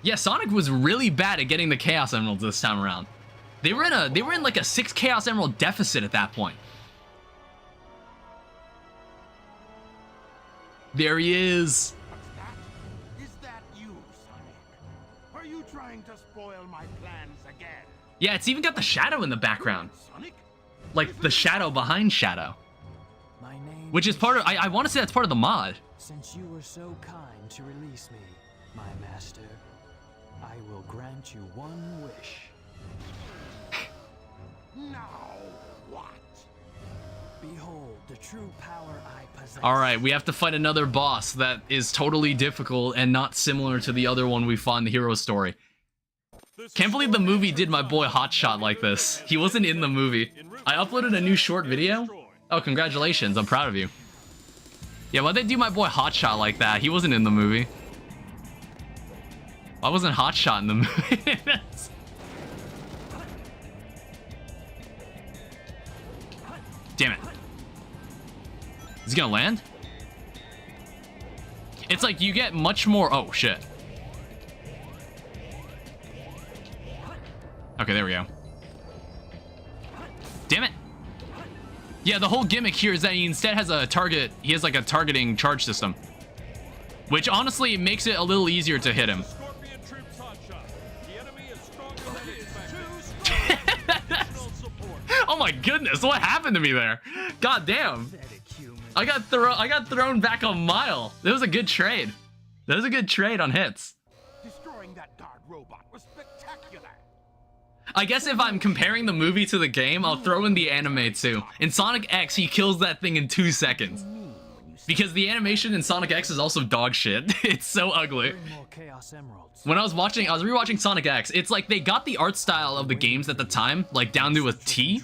Yeah, Sonic was really bad at getting the Chaos Emeralds this time around. They were in like a 6 Chaos Emerald deficit at that point. There he is. What's that? Is that you, Sonic? Are you trying to spoil my plans again? Yeah, it's even got the shadow in the background. Sonic? Like the shadow behind Shadow. My name Which is part of, I want to say that's part of the mod. Since you were so kind to release me, my master, I will grant you one wish. Now what? Behold the true power I possess. Alright, we have to fight another boss that is totally difficult and not similar to the other one we fought in the hero story. Can't believe the movie did my boy Hotshot like this. He wasn't in the movie. I uploaded a new short video. Oh, congratulations, I'm proud of you. Yeah, why'd they do my boy Hotshot like that? He wasn't in the movie. Why wasn't Hotshot in the movie? Damn it. Is he gonna land? It's like you get much more... Oh, shit. Okay, there we go. Damn it. Yeah, the whole gimmick here is that he instead has a target... He has like a targeting charge system. Which honestly makes it a little easier to hit him. Oh my goodness, what happened to me there? God damn. I got thrown back a mile. That was a good trade. That was a good trade on hits. Destroying that guard robot was spectacular. I guess if I'm comparing the movie to the game, I'll throw in the anime too. In Sonic X, he kills that thing in 2 seconds. Because the animation in Sonic X is also dog shit. It's so ugly. When I was rewatching Sonic X, it's like they got the art style of the games at the time, like down to a T,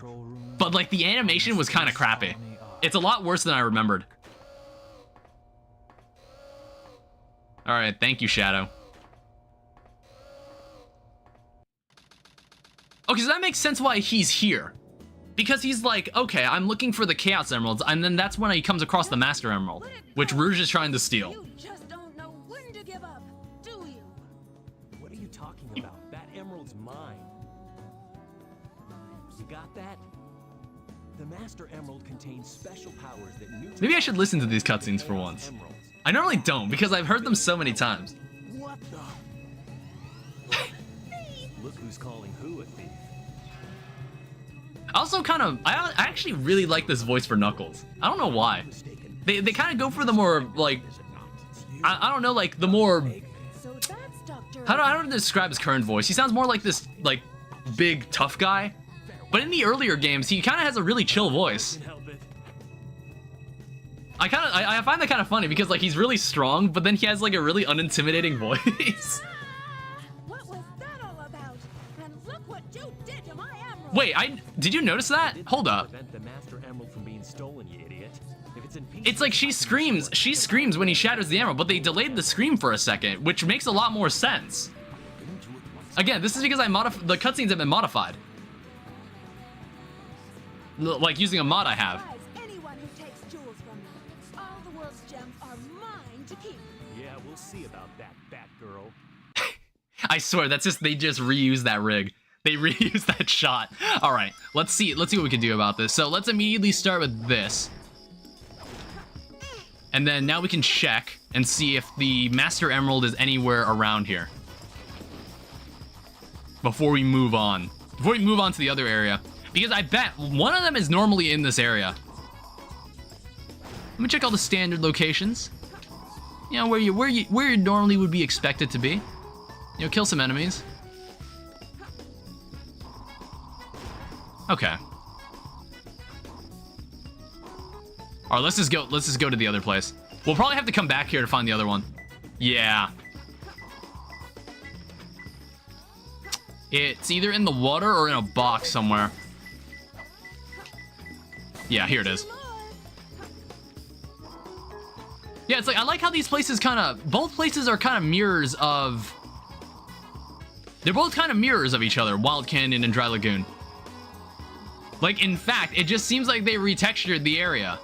but like the animation was kind of crappy. It's a lot worse than I remembered. Alright, thank you, Shadow. Okay, so that makes sense why he's here. Because he's like, okay, I'm looking for the Chaos Emeralds, and then that's when he comes across the Master Emerald, which Rouge is trying to steal. You just don't know when to give up, do you? What are you talking about? That emerald's mine. You got that? The Master Emerald contains special powers that neutralize... Maybe I should listen to these cutscenes for once. I normally don't, because I've heard them so many times. What the? Look who's calling who a thief. I also I actually really like this voice for Knuckles. I don't know why. They kind of go for the more, like, I don't know, like, the more, So that's Dr. How do I describe his current voice? He sounds more like this, like, big, tough guy. But in the earlier games, he kind of has a really chill voice. I find that kind of funny because, like, he's really strong, but then he has, like, a really unintimidating voice. What was that all about? And look what you did to my emerald. Wait, did you notice that? Hold up. Prevent the Master Emerald from being stolen, you idiot. If it's in pieces, It's like she screams when he shatters the emerald, but they delayed the scream for a second, which makes a lot more sense. Again, this is because the cutscenes have been modified. Like using a mod I have. Anyone who takes jewels from me. All the world's gems are mine to keep. Yeah, we'll see about that, Batgirl. I swear, they just reused that rig. They reused that shot. All right, let's see what we can do about this. So let's immediately start with this. And then now we can check and see if the Master Emerald is anywhere around here. Before we move on. Before we move on to the other area. Because I bet one of them is normally in this area. Let me check all the standard locations. You know, where you normally would be expected to be. You know, kill some enemies. Okay. Alright, let's just go to the other place. We'll probably have to come back here to find the other one. Yeah. It's either in the water or in a box somewhere. Yeah, here it is. Yeah, it's like, I like how these places both places are kind of mirrors of... They're both kind of mirrors of each other, Wild Canyon and Dry Lagoon. Like, in fact, it just seems like they retextured the area.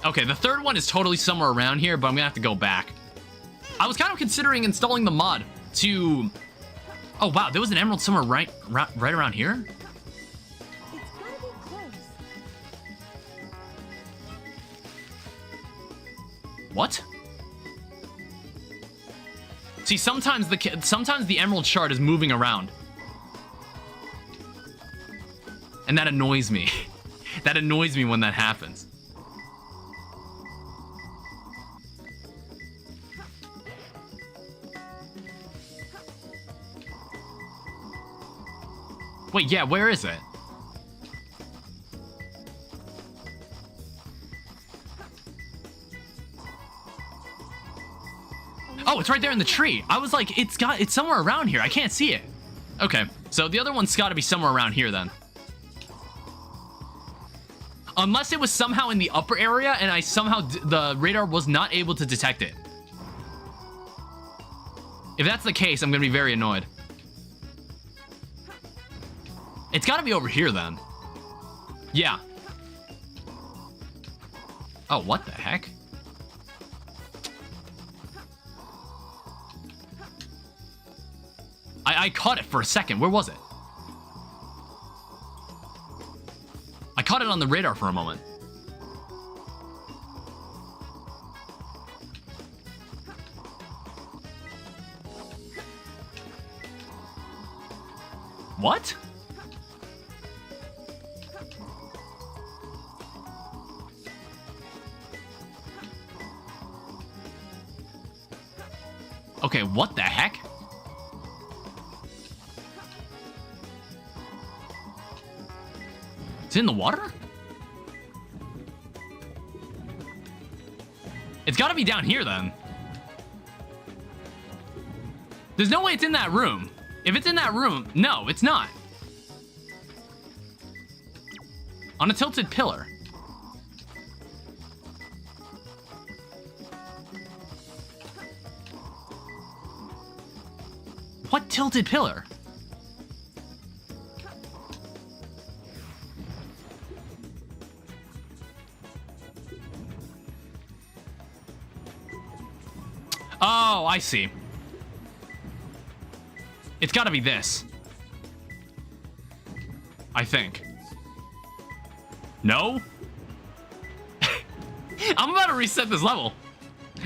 Okay, the third one is totally somewhere around here, but I'm gonna have to go back. I was kind of considering installing the mod to... Oh, wow, there was an emerald somewhere right around here? It's gotta be close. What? See, sometimes the emerald shard is moving around. And that annoys me. That annoys me when that happens. Wait, yeah, where is it? Oh, it's right there in the tree. I was like, it's somewhere around here. I can't see it. Okay, so the other one's got to be somewhere around here then. Unless it was somehow in the upper area and the radar was not able to detect it. If that's the case, I'm gonna be very annoyed. It's gotta be over here then. Yeah. Oh, what the heck? I caught it for a second. Where was it? I caught it on the radar for a moment. What? Okay, what the heck? It's in the water? It's gotta be down here then. There's no way it's in that room. If it's in that room, no, it's not. On a tilted pillar. What tilted pillar? Oh, I see. It's gotta be this. I think. No? I'm about to reset this level.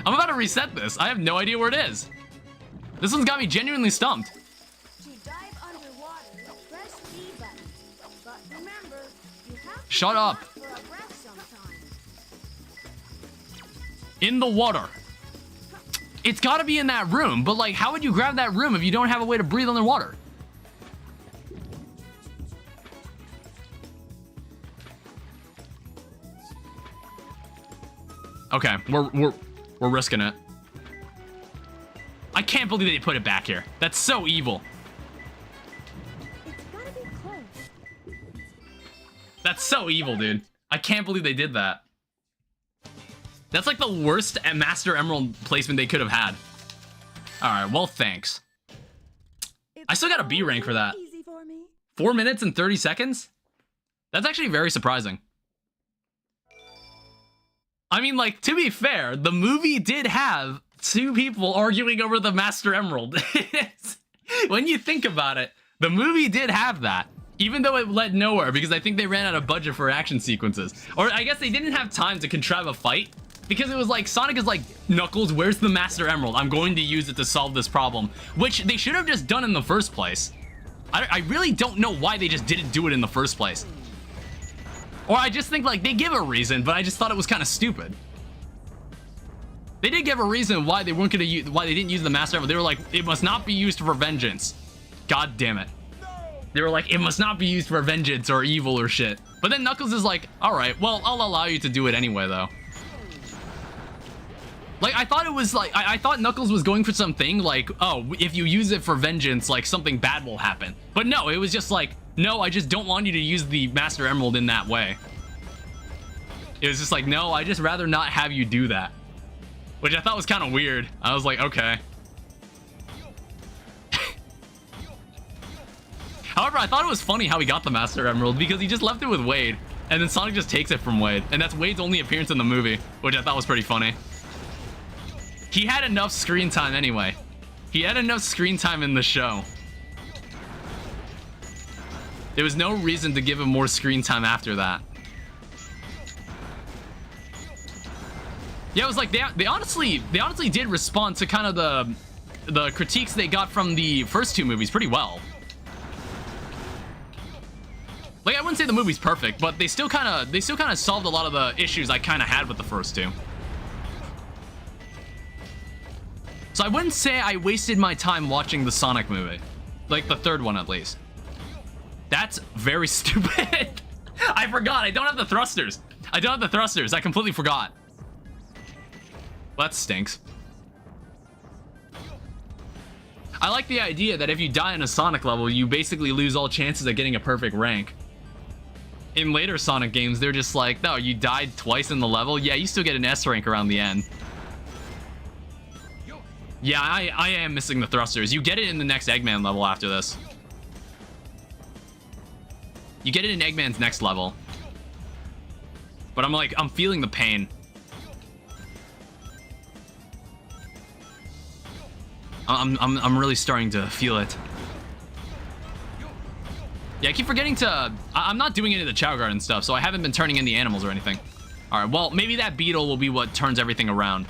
I'm about to reset this. I have no idea where it is. This one's got me genuinely stumped. To dive underwater, press B button. But remember, you have to Shut up. for a breath sometimes. In the water. It's got to be in that room, but like, how would you grab that room if you don't have a way to breathe underwater? Okay, we're risking it. I can't believe they put it back here. That's so evil. It's gotta be close. That's so evil, dude. I can't believe they did that. That's like the worst Master Emerald placement they could have had. Alright, well, thanks. I still got a B rank for that. Easy for me. 4 minutes and 30 seconds? That's actually very surprising. I mean, like, to be fair, the movie did have 2 people arguing over the Master Emerald. When you think about it, the movie did have that. Even though it led nowhere, because I think they ran out of budget for action sequences. Or I guess they didn't have time to contrive a fight. Because it was like, Sonic is like, Knuckles, where's the Master Emerald? I'm going to use it to solve this problem. Which they should have just done in the first place. I really don't know why they just didn't do it in the first place. Or I just think, like, they give a reason, but I just thought it was kind of stupid. They did give a reason why they weren't going to use, why they didn't use the Master Emerald. They were like, it must not be used for vengeance. God damn it. They were like, it must not be used for vengeance or evil or shit. But then Knuckles is like, alright, well, I'll allow you to do it anyway, though. Like, I thought it was like, I thought Knuckles was going for something like, oh, if you use it for vengeance, like, something bad will happen. But no, it was just like, no, I just don't want you to use the Master Emerald in that way. It was just like, no, I just rather not have you do that. Which I thought was kind of weird. I was like, okay. However, I thought it was funny how he got the Master Emerald because he just left it with Wade. And then Sonic just takes it from Wade. And that's Wade's only appearance in the movie, which I thought was pretty funny. He had enough screen time anyway. He had enough screen time in the show. There was no reason to give him more screen time after that. Yeah, it was like they honestly did respond to kind of the critiques they got from the first 2 movies pretty well. Like, I wouldn't say the movie's perfect, but they still kind of solved a lot of the issues I kind of had with the first 2. So I wouldn't say I wasted my time watching the Sonic movie. Like, the 3rd one, at least. That's very stupid. I forgot. I don't have the thrusters. I don't have the thrusters. I completely forgot. Well, that stinks. I like the idea that if you die in a Sonic level, you basically lose all chances at getting a perfect rank. In later Sonic games, they're just like, no, you died twice in the level. Yeah, you still get an S rank around the end. Yeah, I am missing the thrusters. You get it in the next Eggman level after this. You get it in Eggman's next level. But I'm feeling the pain. I'm really starting to feel it. Yeah, I keep forgetting to... I'm not doing any of the Chow Garden stuff, so I haven't been turning in the animals or anything. Alright, well, maybe that beetle will be what turns everything around.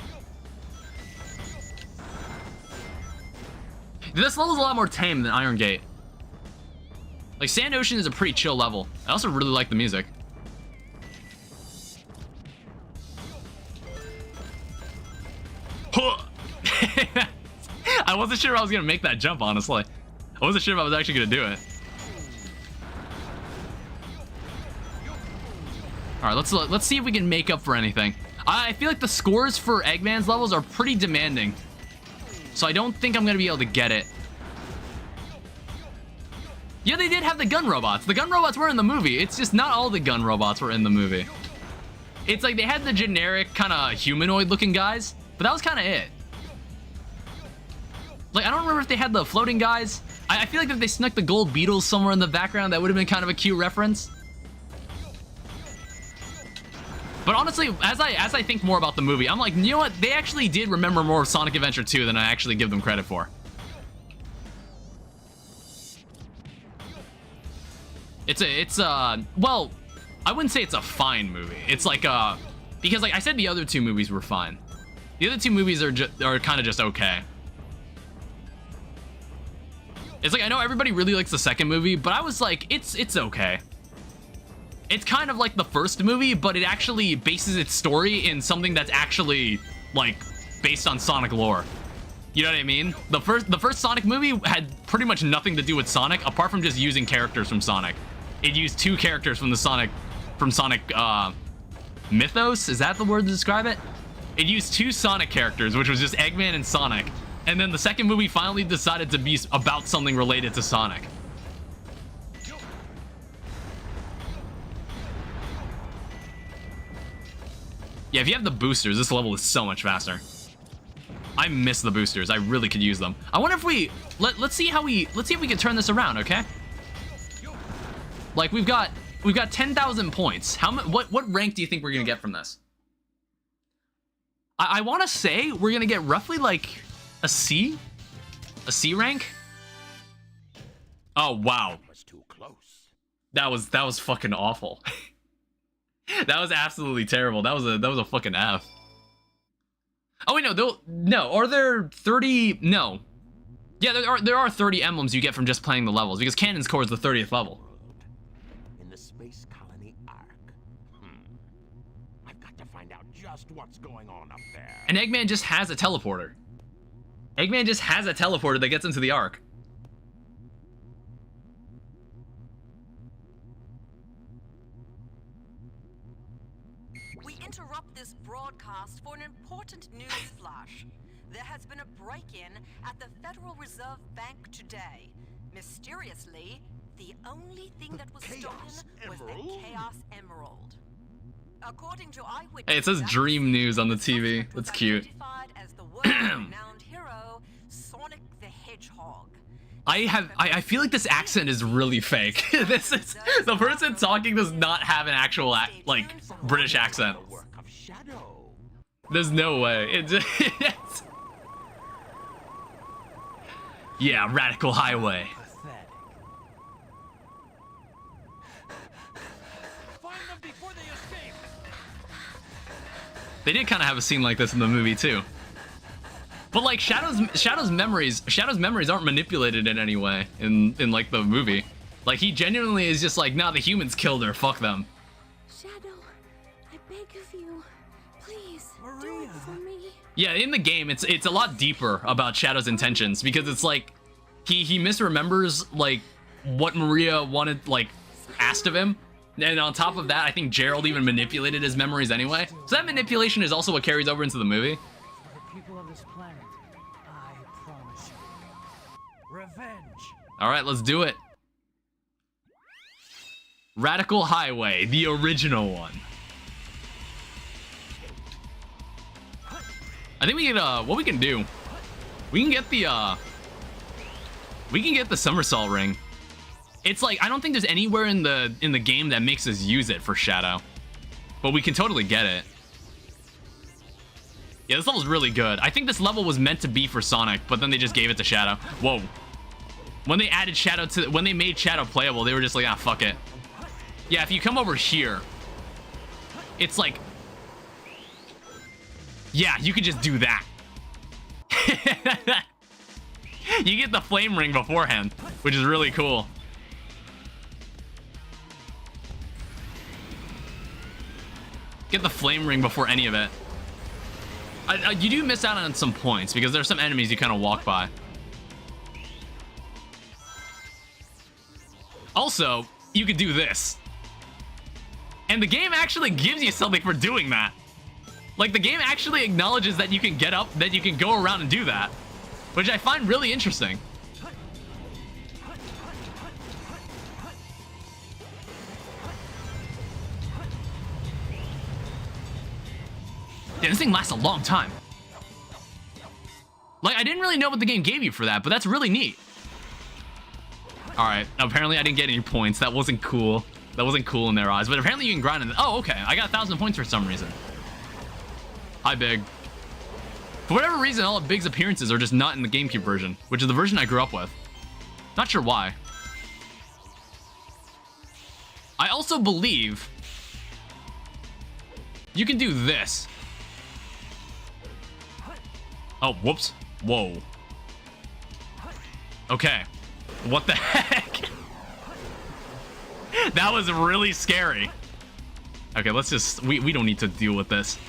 This level's a lot more tame than Iron Gate. Like, Sand Ocean is a pretty chill level. I also really like the music. I wasn't sure I was gonna make that jump, honestly. I wasn't sure if I was actually gonna do it. All right, let's see if we can make up for anything. I feel like the scores for Eggman's levels are pretty demanding, so I don't think I'm gonna be able to get it. Yeah, they did have the gun robots. The gun robots were in the movie. It's just not all the gun robots were in the movie. It's like they had the generic kind of humanoid looking guys, but that was kind of it. Like, I don't remember if they had the floating guys. I feel like if they snuck the gold beetles somewhere in the background, that would have been kind of a cute reference. But honestly, as I think more about the movie, I'm like, you know what? They actually did remember more of Sonic Adventure 2 than I actually give them credit for. Well, I wouldn't say it's a fine movie. It's like because like I said, the other 2 movies were fine. The other 2 movies are kind of just okay. It's like, I know everybody really likes the second movie, but I was like, it's okay. It's kind of like the first movie, but it actually bases its story in something that's actually, like, based on Sonic lore. You know what I mean? The first Sonic movie had pretty much nothing to do with Sonic, apart from just using characters from Sonic. It used 2 characters from the Sonic mythos. Is that the word to describe it? It used 2 Sonic characters, which was just Eggman and Sonic. And then the second movie finally decided to be about something related to Sonic. Yeah, if you have the boosters, this level is so much faster. I miss the boosters. I really could use them. I wonder if we let's see if we can turn this around, okay? Like we've got 10,000 points. What rank do you think we're gonna get from this? I want to say we're gonna get roughly like a C rank. Oh wow, that was fucking awful. That was absolutely terrible. That was a fucking F. Oh wait, no. Are there 30? No. Yeah, there are 30 emblems you get from just playing the levels because Cannon's Core is the 30th level. In the space colony Ark. I've got to find out just what's going on up there. And Eggman just has a teleporter. Eggman just has a teleporter that gets into the Ark. We interrupt this broadcast for an important news flash. There has been a break-in at the Federal Reserve Bank today. Mysteriously, the only thing that was stolen was the Chaos Emerald. According to eyewitnesses, Hey, it says Dream News on the TV. That's cute. as the world-renowned hero, Sonic the Hedgehog. I feel like this accent is really fake. This is the person talking does not have an actual like British accent. There's no way. It's yeah, Radical Highway. They did kind of have a scene like this in the movie too. But like Shadow's memories aren't manipulated in any way in like the movie. Like he genuinely is just like, nah, the humans killed her, fuck them. Shadow, I beg of you, please do it for me. Yeah, in the game it's a lot deeper about Shadow's intentions because it's like he misremembers like what Maria wanted, like asked of him. And on top of that, I think Gerald even manipulated his memories anyway. So that manipulation is also what carries over into the movie. People of this planet, I promise you, revenge. All right, let's do it. Radical Highway, the original one. I think we can, what we can do, we can get the somersault ring. It's like, I don't think there's anywhere in the game that makes us use it for Shadow, but we can totally get it. Yeah, this level's really good. I think this level was meant to be for Sonic, but then they just gave it to Shadow. Whoa. When they added Shadow when they made Shadow playable, they were just like, ah, fuck it. Yeah, if you come over here, it's like, yeah, you could just do that. You get the flame ring beforehand, which is really cool. Get the flame ring before any of it. You do miss out on some points because there's some enemies you kind of walk by. Also, you could do this. And the game actually gives you something for doing that. Like, the game actually acknowledges that you can get up, that you can go around and do that. Which I find really interesting. Yeah, this thing lasts a long time. Like, I didn't really know what the game gave you for that, but that's really neat. Alright, apparently I didn't get any points. That wasn't cool. That wasn't cool in their eyes, but apparently you can grind in. Oh, okay. I got 1,000 points for some reason. Hi, Big. For whatever reason, all of Big's appearances are just not in the GameCube version, which is the version I grew up with. Not sure why. I also believe you can do this. Oh, whoops. Whoa. Okay. What the heck? That was really scary. Okay, let's just... We don't need to deal with this.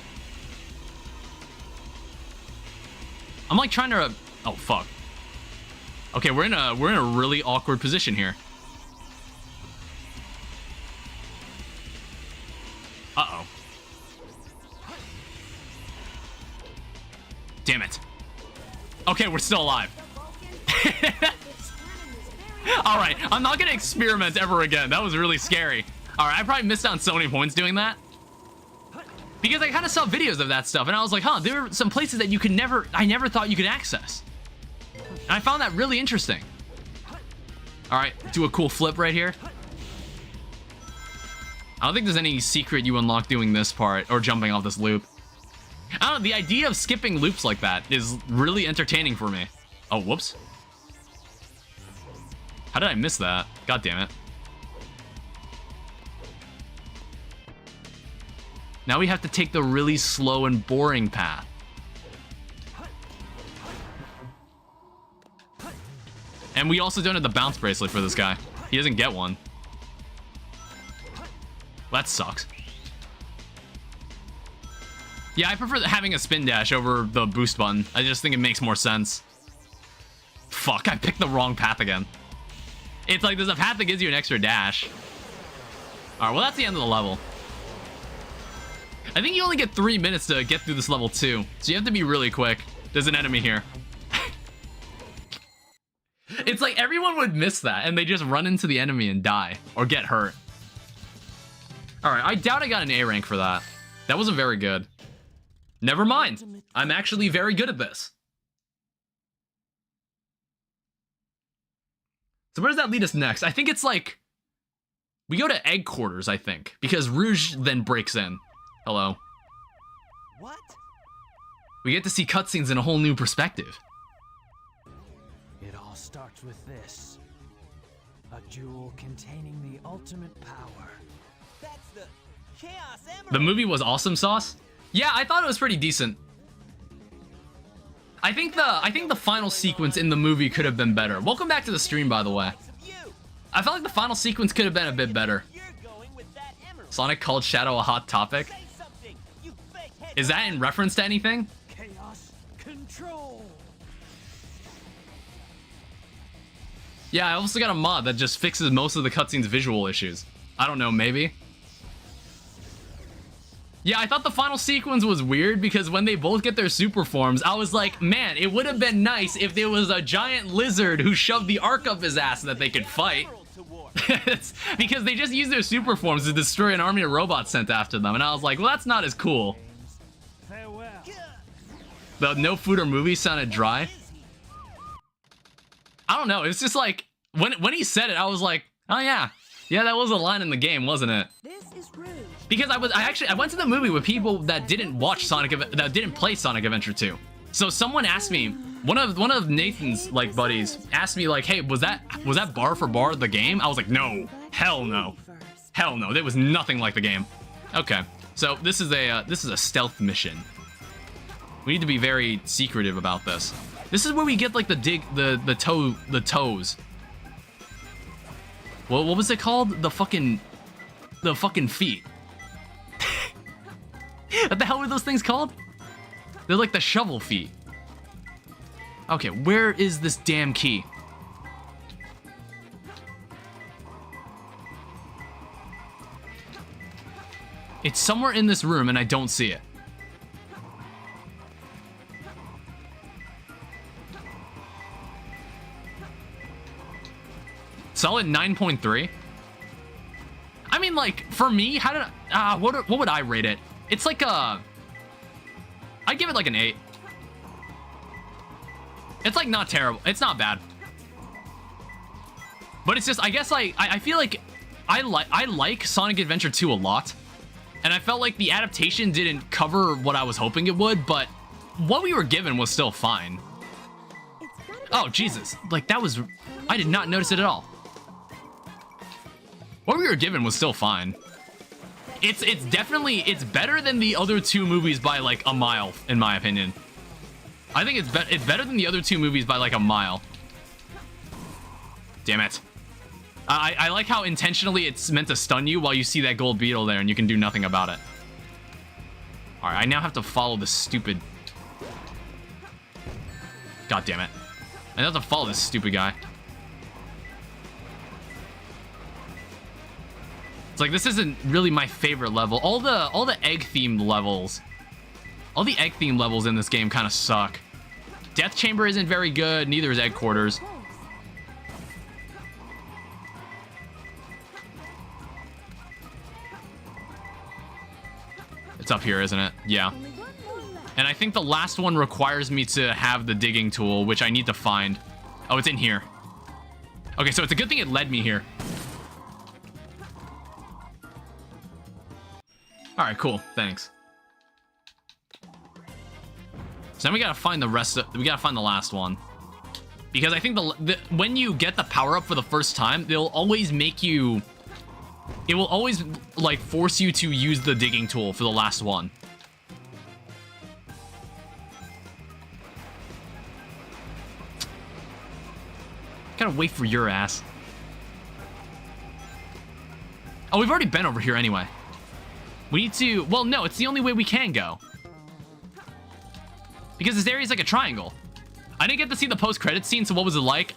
I'm like trying to Oh, fuck. Okay, we're in a really awkward position here. Uh-oh. Damn it. Okay, we're still alive. Alright, I'm not gonna experiment ever again. That was really scary. Alright, I probably missed out on so many points doing that. Because I kind of saw videos of that stuff, and I was like, huh, there were some places that you could I never thought you could access. And I found that really interesting. Alright, do a cool flip right here. I don't think there's any secret you unlock doing this part, or jumping off this loop. I don't know, the idea of skipping loops like that is really entertaining for me. Oh, whoops. How did I miss that? God damn it. Now we have to take the really slow and boring path. And we also don't have the bounce bracelet for this guy. He doesn't get one. That sucks. Yeah, I prefer having a spin dash over the boost button. I just think it makes more sense. Fuck, I picked the wrong path again. It's like there's a path that gives you an extra dash. Alright, well that's the end of the level. I think you only get 3 minutes to get through this level too. So you have to be really quick. There's an enemy here. It's like everyone would miss that and they just run into the enemy and die. Or get hurt. Alright, I doubt I got an A rank for that. That wasn't very good. Never mind. I'm actually very good at this. So where does that lead us next? I think it's like... we go to egg quarters, I think. Because Rouge then breaks in. Hello. What? We get to see cutscenes in a whole new perspective. It all starts with this. A jewel containing the ultimate power. That's the Chaos Emerald. The movie was awesome sauce? Yeah, I thought it was pretty decent. I think the final sequence in the movie could have been better. Welcome back to the stream, by the way. I felt like the final sequence could have been a bit better. Sonic called Shadow a hot topic. Is that in reference to anything? Chaos control. Yeah, I also got a mod that just fixes most of the cutscene's visual issues. I don't know, maybe? Yeah, I thought the final sequence was weird because when they both get their super forms, I was like, man, it would have been nice if there was a giant lizard who shoved the arc up his ass that they could fight. Because they just use their super forms to destroy an army of robots sent after them, and I was like, well, that's not as cool. Farewell. The no food or movie sounded dry. I don't know, it's just like, when he said it, I was like, oh yeah. Yeah, that was a line in the game, wasn't it? This is Rouge. Because I went to the movie with people that didn't watch that didn't play Sonic Adventure 2. So someone asked me, one of Nathan's like buddies asked me like, hey, was that bar for bar the game? I was like, no, hell no, hell no. There was nothing like the game. Okay, so this is a stealth mission. We need to be very secretive about this. This is where we get like the toes. What was it called? The fucking feet. What the hell were those things called? They're like the shovel feet. Okay, where is this damn key? It's somewhere in this room and I don't see it. Solid 9.3. I mean, like, for me, how did what would I rate it? It's like I'd give it like an 8. It's like not terrible. It's not bad. But it's just, I guess I feel like I like Sonic Adventure 2 a lot. And I felt like the adaptation didn't cover what I was hoping it would, but what we were given was still fine. Oh, Jesus. Like, that was... I did not notice it at all. What we were given was still fine. It's definitely... It's better than the other two movies by, like, a mile, in my opinion. I think it's better than the other two movies by, like, a mile. Damn it. I like how intentionally it's meant to stun you while you see that gold beetle there and you can do nothing about it. Alright, I now have to follow this stupid... God damn it. I have to follow this stupid guy. It's like, this isn't really my favorite level. All the egg-themed levels. All the egg-themed levels in this game kind of suck. Death Chamber isn't very good, neither is Egg Quarters. It's up here, isn't it? Yeah. And I think the last one requires me to have the digging tool, which I need to find. Oh, it's in here. Okay, so it's a good thing it led me here. All right, cool. Thanks. So then we gotta find the rest of, we gotta find the last one. Because I think when you get the power up for the first time, they'll always make you, it will always like force you to use the digging tool for the last one. Gotta wait for your ass. Oh, we've already been over here anyway. We need to, well, no, it's the only way we can go. Because this area is like a triangle. I didn't get to see the post-credit scene, so what was it like?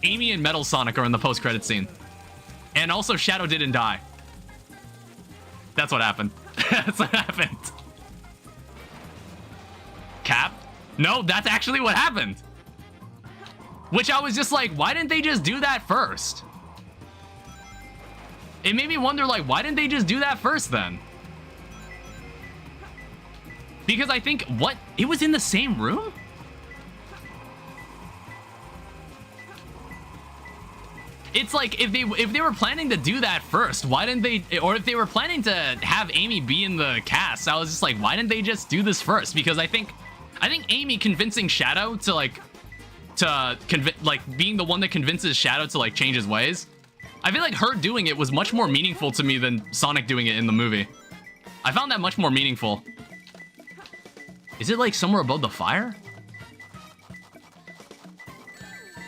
Amy and Metal Sonic are in the post-credit scene. And also Shadow didn't die. That's what happened. That's what happened. Cap? No, that's actually what happened. Which I was just like, why didn't they just do that first? It made me wonder, like, why didn't they just do that first then? Because I think, what? It was in the same room? It's like, if they were planning to do that first, why didn't they, or if they were planning to have Amy be in the cast, I was just like, why didn't they just do this first? Because I think Amy convincing Shadow to like being the one that convinces Shadow to like change his ways, I feel like her doing it was much more meaningful to me than Sonic doing it in the movie. I found that much more meaningful. Is it like somewhere above the fire?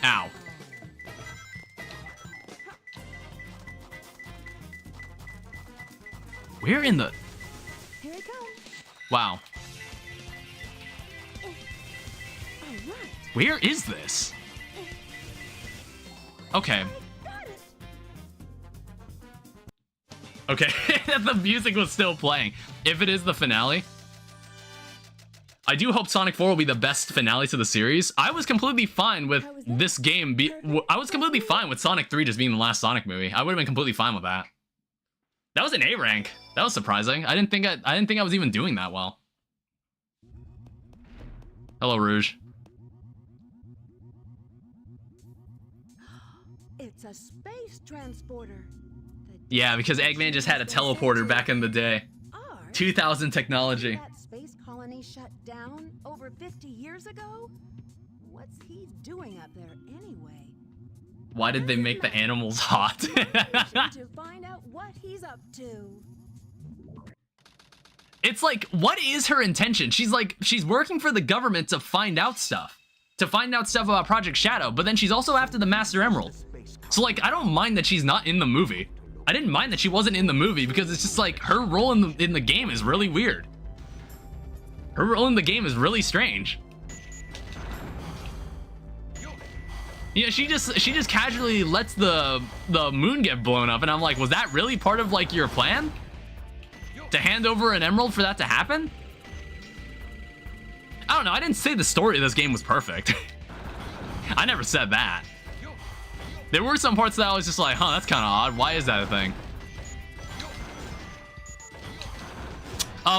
Ow. Where in the... Here I come. Wow. All right. Where is this? Okay. Okay, the music was still playing. If it is the finale, I do hope Sonic 4 will be the best finale to the series. I was completely fine with this game. I was completely fine with Sonic 3 just being the last Sonic movie. I would have been completely fine with that. That was an A rank. That was surprising. I didn't think I was even doing that well. Hello, Rouge. It's a space transporter. Yeah, because Eggman just had a teleporter back in the day. 2000 technology. That space colony shut down over 50 years ago? What's he doing up there anyway? Why did they make the animals hot? To find out what he's up to. It's like, what is her intention? She's like, she's working for the government to find out stuff. To find out stuff about Project Shadow, but then she's also after the Master Emerald. So like, I don't mind that she's not in the movie. I didn't mind that she wasn't in the movie because it's just like, her role in the game is really weird. Her role in the game is really strange. Yeah, she just casually lets the moon get blown up, and I'm like, was that really part of like your plan? To hand over an emerald for that to happen? I don't know, I didn't say the story of this game was perfect. I never said that. There were some parts that I was just like, huh, that's kind of odd. Why is that a thing?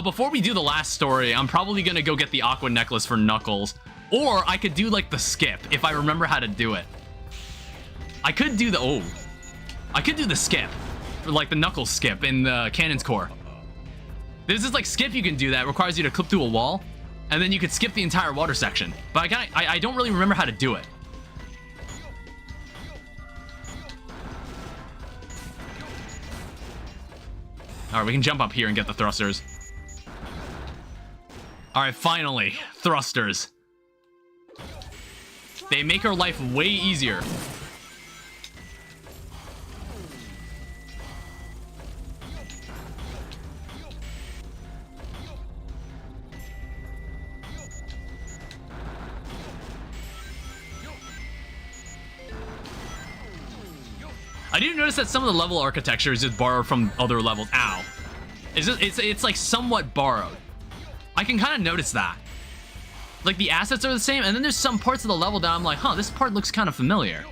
Before we do the last story, I'm probably gonna go get the Aqua Necklace for Knuckles. Or I could do like the skip if I remember how to do it. I could do the I could do the skip, or like the Knuckles skip in the Cannon's Core. This is like skip, you can do that. It requires you to clip through a wall, and then you could skip the entire water section. But I don't really remember how to do it. All right, we can jump up here and get the thrusters. All right, finally, thrusters. They make our life way easier. I do notice that some of the level architecture is just borrowed from other levels. Ow. It's like somewhat borrowed. I can kind of notice that. Like the assets are the same, and then there's some parts of the level that I'm like, huh, this part looks kind of familiar.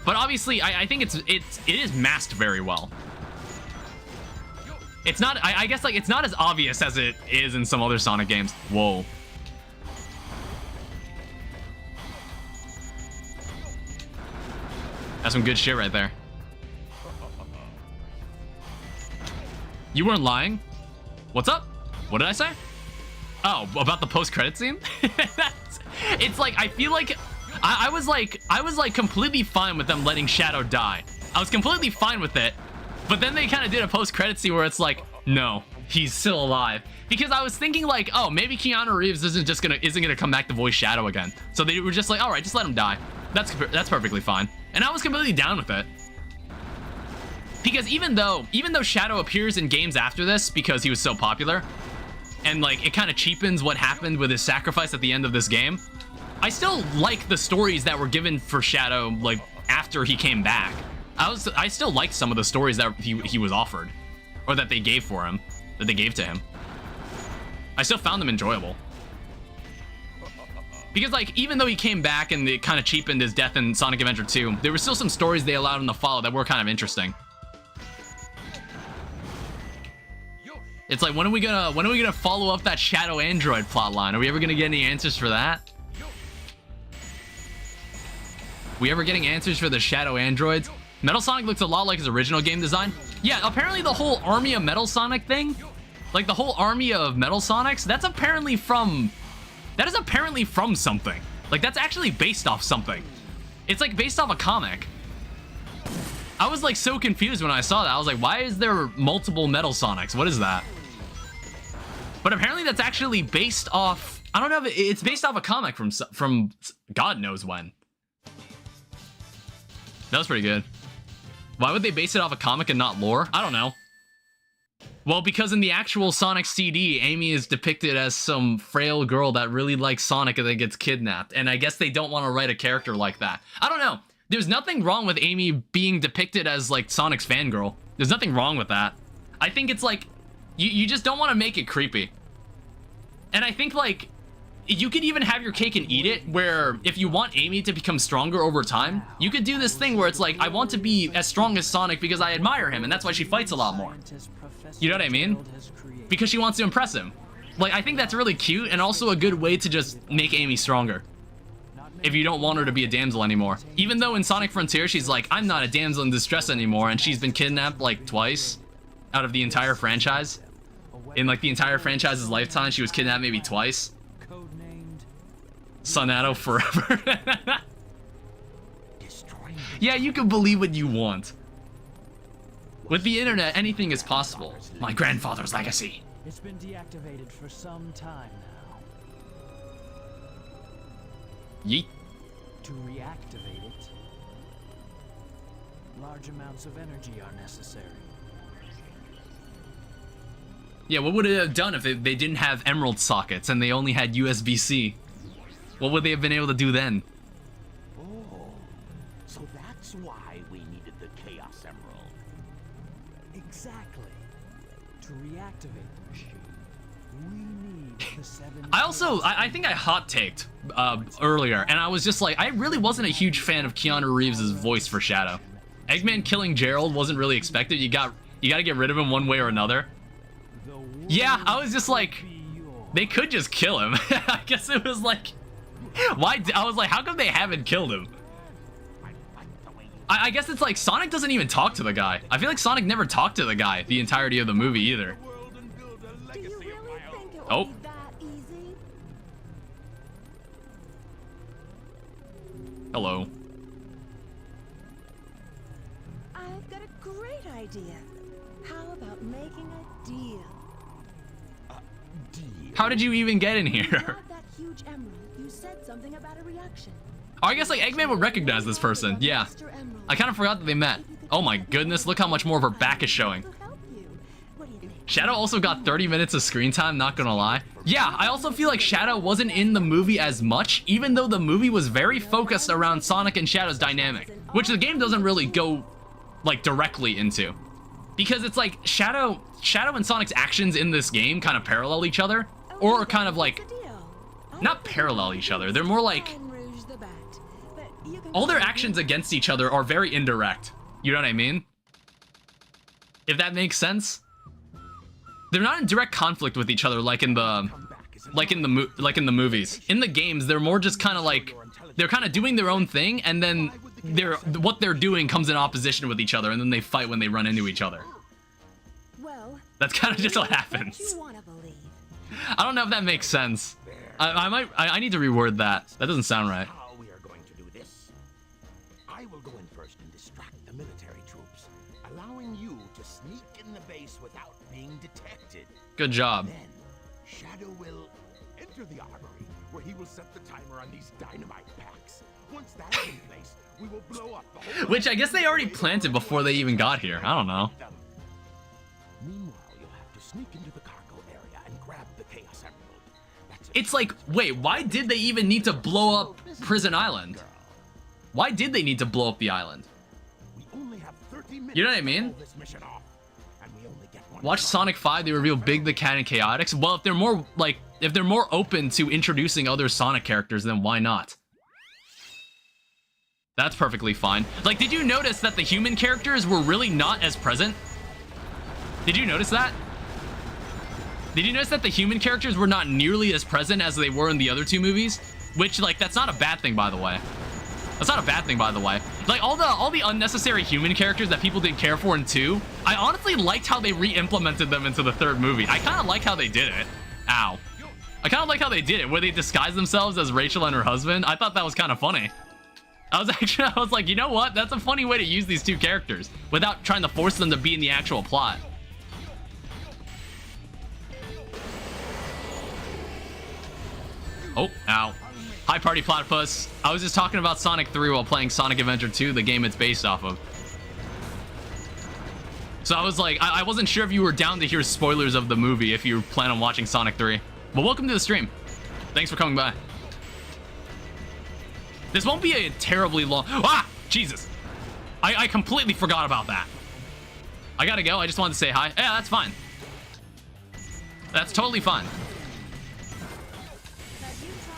But obviously, I think it is masked very well. It's not, I guess, like, it's not as obvious as it is in some other Sonic games. Whoa. That's some good shit right there. You weren't lying? What's up? What did I say? Oh, about the post-credit scene? It's like, I feel like I was like completely fine with them letting Shadow die. I was completely fine with it, but then they kind of did a post-credit scene where it's like, no, he's still alive. Because I was thinking like, oh, maybe Keanu Reeves isn't gonna come back to voice Shadow again. So they were just like, all right, just let him die. That's perfectly fine. And I was completely down with it. Because even though Shadow appears in games after this because he was so popular, and like it kind of cheapens what happened with his sacrifice at the end of this game, I still like the stories that were given for Shadow like after he came back. I still liked some of the stories that he was offered, or that they gave for him, that they gave to him. I still found them enjoyable. Because like even though he came back and it kind of cheapened his death in Sonic Adventure 2, there were still some stories they allowed him to follow that were kind of interesting. It's like, when are we gonna follow up that Shadow Android plotline? Are we ever gonna get any answers for that? We ever getting answers for the Shadow Androids? Metal Sonic looks a lot like his original game design. Yeah, apparently the whole army of Metal Sonic thing, like the whole army of Metal Sonics, that is apparently from something. Like that's actually based off something. It's like based off a comic. I was like so confused when I saw that. I was like, why is there multiple Metal Sonics? What is that? But apparently that's actually based off, I don't know if it's based off a comic from God knows when. That was pretty good. Why would they base it off a comic and not lore? I don't know. Well, because in the actual Sonic CD, Amy is depicted as some frail girl that really likes Sonic and then gets kidnapped. And I guess they don't want to write a character like that. I don't know. There's nothing wrong with Amy being depicted as like Sonic's fangirl. There's nothing wrong with that. I think it's like, you just don't want to make it creepy. And I think like, you could even have your cake and eat it, where if you want Amy to become stronger over time, you could do this thing where it's like, I want to be as strong as Sonic because I admire him, and that's why she fights a lot more. You know what I mean? Because she wants to impress him. Like, I think that's really cute, and also a good way to just make Amy stronger. If you don't want her to be a damsel anymore. Even though in Sonic Frontier, she's like, I'm not a damsel in distress anymore, and she's been kidnapped like twice out of the entire franchise. In like the entire franchise's lifetime, she was kidnapped maybe twice. Sonato forever. Yeah, you can believe what you want. With the internet, anything is possible. My grandfather's legacy. It's been deactivated for some time now. Yeet. To reactivate it, large amounts of energy are necessary. Yeah, what would it have done if they didn't have emerald sockets and they only had USB-C? What would they have been able to do then? Oh, so that's why we needed the Chaos Emerald. Exactly. To reactivate the machine, we need the 7... I think I hot-taked earlier, and I was just like, I really wasn't a huge fan of Keanu Reeves' voice for Shadow. Eggman killing Gerald wasn't really expected. You gotta get rid of him one way or another. Yeah, I was just like, they could just kill him. I guess it was like, why? I was like, how come they haven't killed him? I guess it's like Sonic doesn't even talk to the guy. I feel like Sonic never talked to the guy the entirety of the movie either. Do you really think it Oh. will be that easy? Hello. I've got a great idea. How about making a deal? How did you even get in You here? have that huge emerald. You said something about a reaction. Oh, I guess like Eggman would recognize this person. Yeah. I kind of forgot that they met. Oh my goodness, look how much more of her back is showing. Shadow also got 30 minutes of screen time, not gonna lie. Yeah, I also feel like Shadow wasn't in the movie as much, even though the movie was very focused around Sonic and Shadow's dynamic. which the game doesn't really go like directly into, because it's like Shadow and Sonic's actions in this game kind of parallel each other, or kind of like not parallel each other. They're more like all their actions against each other are very indirect. You know what I mean? If that makes sense. They're not in direct conflict with each other like in the movies. In the games, they're more just kind of like they're kind of doing their own thing, and then what they're doing comes in opposition with each other, and then they fight when they run into each other. That's kind of just what happens. I don't know if that makes sense. I need to reword that. That doesn't sound right. How we are going to do this? I will go in first and distract the military troops, allowing you to sneak in the base without being detected. Good job. Then Shadow will enter the armory, where he will set the timer on these dynamite packs. Once that's in place, we will blow up the whole. Which I guess they already planted before they even got here. I don't know. Meanwhile, you'll have to sneak into the cargo area and grab the Chaos Emerald. That's it. It's like, wait, why did they even need to blow up Prison Island? Why did they need to blow up the island? We only have 30 minutes. You know what I mean? to pull this mission off, and we only get one Watch shot. Sonic 5, they reveal Big the Cat and Chaotix. Well, if they're more open to introducing other Sonic characters, then why not? That's perfectly fine. Like, did you notice that the human characters were really not as present? Did you notice that? Did you notice that the human characters were not nearly as present as they were in the other two movies? Which, like, that's not a bad thing, by the way. That's not a bad thing, by the way. Like, all the unnecessary human characters that people didn't care for in 2, I honestly liked how they re-implemented them into the third movie. I kind of like how they did it. Ow. I kind of like how they did it, where they disguised themselves as Rachel and her husband. I thought that was kind of funny. I was like, you know what? That's a funny way to use these two characters without trying to force them to be in the actual plot. Oh, ow. Hi, Party Platypus. I was just talking about Sonic 3 while playing Sonic Adventure 2, the game it's based off of. So I was like, I wasn't sure if you were down to hear spoilers of the movie if you plan on watching Sonic 3. But welcome to the stream. Thanks for coming by. This won't be a terribly long... Ah! Jesus. I completely forgot about that. I gotta go. I just wanted to say hi. Yeah, that's fine. That's totally fine.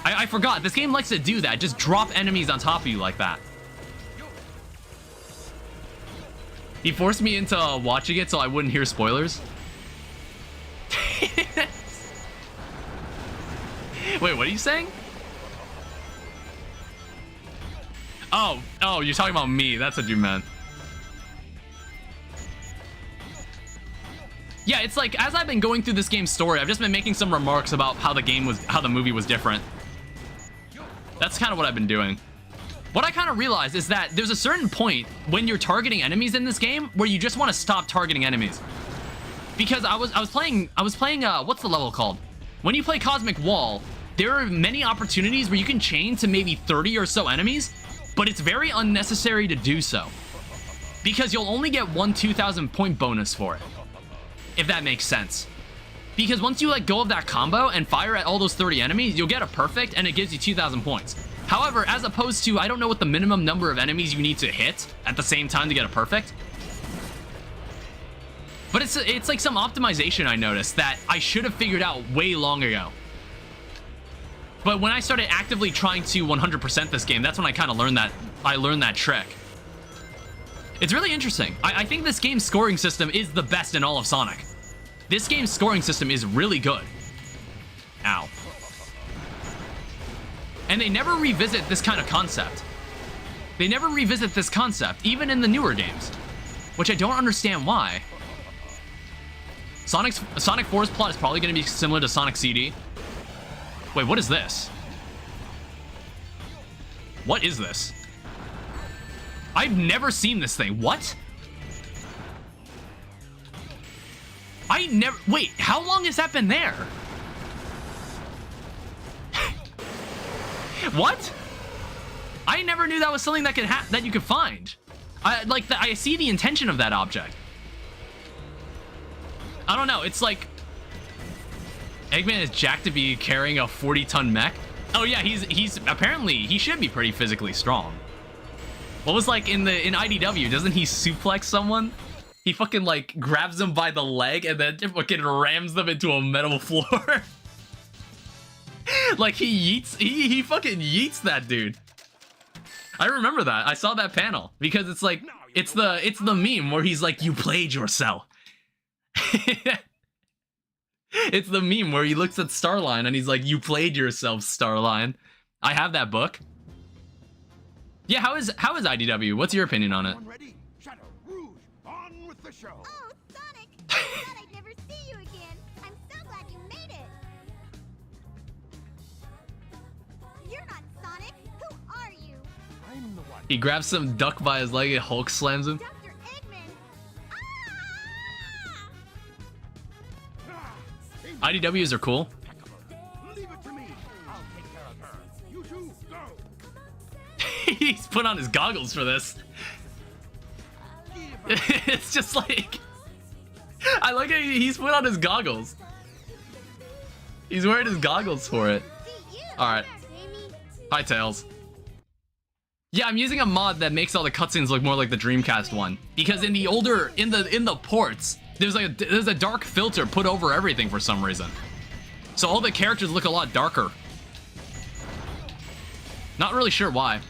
I forgot. This game likes to do that. Just drop enemies on top of you like that. He forced me into watching it so I wouldn't hear spoilers. Wait, what are you saying? Oh, you're talking about me. That's what you meant. Yeah, it's like, as I've been going through this game's story, I've just been making some remarks about how the movie was different. That's kind of what I've been doing. What I kind of realized is that there's a certain point when you're targeting enemies in this game where you just want to stop targeting enemies. Because I was playing what's the level called? When you play Cosmic Wall, there are many opportunities where you can chain to maybe 30 or so enemies, but it's very unnecessary to do so. Because you'll only get one 2,000 point bonus for it. If that makes sense. Because once you let go of that combo and fire at all those 30 enemies, you'll get a perfect and it gives you 2,000 points. However, as opposed to, I don't know what the minimum number of enemies you need to hit at the same time to get a perfect. But it's like some optimization I noticed that I should have figured out way long ago. But when I started actively trying to 100% this game, that's when I kind of learned that trick. It's really interesting. I think this game's scoring system is the best in all of Sonic. This game's scoring system is really good. Ow. And they never revisit this kind of concept. They never revisit this concept, even in the newer games. Which I don't understand why. Sonic 4's plot is probably going to be similar to Sonic CD. Wait, what is this? What is this? I've never seen this thing. What? Wait, how long has that been there? What? I never knew that was something that that you could find. I see the intention of that object. I don't know. It's like Eggman is jacked to be carrying a 40-ton mech. Oh yeah, he's apparently he should be pretty physically strong. What was like in IDW? Doesn't he suplex someone? He fucking like grabs them by the leg and then fucking rams them into a metal floor. Like he fucking yeets that dude. I remember that. I saw that panel because it's like it's the meme where he's like, you played yourself. It's the meme where he looks at Starline and he's like, you played yourself, Starline. I have that book. Yeah, how is IDW? What's your opinion on it? Ready? Shadow, Rouge, on with the show. Oh, Sonic! I thought I'd never see you again. I'm so glad you made it. You're not Sonic. Who are you? I'm the one. He grabs some duck by his leg and Hulk slams him. Dr. Eggman. Ah! IDWs are cool. Leave it to me. I'll take care of her. You two, go. He's put on his goggles for this. It's just like... I like how he's put on his goggles. He's wearing his goggles for it. Alright. Hi, Tails. Yeah, I'm using a mod that makes all the cutscenes look more like the Dreamcast one. Because in the older... In the ports, there's a dark filter put over everything for some reason. So all the characters look a lot darker. Not really sure why.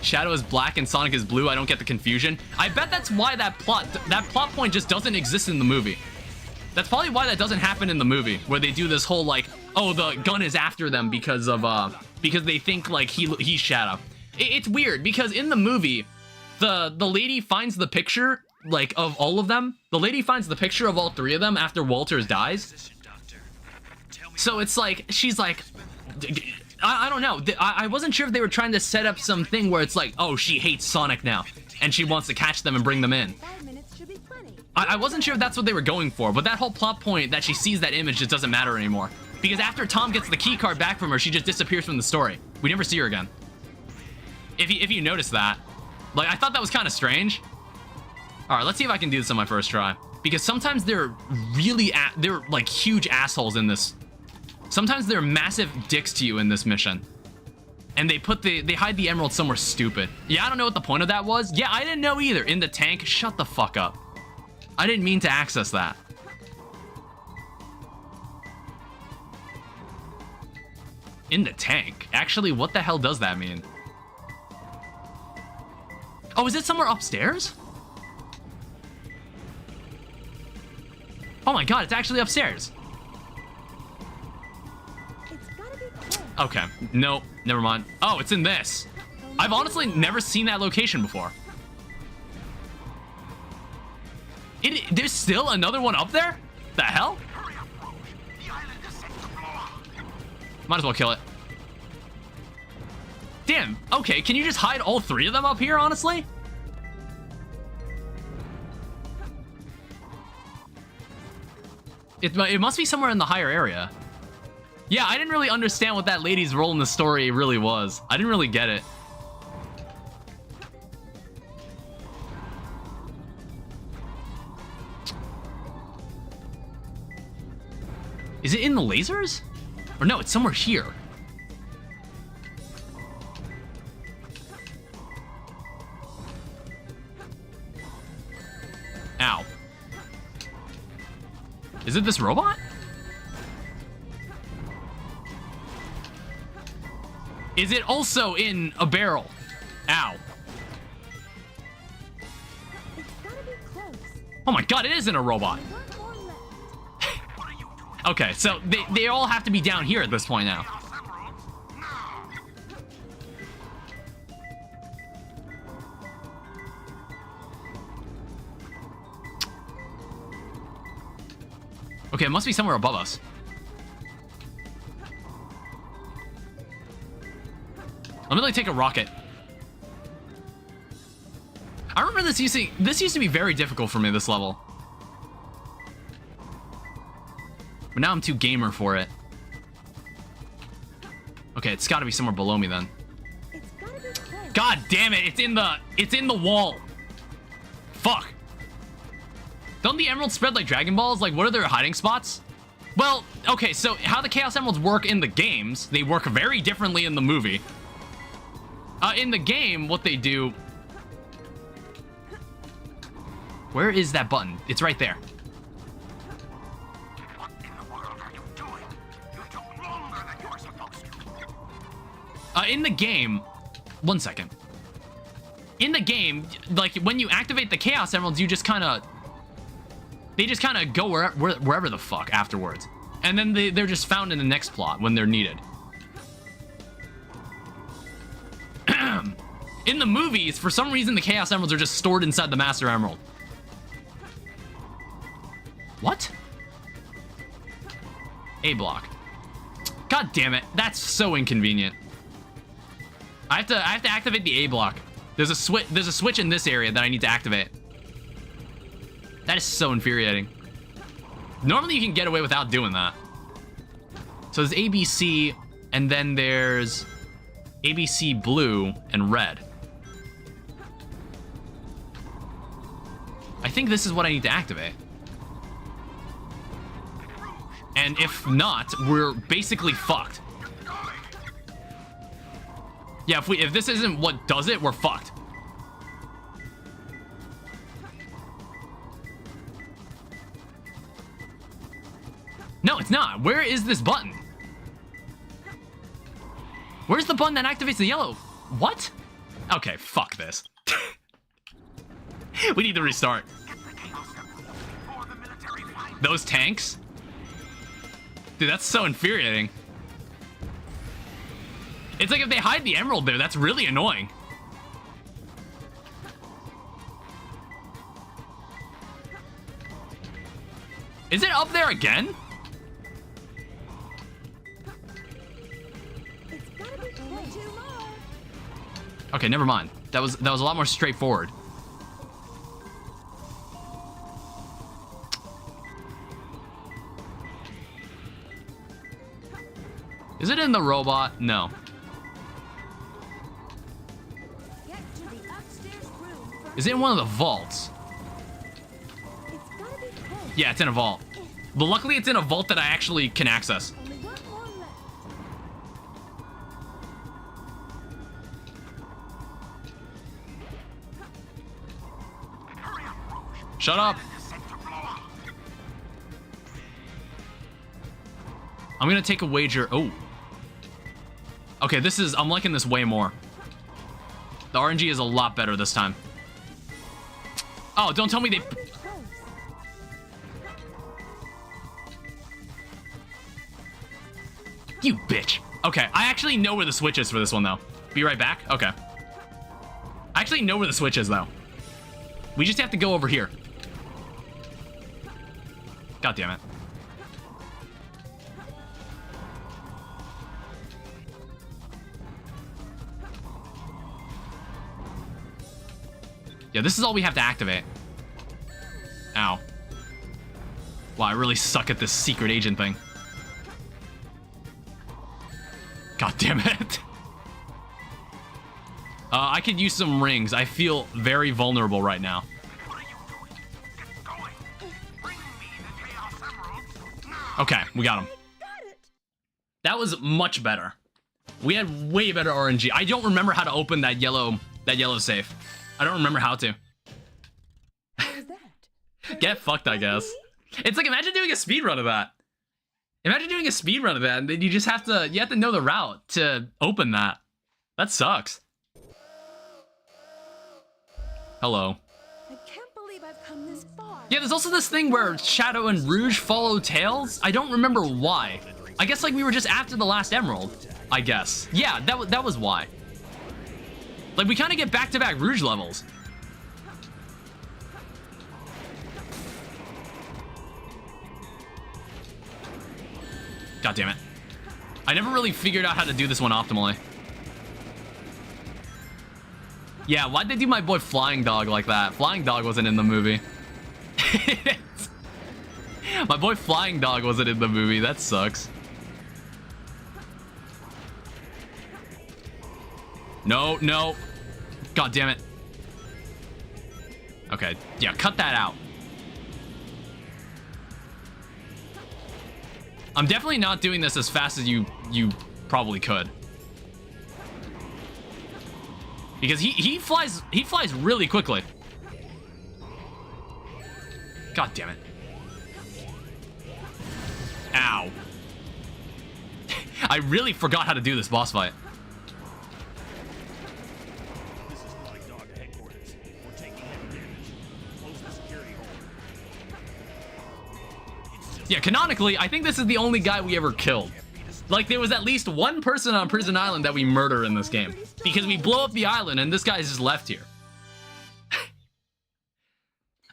Shadow is black and Sonic is blue. I don't get the confusion. I bet that's why that plot point just doesn't exist in the movie. That's probably why that doesn't happen in the movie, where they do this whole like, oh, the gun is after them because they think like he's Shadow. It's weird because in the movie, the lady finds the picture like of all of them. The lady finds the picture of all three of them after Walters dies. So it's like she's like. I don't know. I wasn't sure if they were trying to set up something where it's like, oh, she hates Sonic now, and she wants to catch them and bring them in. 5 minutes should be plenty. I wasn't sure if that's what they were going for, but that whole plot point that she sees that image just doesn't matter anymore. Because after Tom gets the key card back from her, she just disappears from the story. We never see her again. If you notice that. Like, I thought that was kind of strange. Alright, let's see if I can do this on my first try. Because sometimes they're really, they're like huge assholes in this. Sometimes they're massive dicks to you in this mission. And they hide the emerald somewhere stupid. Yeah, I don't know what the point of that was. Yeah, I didn't know either. In the tank? Shut the fuck up. I didn't mean to access that. In the tank? Actually, what the hell does that mean? Oh, is it somewhere upstairs? Oh my god, it's actually upstairs. Okay, no, never mind. Oh, it's in this. I've honestly never seen that location before. There's still another one up there? The hell? Might as well kill it. Damn, okay, can you just hide all three of them up here, honestly? It must be somewhere in the higher area. Yeah, I didn't really understand what that lady's role in the story really was. I didn't really get it. Is it in the lasers? Or no, it's somewhere here. Ow. Is it this robot? Is it also in a barrel? Ow. Oh my god, it isn't a robot. Okay, so they all have to be down here at this point now. Okay, it must be somewhere above us. Let me like take a rocket. I remember this used to be very difficult for me, this level. But now I'm too gamer for it. Okay, it's gotta be somewhere below me then. God damn it, it's in the wall. Fuck. Don't the emeralds spread like Dragon Balls? Like, what are their hiding spots? Well, okay, so how the Chaos Emeralds work in the games, they work very differently in the movie. In the game, what they do Where is that button? It's right there. What in the world are you doing? You took longer than you were supposed to. In the game, 1 second. In the game, like when you activate the Chaos Emeralds, you just kind of, they just kind of go wherever the fuck afterwards, and then they're just found in the next plot when they're needed. In the movies, for some reason, the Chaos Emeralds are just stored inside the Master Emerald. What? A block. God damn it! That's so inconvenient. I have to activate the A block. There's a switch in this area that I need to activate. That is so infuriating. Normally you can get away without doing that. So there's ABC, and then there's ABC blue and red. I think this is what I need to activate. And if not, we're basically fucked. Yeah, if this isn't what does it, we're fucked. No, it's not. Where is this button? Where's the button that activates the yellow? What? Okay, fuck this. We need to restart. Those tanks? Dude, that's so infuriating. It's like if they hide the emerald there, that's really annoying. Is it up there again? It's gotta be 2 more. Okay, never mind. That was a lot more straightforward. Is it in the robot? No. Get to the upstairs room from Is it in one of the vaults? It's gotta be close. Yeah, it's in a vault. But luckily it's in a vault that I actually can access. Only one more left. Shut up. I'm gonna take a wager. Oh. Okay, I'm liking this way more. The RNG is a lot better this time. Oh, don't tell me they... You bitch. Okay, I actually know where the switch is for this one, though. Be right back? Okay. I actually know where the switch is, though. We just have to go over here. God damn it. Yeah, this is all we have to activate. Ow. Wow, I really suck at this secret agent thing. God damn it. I could use some rings. I feel very vulnerable right now. Okay, we got him. That was much better. We had way better RNG. I don't remember how to open that yellow safe. I don't remember how to. Get fucked, I guess. It's like, imagine doing a speedrun of that. Imagine doing a speedrun of that, and then you have to know the route to open that. That sucks. Hello. I can't believe I've come this far. Yeah, there's also this thing where Shadow and Rouge follow Tails. I don't remember why. I guess like we were just after the last emerald, I guess. Yeah, that was why. Like we kind of get back-to-back Rouge levels. God damn it. I never really figured out how to do this one optimally. Yeah, why'd they do my boy Flying Dog like that? Flying Dog wasn't in the movie. My boy Flying Dog wasn't in the movie. That sucks. No, no. God damn it. Okay, yeah, cut that out. I'm definitely not doing this as fast as you probably could. Because he flies really quickly. God damn it. Ow. I really forgot how to do this boss fight. This is my dog headquarters. We're taking heavy damage. Close the security hole. Yeah, canonically, I think this is the only guy we ever killed. Like, there was at least one person on Prison Island that we murder in this game. Because we blow up the island and this guy's just left here.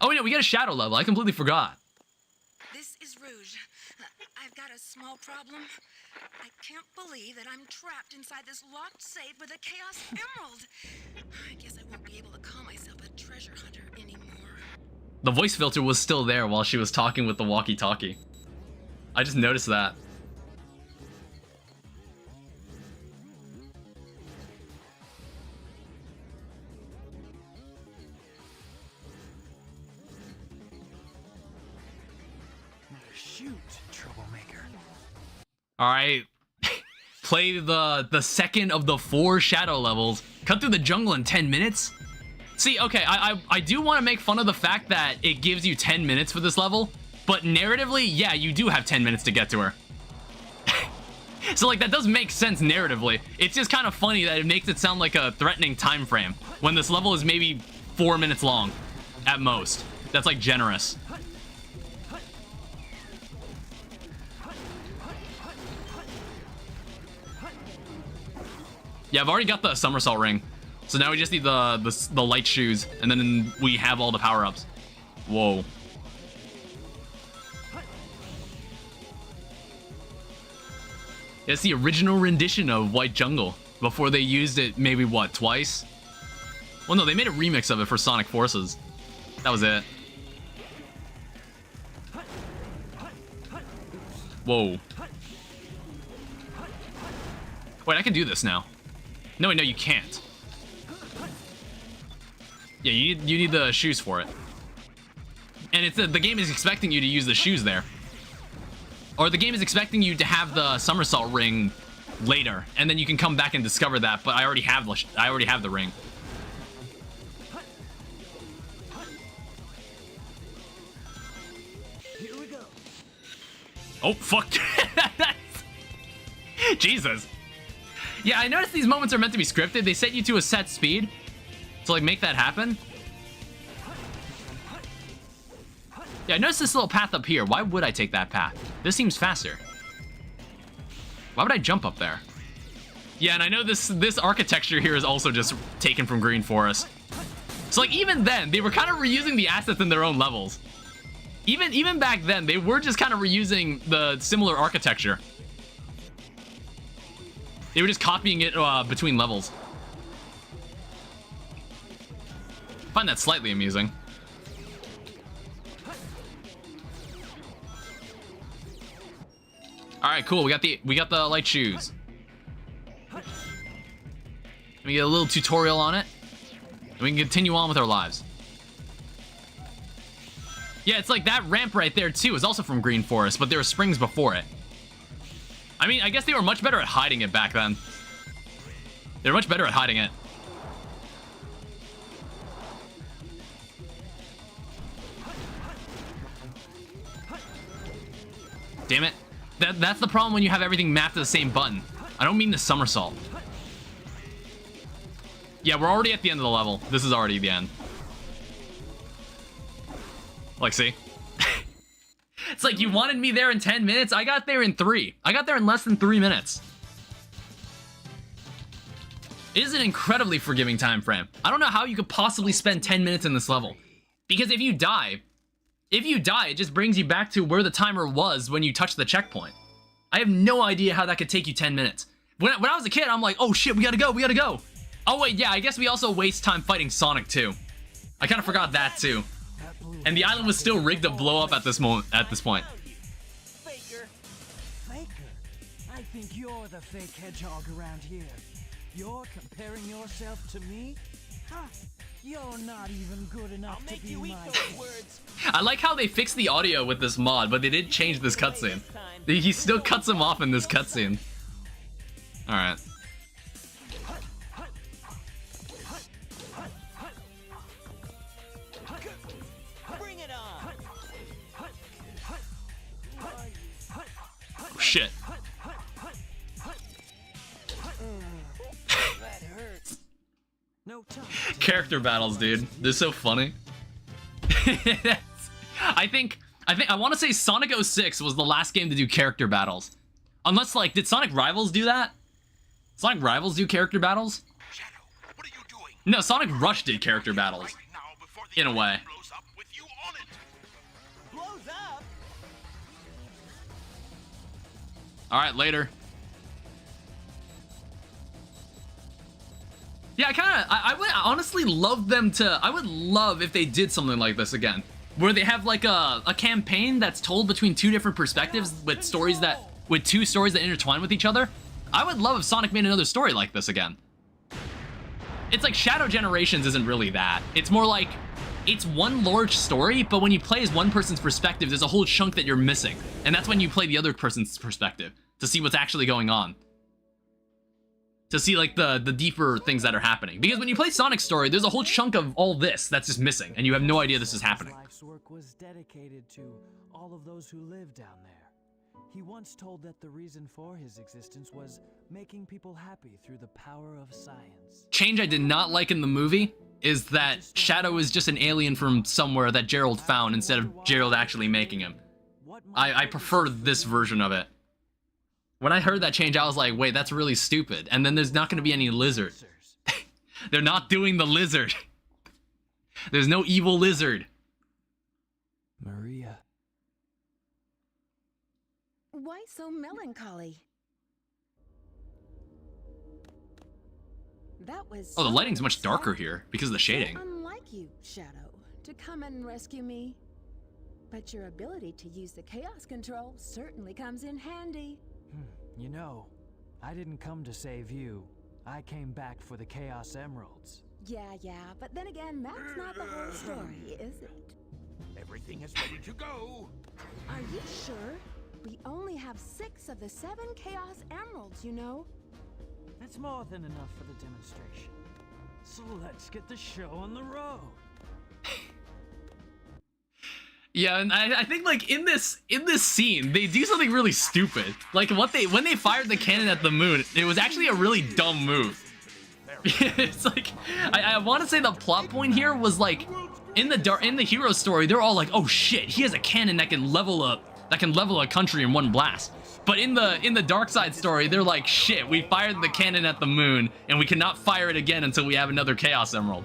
Oh, no, we get a shadow level. I completely forgot. This is Rouge. I've got a small problem. I can't believe that I'm trapped inside this locked safe with a Chaos Emerald. I guess I won't be able to call myself a treasure hunter anymore. The voice filter was still there while she was talking with the walkie-talkie. I just noticed that. Shoot, troublemaker. All right, play the second of the 4 shadow levels. Cut through the jungle in 10 minutes. See, okay, I do want to make fun of the fact that it gives you 10 minutes for this level, but narratively, yeah, you do have 10 minutes to get to her. So like that does make sense narratively. It's just kind of funny that it makes it sound like a threatening time frame when this level is maybe 4 minutes long at most. That's like generous. Yeah, I've already got the somersault ring. So now we just need the light shoes, and then we have all the power-ups. Whoa. It's the original rendition of White Jungle. Before they used it maybe, what, twice? Well, no, they made a remix of it for Sonic Forces. That was it. Whoa. Wait, I can do this now. No, wait, no, you can't. Yeah, you need the shoes for it. And it's the game is expecting you to use the shoes there. Or the game is expecting you to have the somersault ring later, and then you can come back and discover that, but I already have the ring. Here we go. Oh, fuck. Jesus. Yeah, I noticed these moments are meant to be scripted. They set you to a set speed to, like, make that happen. Yeah, I noticed this little path up here. Why would I take that path? This seems faster. Why would I jump up there? Yeah, and I know this architecture here is also just taken from Green Forest. So, like, even then, they were kind of reusing the assets in their own levels. Even back then, they were just kind of reusing the similar architecture. They were just copying it between levels. I find that slightly amusing. All right, cool. We got the light shoes. Let me get a little tutorial on it, and we can continue on with our lives. Yeah, it's like that ramp right there too is also from Green Forest, but there were springs before it. I mean, I guess they were much better at hiding it back then. They were much better at hiding it. Damn it. That's the problem when you have everything mapped to the same button. I don't mean the somersault. Yeah, we're already at the end of the level. This is already the end. Like, see? It's like, you wanted me there in 10 minutes? I got there in 3. I got there in less than 3 minutes. It is an incredibly forgiving time frame. I don't know how you could possibly spend 10 minutes in this level. Because if you die, it just brings you back to where the timer was when you touched the checkpoint. I have no idea how that could take you 10 minutes. When I was a kid, I'm like, oh shit, we gotta go. Oh wait, yeah, I guess we also waste time fighting Sonic too. I kind of forgot that too. And the island was still rigged to blow up at this point. Faker. I think you're the fake hedgehog around here. You're comparing yourself to me? Ha! You're not even good enough to be my words. I like how they fixed the audio with this mod, but they didn't change this cutscene. He still cuts him off in this cutscene. Alright. Bring it on. Character battles, dude. They're so funny. I want to say Sonic 06 was the last game to do character battles. Unless, like, did Sonic Rivals do that? Sonic Rivals do character battles? Shadow, what are you doing? No, Sonic Rush did character battles. Right now before the In a way. blows up with you on it. Blows up? Alright, later. Yeah, I would honestly love them to, I would love if they did something like this again. Where they have like a campaign that's told between two different perspectives with stories that, with two stories that intertwine with each other. I would love if Sonic made another story like this again. It's like Shadow Generations isn't really that. It's more like, it's one large story, but when you play as one person's perspective, there's a whole chunk that you're missing. And that's when you play the other person's perspective to see what's actually going on. To see like the deeper things that are happening. Because when you play Sonic's story, there's a whole chunk of all this that's just missing, and you have no idea this is happening. His life's work was dedicated to all of those who live down there. He once told that the reason for his existence was making people happy through the power of science. Change I did not like in the movie is that Shadow is just an alien from somewhere that Gerald found instead of Gerald actually making him. I prefer this version of it. When I heard that change, I was like, wait, that's really stupid. And then there's not going to be any lizard. They're not doing the lizard. There's no evil lizard. Maria. Why so melancholy? That was Oh, the lighting's much darker here because of the shading. Unlike you, Shadow, to come and rescue me. But your ability to use the chaos control certainly comes in handy. You know, I didn't come to save you. I came back for the Chaos Emeralds. Yeah, but then again, that's not the whole story, is it? Everything is ready to go. Are you sure? We only have 6 of the 7 Chaos Emeralds, you know. That's more than enough for the demonstration. So let's get the show on the road. Yeah, and I think like in this scene, they do something really stupid. Like when they fired the cannon at the moon, it was actually a really dumb move. It's like I want to say the plot point here was like in the hero story, they're all like, oh shit, he has a cannon that can level a country in one blast. But in the dark side story, they're like, shit, we fired the cannon at the moon and we cannot fire it again until we have another Chaos Emerald.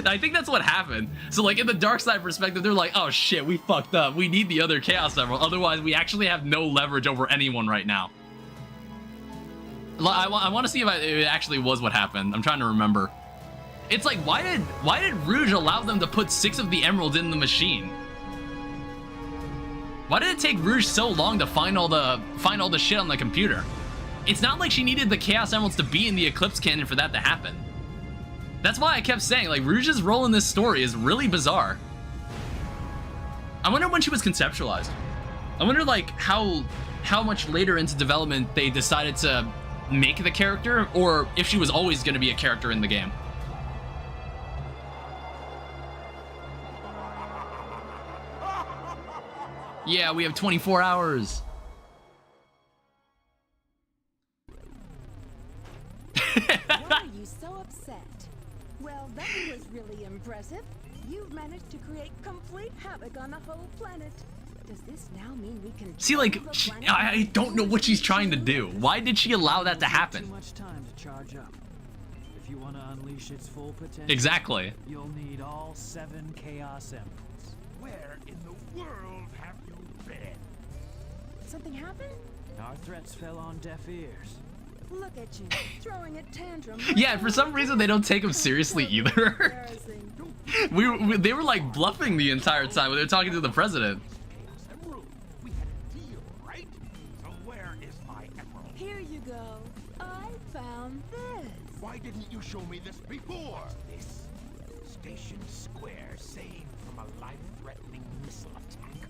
I think that's what happened. So like in the dark side perspective, they're like, oh shit, we fucked up. We need the other Chaos Emerald. Otherwise, we actually have no leverage over anyone right now. I want to see if it actually was what happened. I'm trying to remember. It's like, why did Rouge allow them to put 6 of the emeralds in the machine? Why did it take Rouge so long to find all the shit on the computer? It's not like she needed the Chaos Emeralds to be in the Eclipse Cannon for that to happen. That's why I kept saying, like, Rouge's role in this story is really bizarre. I wonder when she was conceptualized. I wonder, like, how much later into development they decided to make the character, or if she was always going to be a character in the game. Yeah, we have 24 hours. Why are you so upset? Well, that was really impressive. You've managed to create complete havoc on the whole planet. Does this now mean we can see, like, I don't know what she's trying to do. Why did she allow that to happen? Too much time to charge up. If you want to unleash its full potential, Exactly. You'll need all 7 Chaos Emeralds. Where in the world have you been? Something happen? Our threats fell on deaf ears. Look at you, throwing a tantrum. Yeah, for some reason they don't take him seriously either. They were like bluffing the entire time when they were talking to the president. We had a deal, right? So where is my emerald? Here you go. I found this. Why didn't you show me this before? This Station Square saved from a life-threatening missile attack.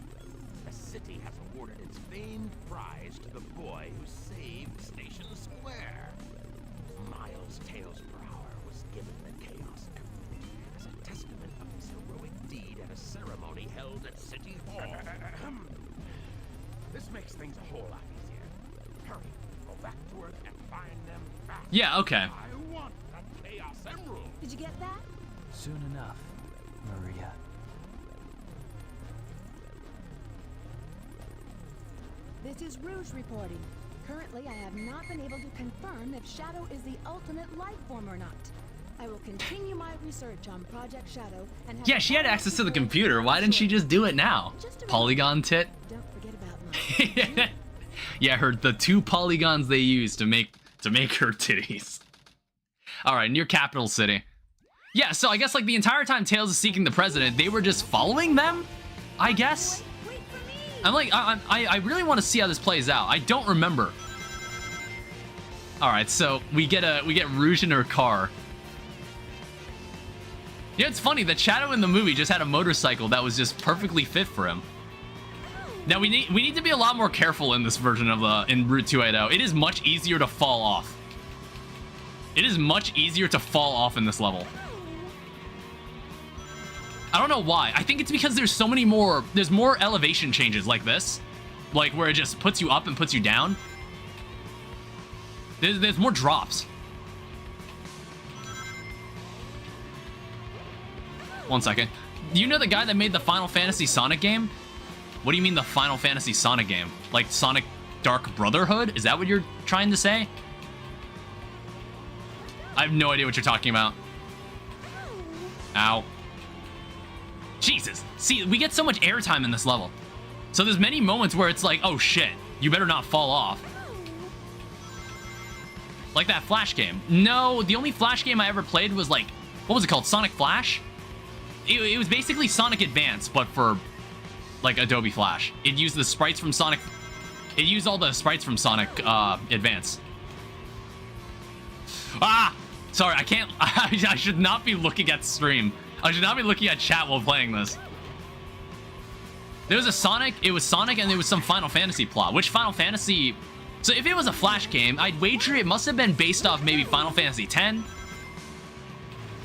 The city has awarded its famed prize to the boy who saved Station Square. Miles Tailsbrower was given the Chaos Emerald as a testament of his heroic deed at a ceremony held at City Hall. This makes things a whole lot easier. Hurry, go back to work and find them fast. Yeah, okay. I want that Chaos Chaos Emerald. Did you get that? Soon enough, Maria. This is Rouge reporting. Currently, I have not been able to confirm if Shadow is the ultimate life form or not. I will continue my research on Project Shadow and have Yeah, she had access to the computer. Why didn't she just do it now? Polygon tit. Don't forget about my Yeah, the 2 polygons they used to make her titties. All right, near Capital City. Yeah, so I guess like the entire time Tails is seeking the president, they were just following them, I guess. I'm like, I really want to see how this plays out. I don't remember. All right, so we get Rouge in her car. Yeah, it's funny that Shadow in the movie just had a motorcycle that was just perfectly fit for him. Now we need to be a lot more careful in this version of in Route 280. It is much easier to fall off. It is much easier to fall off in this level. I don't know why. I think it's because there's so many more. There's more elevation changes like this, like where it just puts you up and puts you down. There's more drops. One second. You know the guy that made the Final Fantasy Sonic game? What do you mean the Final Fantasy Sonic game? Like Sonic Dark Brotherhood? Is that what you're trying to say? I have no idea what you're talking about. Ow. Jesus. See, we get so much airtime in this level. So there's many moments where it's like, oh shit, you better not fall off. Like that Flash game. No, the only Flash game I ever played was like, what was it called? Sonic Flash? It was basically Sonic Advance, but for like Adobe Flash. It used the sprites from Sonic. It used all the sprites from Sonic Advance. Ah! Sorry, I can't. I should not be looking at stream. I should not be looking at chat while playing this. There was a Sonic. It was Sonic, and there was some Final Fantasy plot. Which Final Fantasy? So if it was a Flash game, I'd wager it must have been based off maybe Final Fantasy X.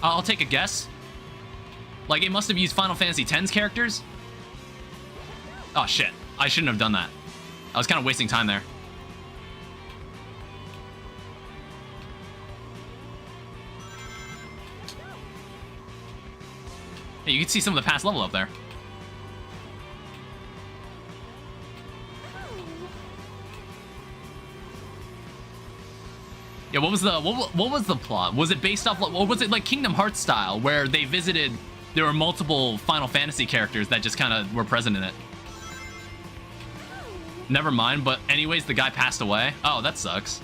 I'll take a guess. Like, it must have used Final Fantasy X's characters. Oh, shit. I shouldn't have done that. I was kind of wasting time there. Hey, you can see some of the past level up there. Yeah, what was the plot? Was it based off, or was it like Kingdom Hearts style, where they visited, there were multiple Final Fantasy characters that just kind of were present in it? Never mind, but anyways, the guy passed away. Oh, that sucks.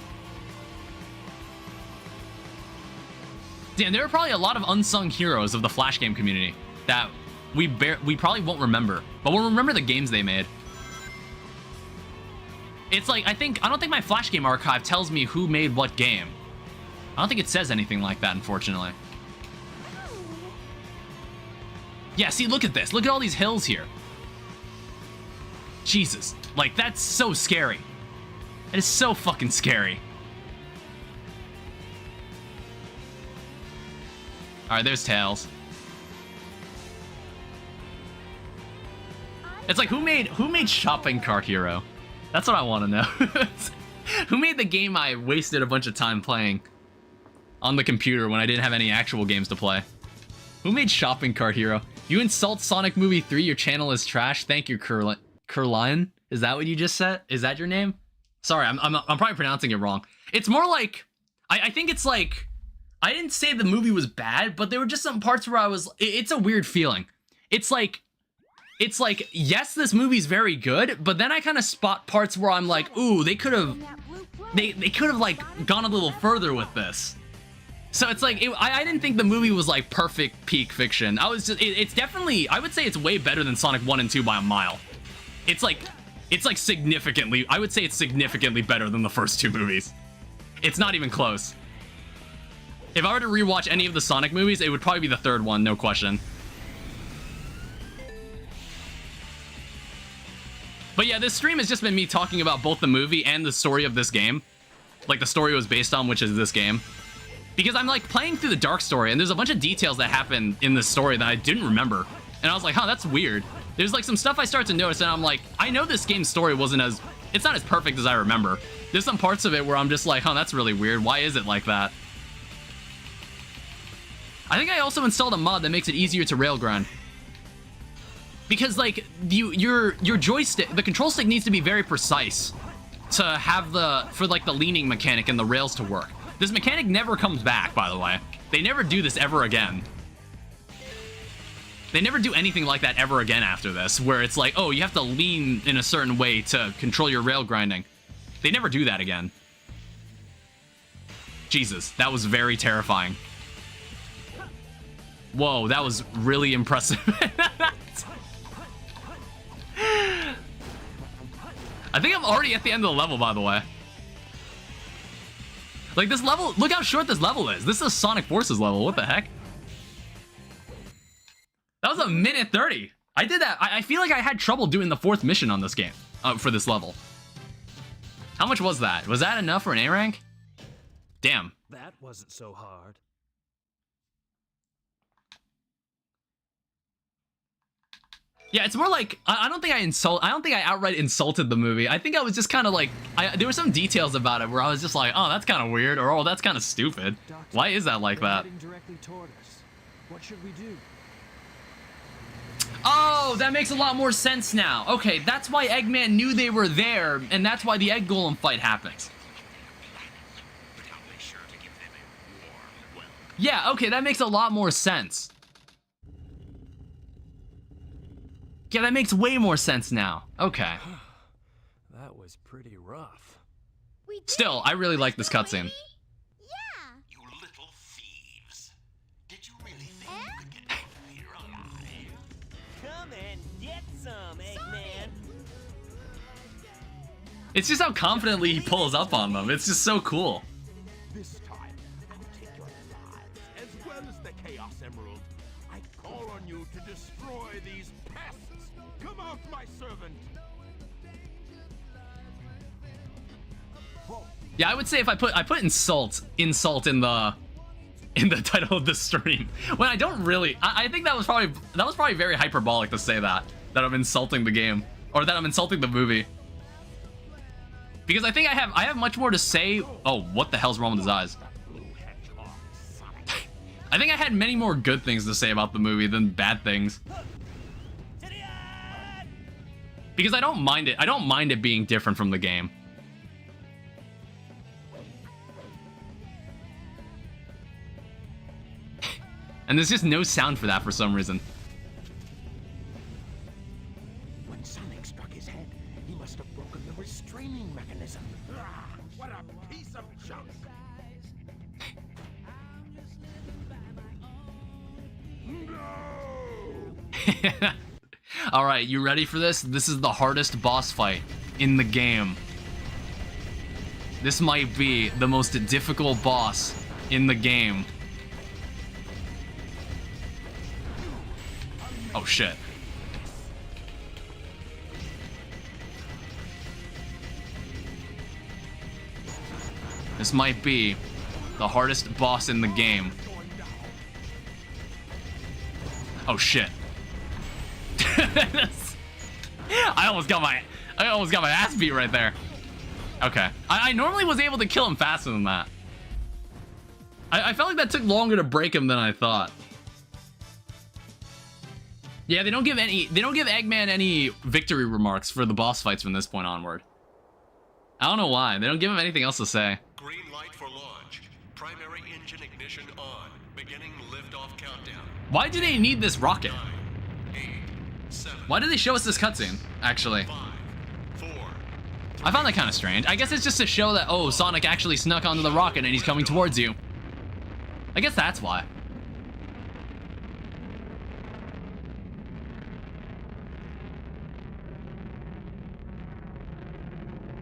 Damn, there are probably a lot of unsung heroes of the Flash game community that we probably won't remember, but we'll remember the games they made. It's like, I don't think my Flash game archive tells me who made what game. I don't think it says anything like that, unfortunately. Yeah, see, look at this. Look at all these hills here. Jesus. Like, that's so scary. It is so fucking scary. Alright, there's Tails. It's like, who made Shopping Cart Hero? That's what I want to know. Who made the game I wasted a bunch of time playing on the computer when I didn't have any actual games to play? Who made Shopping Cart Hero? You insult Sonic Movie 3, your channel is trash. Thank you, Curlion. Is that what you just said? Is that your name? Sorry, I'm probably pronouncing it wrong. It's more like, I think it's like, I didn't say the movie was bad, but there were just some parts where I was, it's a weird feeling. It's like, yes, this movie's very good, but then I kind of spot parts where I'm like, ooh, they could have like gone a little further with this. So it's like, I didn't think the movie was like perfect peak fiction. I was just, it's definitely, I would say it's way better than Sonic 1 and 2 by a mile. It's like significantly, I would say it's significantly better than the first 2 movies. It's not even close. If I were to rewatch any of the Sonic movies, it would probably be the third one, no question. But yeah, this stream has just been me talking about both the movie and the story of this game. Like the story it was based on, which is this game. Because I'm like playing through the Dark story, and there's a bunch of details that happen in this story that I didn't remember. And I was like, huh, that's weird. There's like some stuff I start to notice, and I'm like, I know this game's story it's not as perfect as I remember. There's some parts of it where I'm just like, huh, that's really weird. Why is it like that? I think I also installed a mod that makes it easier to railgun. Because, like, your joystick, the control stick needs to be very precise to have the leaning mechanic and the rails to work. This mechanic never comes back, by the way. They never do this ever again. They never do anything like that ever again after this, where it's like, oh, you have to lean in a certain way to control your rail grinding. They never do that again. Jesus, that was very terrifying. Whoa, that was really impressive. I think I'm already at the end of the level, by the way. Like, this level, look how short this level is. This is Sonic Forces level, what the heck? That was 1:30. I did that. I feel like I had trouble doing the 4th mission on this game, for this level. How much was that? Was that enough for an A rank? Damn. That wasn't so hard. Yeah, it's more like I don't think I outright insulted the movie. I think I was just kind of like there were some details about it where I was just like, oh, that's kind of weird, or oh, that's kind of stupid. Doctor, why is that like that? Directly toward us. What should we do? Oh, that makes a lot more sense now. Okay, that's why Eggman knew they were there, and that's why the Egg Golem fight happens. Yeah, okay, that makes a lot more sense. Yeah, that makes way more sense now. Okay. That was pretty rough. Still, I really like this cutscene. Yeah. You little thieves. Did you really think you could get away your alive? Come and get some, Eggman. It's just how confidently he pulls up on them. It's just so cool. This time, I'll take your lives as well as the Chaos Emerald. I call on you to destroy these pests. Come out, my servant. Yeah, I would say if I put insult in the title of the stream, when I don't really, I think that was probably very hyperbolic to say that I'm insulting the game, or that I'm insulting the movie, because I think I have much more to say. Oh, what the hell's wrong with his eyes? I think I had many more good things to say about the movie than bad things, because I don't mind it being different from the game. And there's just no sound for that for some reason. When Sonic struck his head, he must have broken the restraining mechanism. Ah, what a piece of junk! No! Alright, you ready for this? This is the hardest boss fight in the game. This might be the most difficult boss in the game. Oh shit. This might be the hardest boss in the game. Oh shit. I almost got my ass beat right there. Okay. I normally was able to kill him faster than that. I felt like that took longer to break him than I thought. Yeah, they don't give Eggman any victory remarks for the boss fights from this point onward. I don't know why. They don't give him anything else to say. Green light for launch. Primary engine ignition on. Beginning liftoff countdown. Why do they need this rocket? 9, 8, 7. Why did they show us this cutscene, actually? 5, 4. I found that kind of strange. I guess it's just to show that, oh, Sonic actually snuck onto the rocket and he's coming towards you. I guess that's why.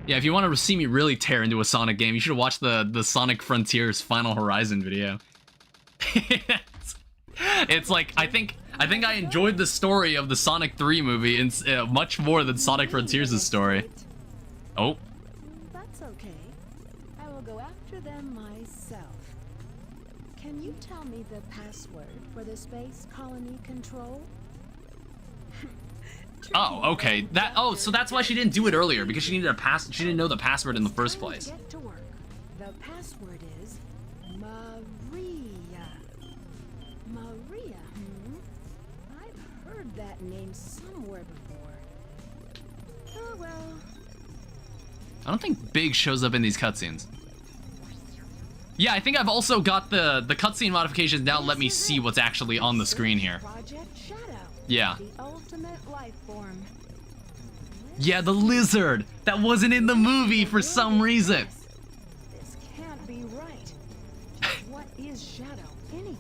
Yeah, if you want to see me really tear into a Sonic game, you should watch the Sonic Frontiers Final Horizon video. It's like, I think I enjoyed the story of the Sonic 3 movie much more than Sonic Frontiers' story. Oh. That's okay. I will go after them myself. Can you tell me the password for the space colony control? Oh, okay. So that's why she didn't do it earlier, because she needed she didn't know the password in the first place. Get to work. The password is Maria. Maria, I've heard that name somewhere before. Oh well. I don't think Big shows up in these cutscenes. Yeah, I think I've also got the cutscene modifications now. Let me see what's actually on the screen here. Project Shadow. Yeah. The ultimate life form. Yeah, the lizard that wasn't in the movie for some reason. This can't be right. What is Shadow anyway?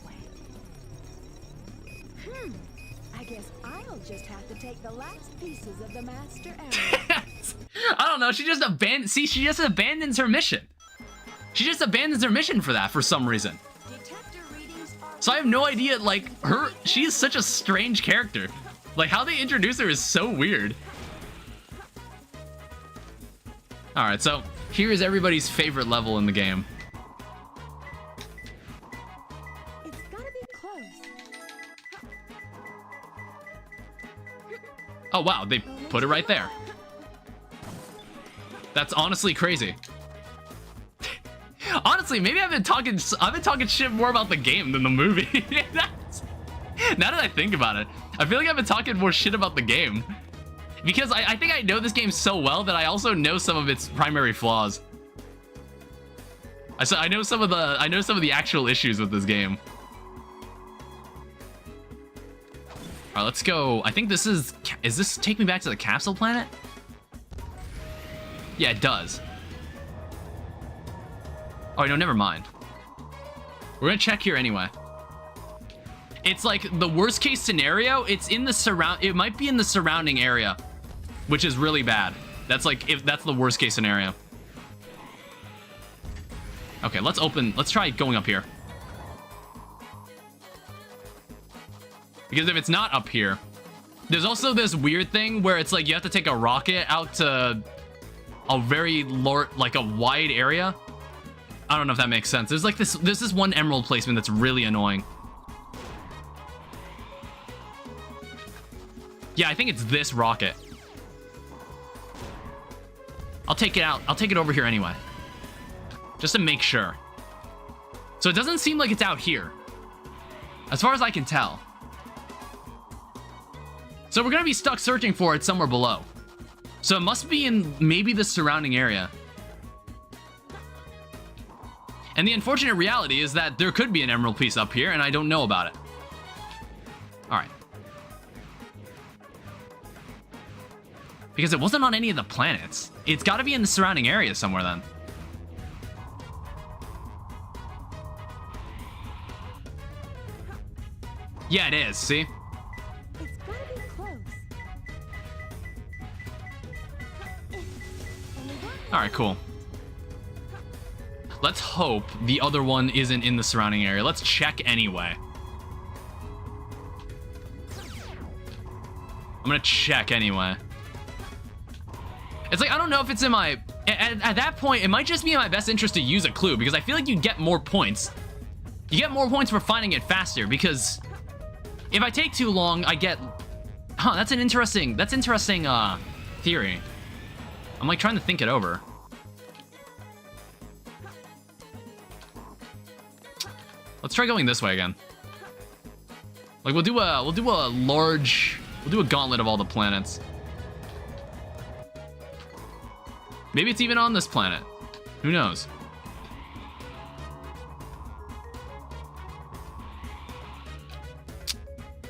I guess I'll just have to take the last pieces of the Master Emerald. I don't know. She just abandons her mission. She just abandons her mission for that for some reason. So I have no idea. Like she is such a strange character. Like how they introduce her is so weird. All right, so here is everybody's favorite level in the game. It's gotta be close. Oh wow, they put it right there. That's honestly crazy. Honestly, maybe I've been talking shit more about the game than the movie. Now that I think about it, I feel like I've been talking more shit about the game. Because I think I know this game so well that I also know some of its primary flaws. I know some of the actual issues with this game. All right, let's go. I think this is this take me back to the capsule planet? Yeah, it does. Oh, no, never mind. We're gonna check here anyway. It's like the worst case scenario. It might be in the surrounding area, which is really bad. That's like, if that's the worst case scenario. Okay, let's try going up here. Because if it's not up here, there's also this weird thing where it's like you have to take a rocket out to a very like a wide area. I don't know if that makes sense. There's this one emerald placement that's really annoying. Yeah, I think it's this rocket. I'll take it out. I'll take it over here anyway. Just to make sure. So it doesn't seem like it's out here, as far as I can tell. So we're gonna be stuck searching for it somewhere below. So it must be in maybe the surrounding area. And the unfortunate reality is that there could be an emerald piece up here and I don't know about it. All right. Because it wasn't on any of the planets. It's got to be in the surrounding area somewhere then. Yeah, it is. See? It's gotta be close. All right, cool. Let's hope the other one isn't in the surrounding area. Let's check anyway. I'm gonna check anyway. It's like, I don't know if it's in my... At that point, it might just be in my best interest to use a clue, because I feel like you get more points. You get more points for finding it faster, because if I take too long, I get... Huh, that's interesting theory. I'm like trying to think it over. Let's try going this way again. Like we'll do a gauntlet of all the planets. Maybe it's even on this planet. Who knows?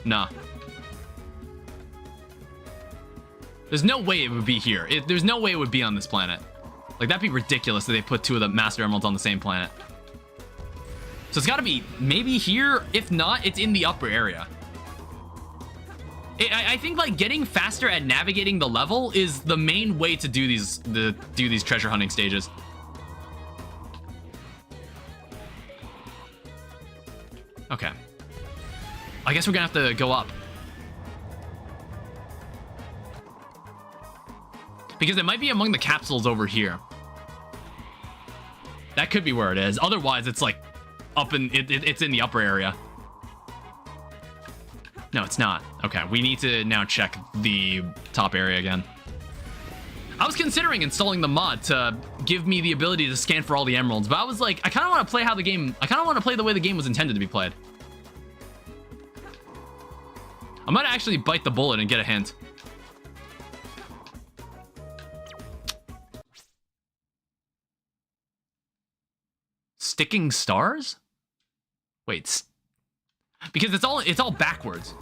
Nah. There's no way it would be here. There's no way it would be on this planet. Like, that'd be ridiculous that they put two of the Master Emeralds on the same planet. So it's gotta be maybe here. If not, it's in the upper area. I think like getting faster at navigating the level is the main way to do these treasure hunting stages. Okay. I guess we're gonna have to go up. Because it might be among the capsules over here. That could be where it is. Otherwise, it's like up in it's in the upper area. No, it's not. Okay, we need to now check the top area again. I was considering installing the mod to give me the ability to scan for all the emeralds, but I was like, I kind of want to play the way the game was intended to be played. I might actually bite the bullet and get a hint. Sticking stars? Wait, because it's all backwards.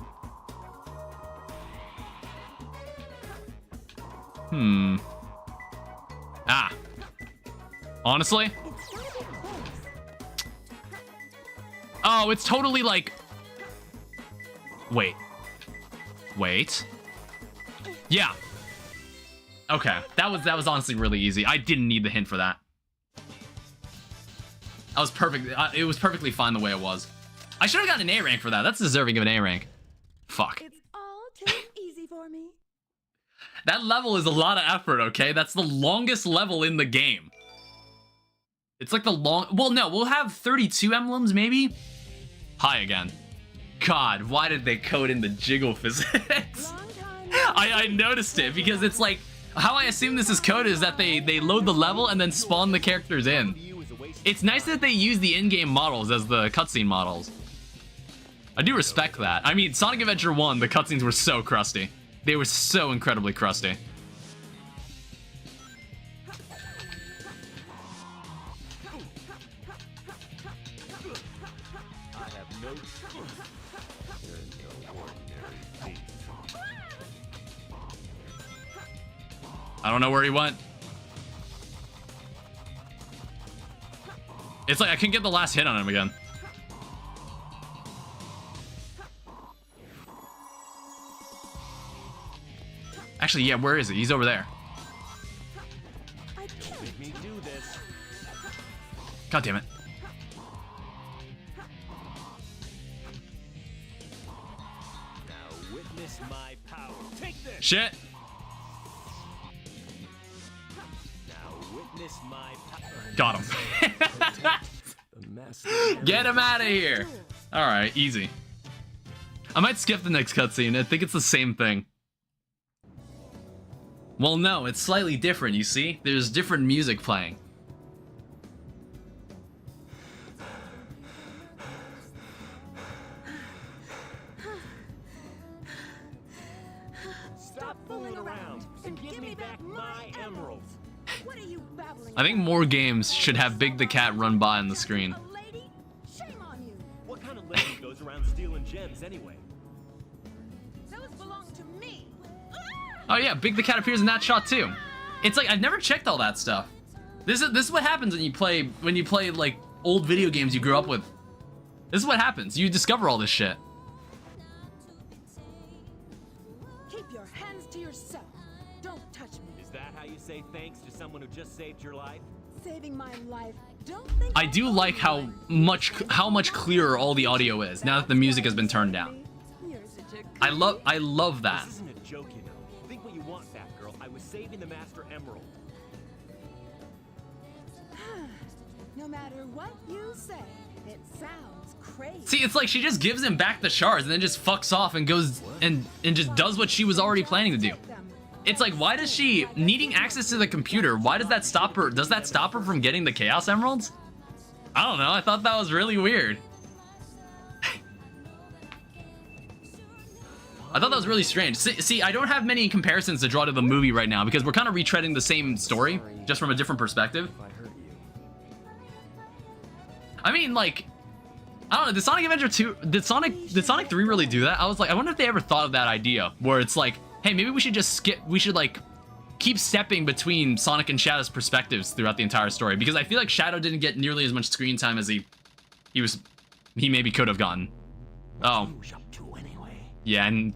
Ah. Honestly? Oh, it's totally like... Wait. Yeah. Okay, that was honestly really easy. I didn't need the hint for that. That was perfect. It was perfectly fine the way it was. I should have gotten an A rank for that. That's deserving of an A rank. Fuck. It's all too easy for me. That level is a lot of effort, okay? That's the longest level in the game. It's like the long... Well, no, we'll have 32 emblems, maybe? Hi again. God, why did they code in the jiggle physics? I noticed it, because it's like... How I assume this is coded is that they load the level and then spawn the characters in. It's nice that they use the in-game models as the cutscene models. I do respect that. I mean, Sonic Adventure 1, the cutscenes were so crusty. They were so incredibly crusty. I don't know where he went. It's like I can get the last hit on him again. Actually, yeah, where is he? He's over there. Make me do this. God damn it. Now witness my power. Take this. Shit. Now witness my power. Got him. Get him out of here. All right, easy. I might skip the next cutscene. I think it's the same thing. Well, no, it's slightly different, you see? There's different music playing. Stop fooling around and give me back my emeralds. What are you babbling I think more games should have Big the Cat run by on the screen. about, lady? Shame on you. What kind of lady goes around stealing gems anyway? Those belong to me. Oh yeah, Big the Cat appears in that shot too. It's like I've never checked all that stuff. This is what happens when you play like old video games you grew up with. This is what happens. You discover all this shit. Keep your hands to yourself. Don't touch me. Is that how you say thanks to someone who just saved your life? Saving my life. Don't think I do like how much clearer all the audio is now that the music has been turned down. You're such a I love that. This isn't a joke, you know. Think what you want, Batgirl. I was saving the Master Emerald. No matter what you say, it sounds crazy. See, it's like she just gives him back the shards and then just fucks off and goes and just does what she was already planning to do. It's like, why does she, needing access to the computer, why does that stop her? Does that stop her from getting the Chaos Emeralds? I don't know, I thought that was really weird. I thought that was really strange. See, I don't have many comparisons to draw to the movie right now because we're kind of retreading the same story, just from a different perspective. I mean, like, I don't know, did Sonic Adventure 2, did Sonic 3 really do that? I was like, I wonder if they ever thought of that idea, where it's like, hey, maybe we should just like, keep stepping between Sonic and Shadow's perspectives throughout the entire story, because I feel like Shadow didn't get nearly as much screen time as he maybe could have gotten. Oh. Yeah, and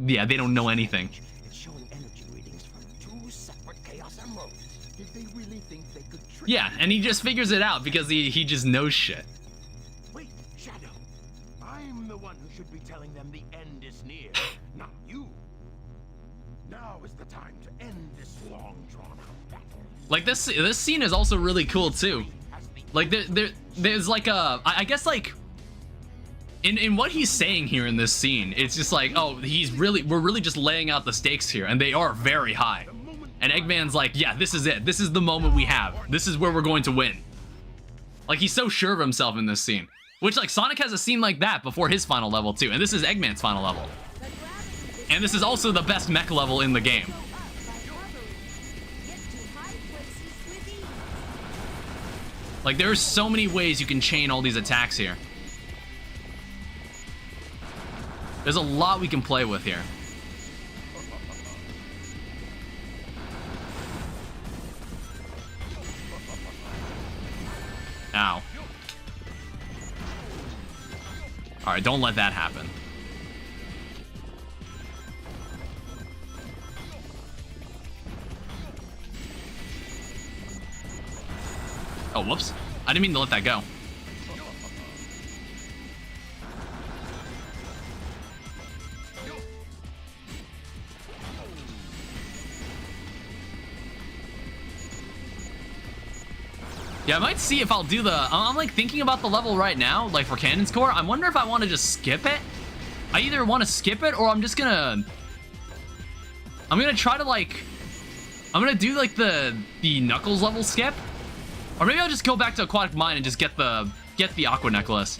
yeah, they don't know anything. It's showing energy readings from 2 separate Chaos Emeralds. Did they really think they could trick Yeah, and he just figures it out because he just knows shit. Wait, Shadow. I'm the one who should be telling them the end is near, not you. Now is the time to end this long drawn-out battle. Like this scene is also really cool too. Like there's like I guess like in what he's saying here in this scene, it's just like, oh, we're really just laying out the stakes here, and they are very high. And Eggman's like, yeah, this is it. This is the moment we have. This is where we're going to win. Like, he's so sure of himself in this scene. Which, like, Sonic has a scene like that before his final level too, and this is Eggman's final level. And this is also the best mech level in the game. Like, there are so many ways you can chain all these attacks here. There's a lot we can play with here. Ow. Alright, don't let that happen. Oh, whoops. I didn't mean to let that go. Yeah, I might see if I'll do the... I'm like thinking about the level right now, like for Cannon's Core. I wonder if I want to just skip it. I either want to skip it or I'm just gonna... I'm gonna try to like... I'm gonna do like the Knuckles level skip. Or maybe I'll just go back to Aquatic Mine and just get the Aqua Necklace.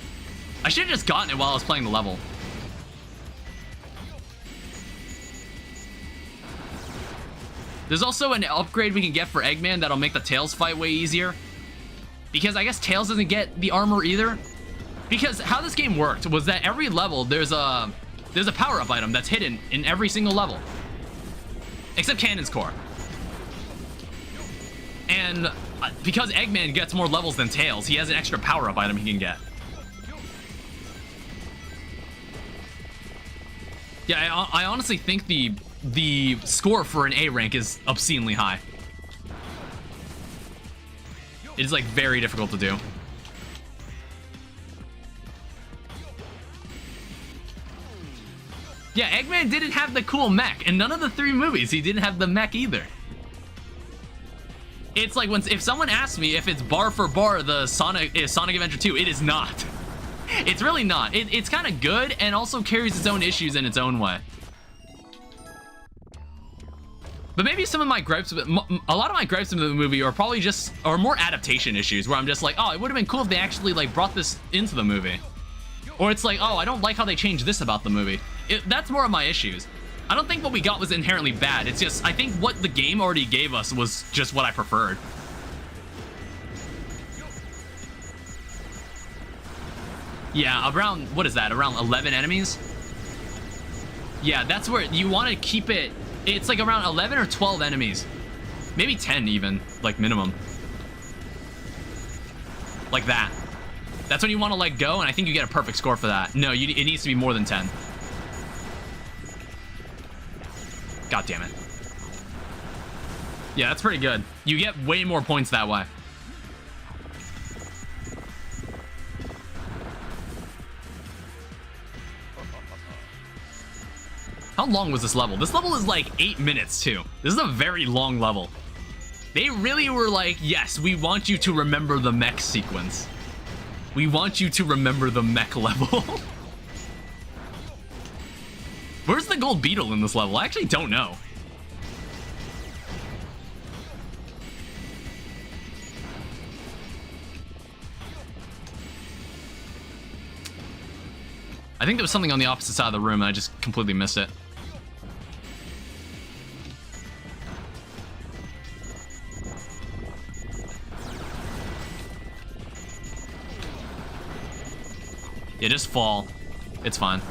I should have just gotten it while I was playing the level. There's also an upgrade we can get for Eggman that'll make the Tails fight way easier. Because I guess Tails doesn't get the armor either. Because how this game worked was that every level there's a power-up item that's hidden in every single level. Except Cannon's Core. And because Eggman gets more levels than Tails, he has an extra power-up item he can get. Yeah, I honestly think the score for an A rank is obscenely high. It is like very difficult to do. Yeah, Eggman didn't have the cool mech, and none of the 3 movies he didn't have the mech either. It's like if someone asks me if it's bar for bar the Sonic Adventure 2, it is not. It's really not. It's kind of good and also carries its own issues in its own way. But maybe some of my gripes, a lot of my gripes in the movie are probably just, or more adaptation issues, where I'm just like, oh, it would have been cool if they actually like brought this into the movie. Or it's like, oh, I don't like how they changed this about the movie. That's more of my issues. I don't think what we got was inherently bad. It's just, I think what the game already gave us was just what I preferred. Yeah, around, what is that? Around 11 enemies? Yeah, that's where you want to keep it. It's like around 11 or 12 enemies. Maybe 10 even, like minimum. Like that. That's when you want to let go, and I think you get a perfect score for that. No, it needs to be more than 10. God damn it. Yeah, that's pretty good. You get way more points that way. How long was this level? This level is like 8 minutes too. This is a very long level. They really were like, yes, we want you to remember the mech sequence. We want you to remember the mech level. Where's the gold beetle in this level? I actually don't know. I think there was something on the opposite side of the room and I just completely missed it. Yeah, just fall. It's fine.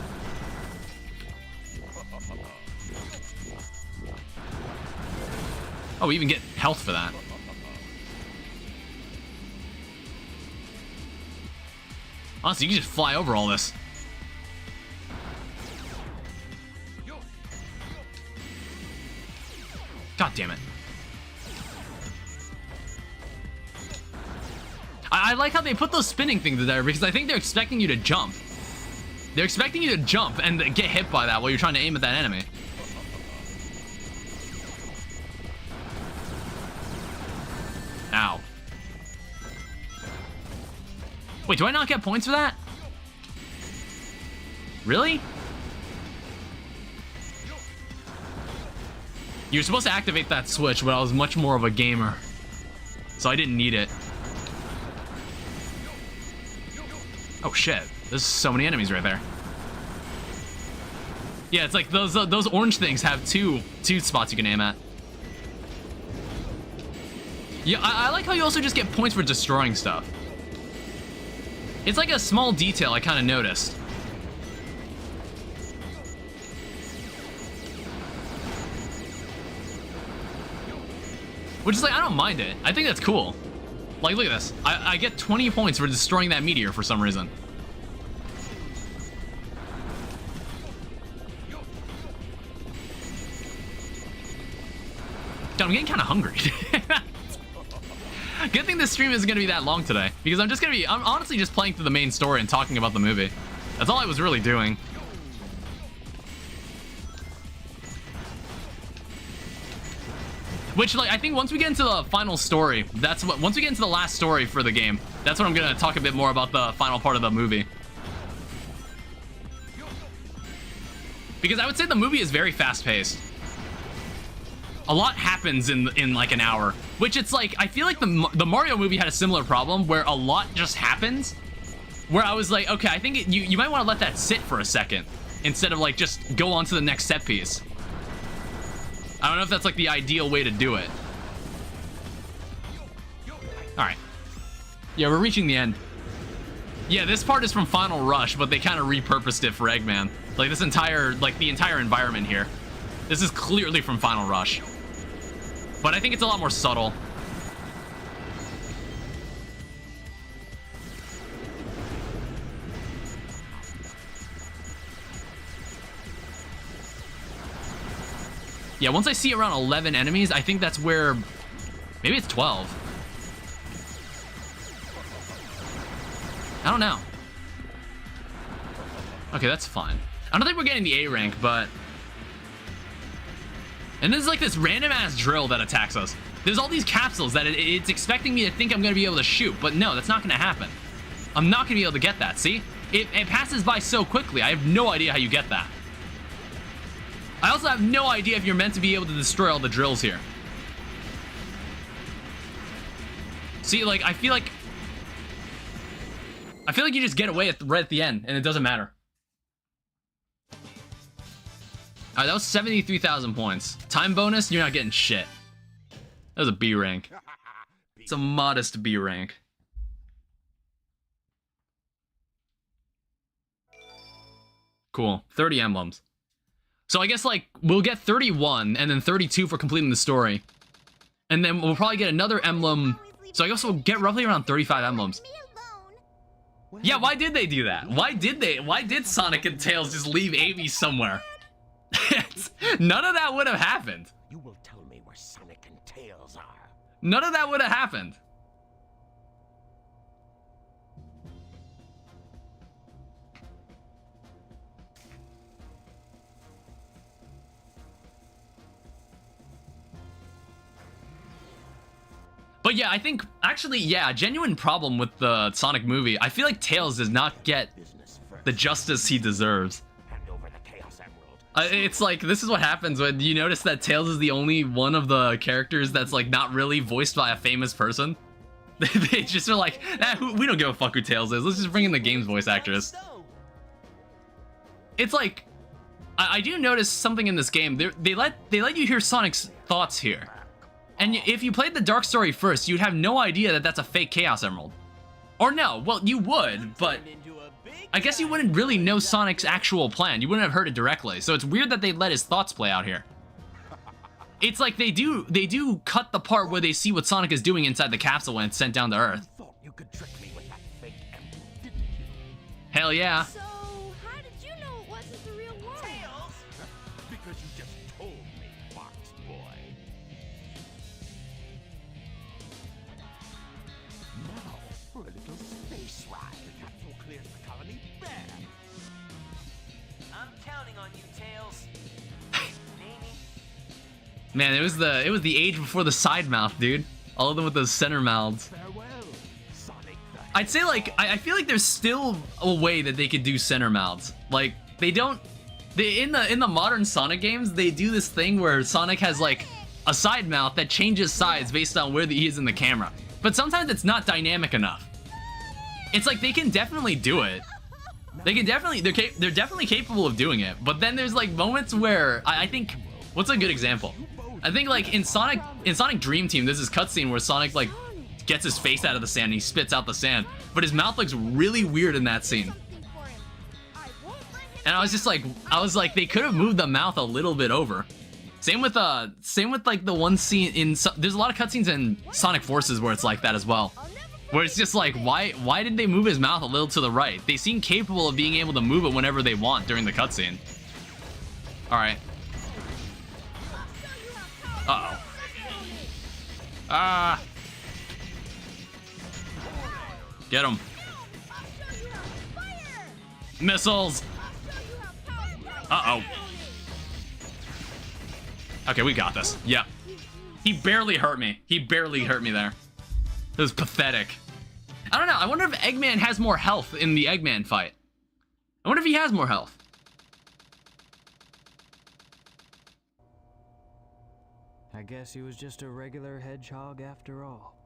Oh, we even get health for that. Honestly, you can just fly over all this. God damn it. I like how they put those spinning things there because I think they're expecting you to jump. They're expecting you to jump and get hit by that while you're trying to aim at that enemy. Ow. Wait, do I not get points for that? Really? You're supposed to activate that switch, but I was much more of a gamer, so I didn't need it. Oh shit, there's so many enemies right there. Yeah, it's like those orange things have two spots you can aim at. Yeah, I like how you also just get points for destroying stuff. It's like a small detail I kind of noticed. Which is like, I don't mind it. I think that's cool. Like, look at this. I get 20 points for destroying that meteor for some reason. God, I'm getting kind of hungry. Good thing this stream isn't going to be that long today, because I'm honestly just playing through the main story and talking about the movie. That's all I was really doing. Which, like, I think once we get into the final story, once we get into the last story for the game, that's when I'm going to talk a bit more about the final part of the movie. Because I would say the movie is very fast-paced. A lot happens in like an hour, which it's like, I feel like the Mario movie had a similar problem where a lot just happens, where I was like, okay, I think you might want to let that sit for a second instead of like just go on to the next set piece. I don't know if that's like the ideal way to do it. All right. Yeah, we're reaching the end. Yeah, this part is from Final Rush, but they kind of repurposed it for Eggman. Like this entire, like the entire environment here. This is clearly from Final Rush. But I think it's a lot more subtle. Yeah, once I see around 11 enemies, I think that's where... Maybe it's 12. I don't know. Okay, that's fine. I don't think we're getting the A rank, but... And this is like this random-ass drill that attacks us. There's all these capsules that it's expecting me to think I'm going to be able to shoot, but no, that's not going to happen. I'm not going to be able to get that, see? It passes by so quickly, I have no idea how you get that. I also have no idea if you're meant to be able to destroy all the drills here. See, like, I feel like you just get away right at the end, and it doesn't matter. Alright, that was 73,000 points. Time bonus, you're not getting shit. That was a B rank. It's a modest B rank. Cool. 30 emblems. So I guess, like, we'll get 31, and then 32 for completing the story. And then we'll probably get another emblem. So I guess we'll get roughly around 35 emblems. Yeah, why did they do that? Why did Sonic and Tails just leave Amy somewhere? None of that would have happened. You will tell me where Sonic and Tails are. None of that would have happened. But yeah, I think, actually, yeah, genuine problem with the Sonic movie. I feel like Tails does not get the justice he deserves. It's like, this is what happens when you notice that Tails is the only one of the characters that's like not really voiced by a famous person. They just are like, nah, we don't give a fuck who Tails is. Let's just bring in the game's voice actress. It's like, I do notice something in this game. They let you hear Sonic's thoughts here. And if you played the Dark Story first, you'd have no idea that that's a fake Chaos Emerald. Or no, well, you would, but I guess you wouldn't really know Sonic's actual plan. You wouldn't have heard it directly. So it's weird that they let his thoughts play out here. It's like they do cut the part where they see what Sonic is doing inside the capsule when it's sent down to Earth. Thought you could trick me with that fake emerald, didn't you? Hell yeah. So, how did you know it wasn't the real one? Tails! Because you just told me, Fox Boy. Now, for a little space ride. The capsule clears the colony. There! I'm counting on you, Tails. Man, it was the age before the side mouth, dude. All of them with those center mouths. Farewell, Sonic the I'd say, like, I feel like there's still a way that they could do center mouths. Like, in the modern Sonic games, they do this thing where Sonic has like a side mouth that changes sides based on where he is in the camera. But sometimes it's not dynamic enough. It's like they can definitely do it. They can definitely, they're definitely capable of doing it. But then there's like moments where I think, what's a good example? I think like in Sonic Dream Team, there's this cutscene where Sonic like gets his face out of the sand and he spits out the sand, but his mouth looks really weird in that scene. And I was just like, they could have moved the mouth a little bit over. Same with like the one scene in, there's a lot of cutscenes in Sonic Forces where it's like that as well. Where it's just like, why did they move his mouth a little to the right? They seem capable of being able to move it whenever they want during the cutscene. Alright. Uh-oh. Ah. Get him. Missiles. Uh-oh. Okay, we got this. Yep. He barely hurt me. He barely hurt me there. It was pathetic. I don't know. I wonder if Eggman has more health in the Eggman fight. I wonder if he has more health. I guess he was just a regular hedgehog after all.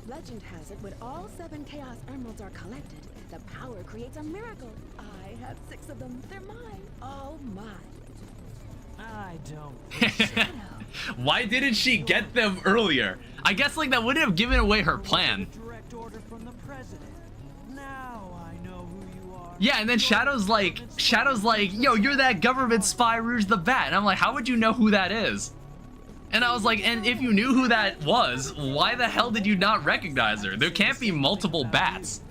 Legend has it when all 7 Chaos Emeralds are collected, the power creates a miracle. I have 6 of them. They're mine. All mine. I don't think so. Why didn't she get them earlier? I guess like that wouldn't have given away her plan. Direct order from the president. Now I know who you are. Yeah, and then Shadow's like, yo, you're that government spy Rouge the Bat. And I'm like, how would you know who that is? And I was like, and if you knew who that was, why the hell did you not recognize her? There can't be multiple bats.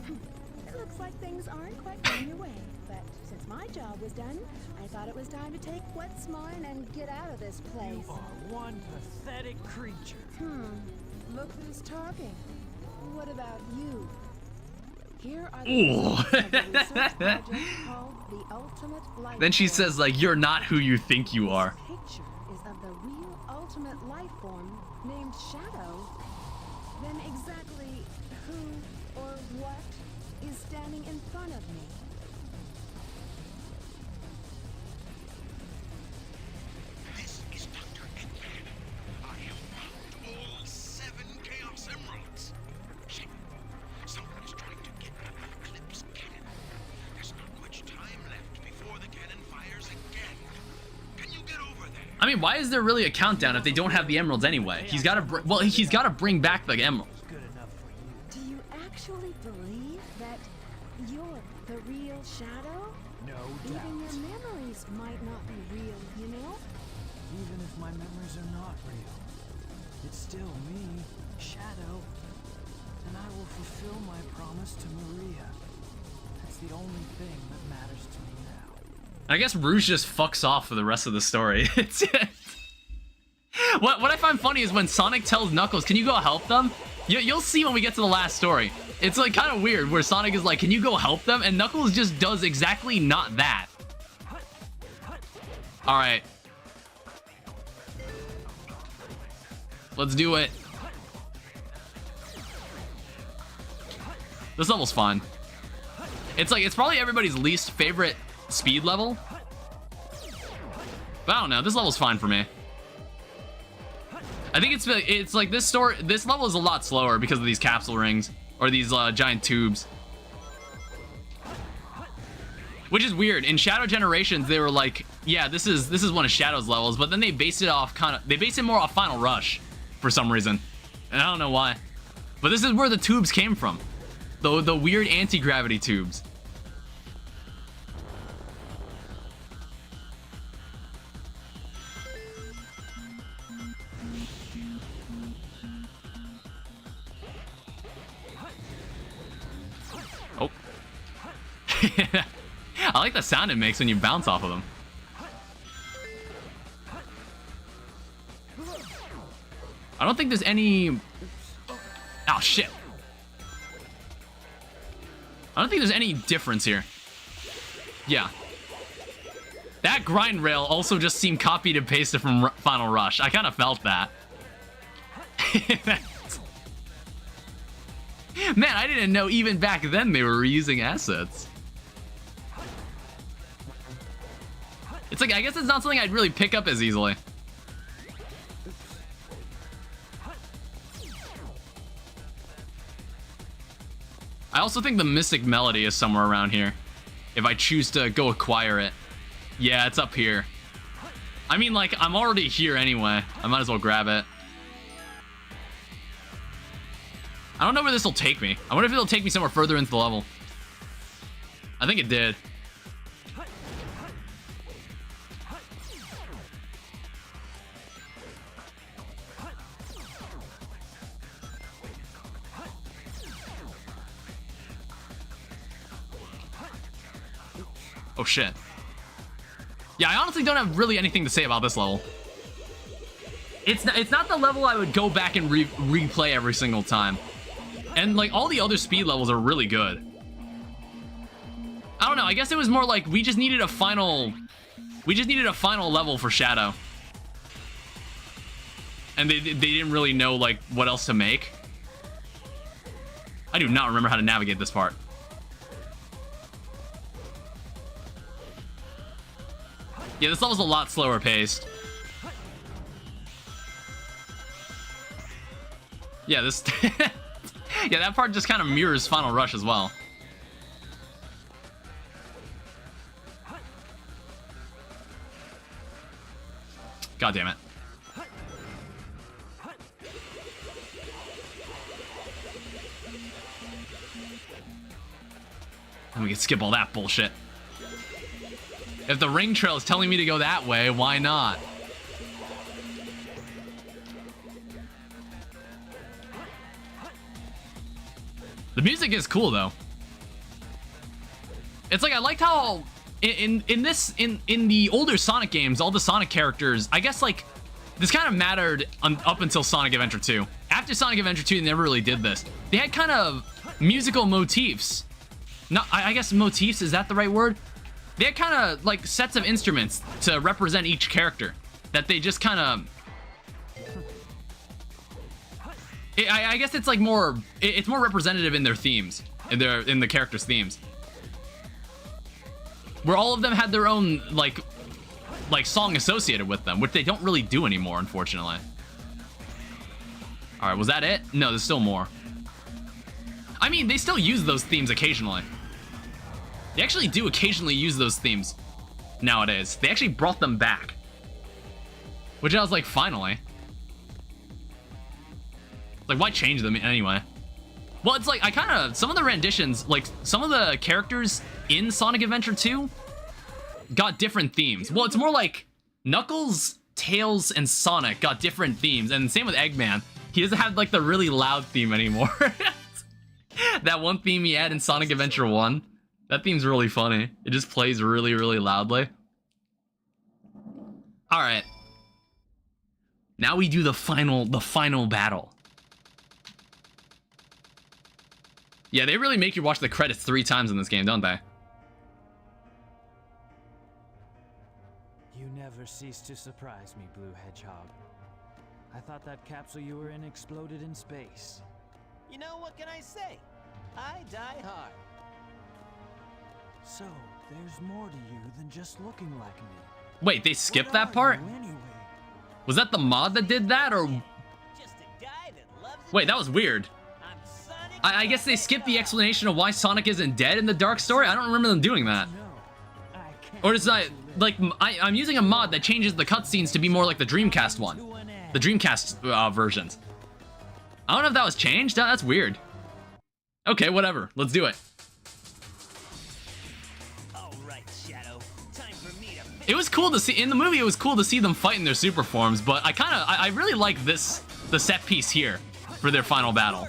It looks like things aren't quite going your way, but since my job was done, I thought it was time to take what's mine and get out of this place. You are one pathetic creature. Look who's talking. What about you? Here are Ooh. the research project called the Ultimate Life Then she Form. says like, you're not who you think you are. This picture is of the real ultimate life form named Shadow. Then exactly who or what is standing in front of me? This is Dr. Eggman. I have found all 7 Chaos Emeralds. Shit. Someone is trying to get the Eclipse cannon. There's not much time left before the cannon fires again. Can you get over there? I mean, why is there really a countdown if they don't have the emeralds anyway? He's got to, he's got to bring back the emerald. Good enough for you. Do you actually believe that you're the real Shadow? No Even doubt. your memories might not be real, you know? Even if my memories are not real, it's still me, Shadow. And I will fulfill my promise to Maria. That's the only thing that matters to me now. I guess Rouge just fucks off for the rest of the story. It's what I find funny is when Sonic tells Knuckles, can you go help them? You'll see when we get to the last story. It's like kind of weird where Sonic is like, can you go help them? And Knuckles just does exactly not that. All right. Let's do it. This level's fun. It's like, it's probably everybody's least favorite speed level. But I don't know, this level's fine for me. I think it's like this level is a lot slower because of these capsule rings or these giant tubes. Which is weird. In Shadow Generations, they were like, yeah, this is one of Shadow's levels, but then they based it more off Final Rush for some reason. And I don't know why. But this is where the tubes came from. The weird anti-gravity tubes. Oh. I like the sound it makes when you bounce off of them. I don't think there's any... Oh, shit. I don't think there's any difference here. Yeah. That grind rail also just seemed copied and pasted from Final Rush. I kind of felt that. Man, I didn't know even back then they were reusing assets. It's like, I guess it's not something I'd really pick up as easily. I also think the Mystic Melody is somewhere around here. If I choose to go acquire it. Yeah, it's up here. I mean, like, I'm already here anyway. I might as well grab it. I don't know where this will take me. I wonder if it'll take me somewhere further into the level. I think it did. Oh shit. Yeah, I honestly don't have really anything to say about this level. It's not the level I would go back and replay every single time. And like all the other speed levels are really good. I don't know, I guess it was more like we just needed a final level for Shadow. And they didn't really know like what else to make. I do not remember how to navigate this part. Yeah, this level's a lot slower paced. Yeah, this... yeah, that part just kind of mirrors Final Rush as well. God damn it. And we can skip all that bullshit. If the ring trail is telling me to go that way, why not? The music is cool though. It's like I liked how in the older Sonic games, all the Sonic characters, I guess like this kind of mattered up until Sonic Adventure 2. After Sonic Adventure 2, they never really did this. They had kind of musical motifs. No, I guess motifs, is that the right word? They had kind of like sets of instruments to represent each character that they just kind of... I guess it's like more... It's more representative in their themes, in the characters' themes. Where all of them had their own like song associated with them, which they don't really do anymore, unfortunately. All right, was that it? No, there's still more. I mean, they still use those themes occasionally. They actually do occasionally use those themes nowadays. They actually brought them back. Which I was like, finally. Like, why change them anyway? Well, it's like, I kind of... Some of the renditions, like, some of the characters in Sonic Adventure 2 got different themes. Well, it's more like Knuckles, Tails, and Sonic got different themes. And same with Eggman. He doesn't have, like, the really loud theme anymore. That one theme he had in Sonic Adventure 1. That theme's really funny. It just plays really, really loudly. Alright. Now we do the final battle. Yeah, they really make you watch the credits 3 times in this game, don't they? You never cease to surprise me, Blue Hedgehog. I thought that capsule you were in exploded in space. You know, what can I say? I die hard. So, there's more to you than just looking like me. Wait, they skipped that part? Anyway? Was that the mod that did that, or... Just a guy that loves Wait, that was weird. I'm Sonic. I guess they skipped the explanation of why Sonic isn't dead in the Dark story? I don't remember them doing that. No, I can't. Or is that, like, I'm using a mod that changes the cutscenes to be more like the Dreamcast one. The Dreamcast versions. I don't know if that was changed. That's weird. Okay, whatever. Let's do it. It was cool to see, in the movie it was cool to see them fighting their super forms, but I really like the set piece here for their final battle.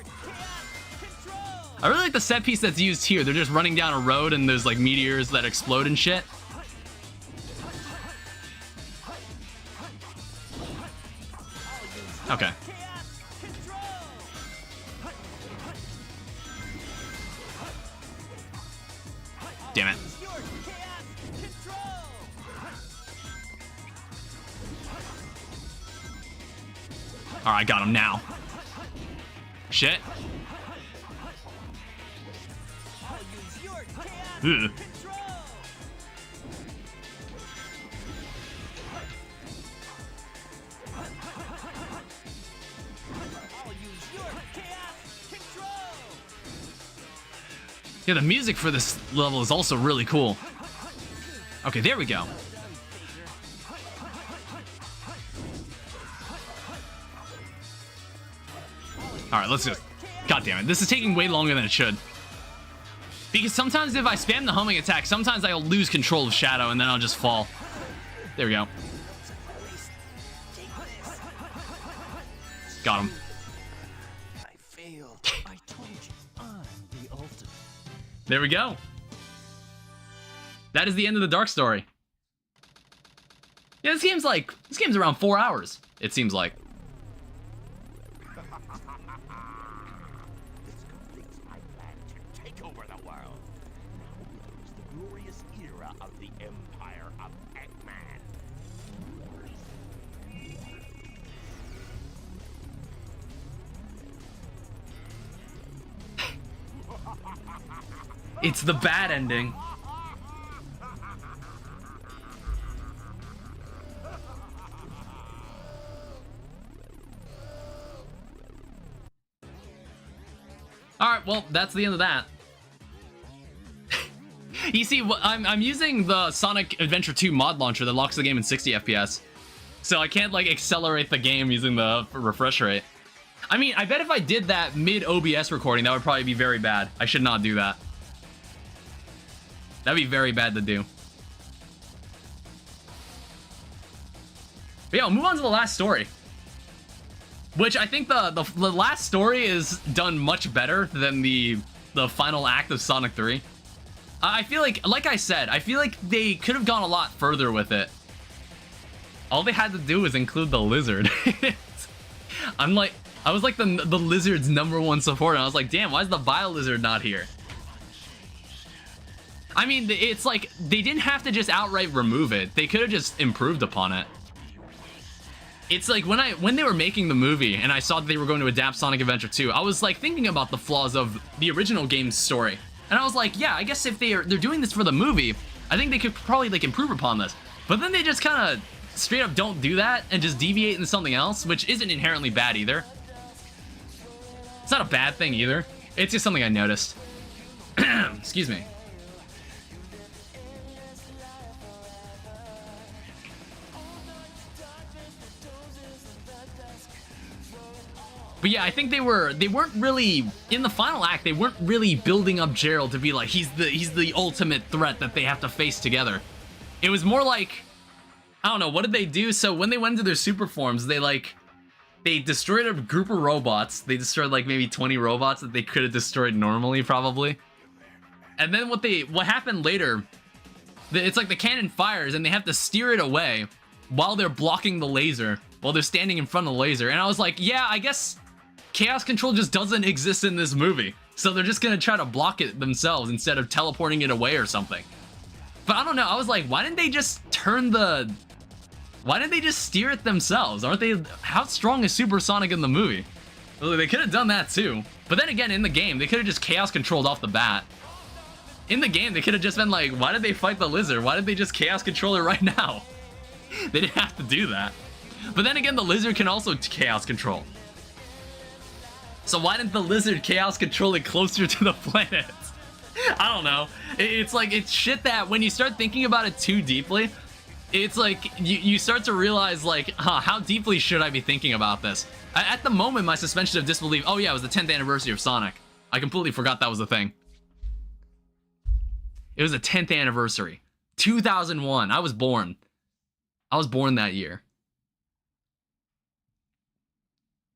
I really like the set piece that's used here. They're just running down a road and there's like meteors that explode and shit. Okay. Damn it. Alright, got him now. Shit. Ugh. Yeah, the music for this level is also really cool. Okay, there we go. Alright, let's just... God damn it, this is taking way longer than it should. Because sometimes if I spam the homing attack, sometimes I'll lose control of Shadow and then I'll just fall. There we go. Got him. I failed. I told you, I'm the ultimate. There we go. That is the end of the Dark Story. Yeah, this game's around 4 hours, it seems like. This completes my plan to take over the world. Now begins the glorious era of the Empire of Eggman. It's the bad ending. Alright, well, that's the end of that. You see, I'm using the Sonic Adventure 2 mod launcher that locks the game in 60 FPS. So I can't, like, accelerate the game using the refresh rate. I mean, I bet if I did that mid-OBS recording, that would probably be very bad. I should not do that. That'd be very bad to do. But yeah, we'll move on to the last story. Which I think the last story is done much better than the final act of Sonic 3. I feel like I said, I feel like they could have gone a lot further with it. All they had to do was include the lizard. I was like the lizard's #1 supporter. I was like, damn, why is the Bio Lizard not here? I mean, it's like, they didn't have to just outright remove it. They could have just improved upon it. It's like, when they were making the movie, and I saw that they were going to adapt Sonic Adventure 2, I was like thinking about the flaws of the original game's story. And I was like, yeah, I guess if they're doing this for the movie, I think they could probably, like, improve upon this. But then they just kind of straight up don't do that and just deviate into something else, which isn't inherently bad either. It's not a bad thing either. It's just something I noticed. Excuse me. But yeah, I think they weren't really in the final act. They weren't really building up Gerald to be like he's the ultimate threat that they have to face together. It was more like, I don't know, what did they do? So when they went into their super forms, they destroyed a group of robots. They destroyed like maybe 20 robots that they could have destroyed normally, probably. And then what happened later? It's like the cannon fires and they have to steer it away while they're blocking the laser, while they're standing in front of the laser. And I was like, yeah, I guess Chaos Control just doesn't exist in this movie. So they're just gonna try to block it themselves instead of teleporting it away or something. But I don't know, I was like, why didn't they just steer it themselves? How strong is Supersonic in the movie? Well, they could have done that too. But then again, in the game, they could have just Chaos Controlled off the bat. In the game, they could have just been like, why did they fight the lizard? Why did they just Chaos Control it right now? They didn't have to do that. But then again, the lizard can also Chaos Control. So why didn't the lizard Chaos Control it closer to the planet? I don't know. It's like, it's shit that when you start thinking about it too deeply, it's like, you start to realize like, how deeply should I be thinking about this? At the moment, my suspension of disbelief, oh yeah, it was the 10th anniversary of Sonic. I completely forgot that was a thing. It was the 10th anniversary. 2001, I was born. I was born that year.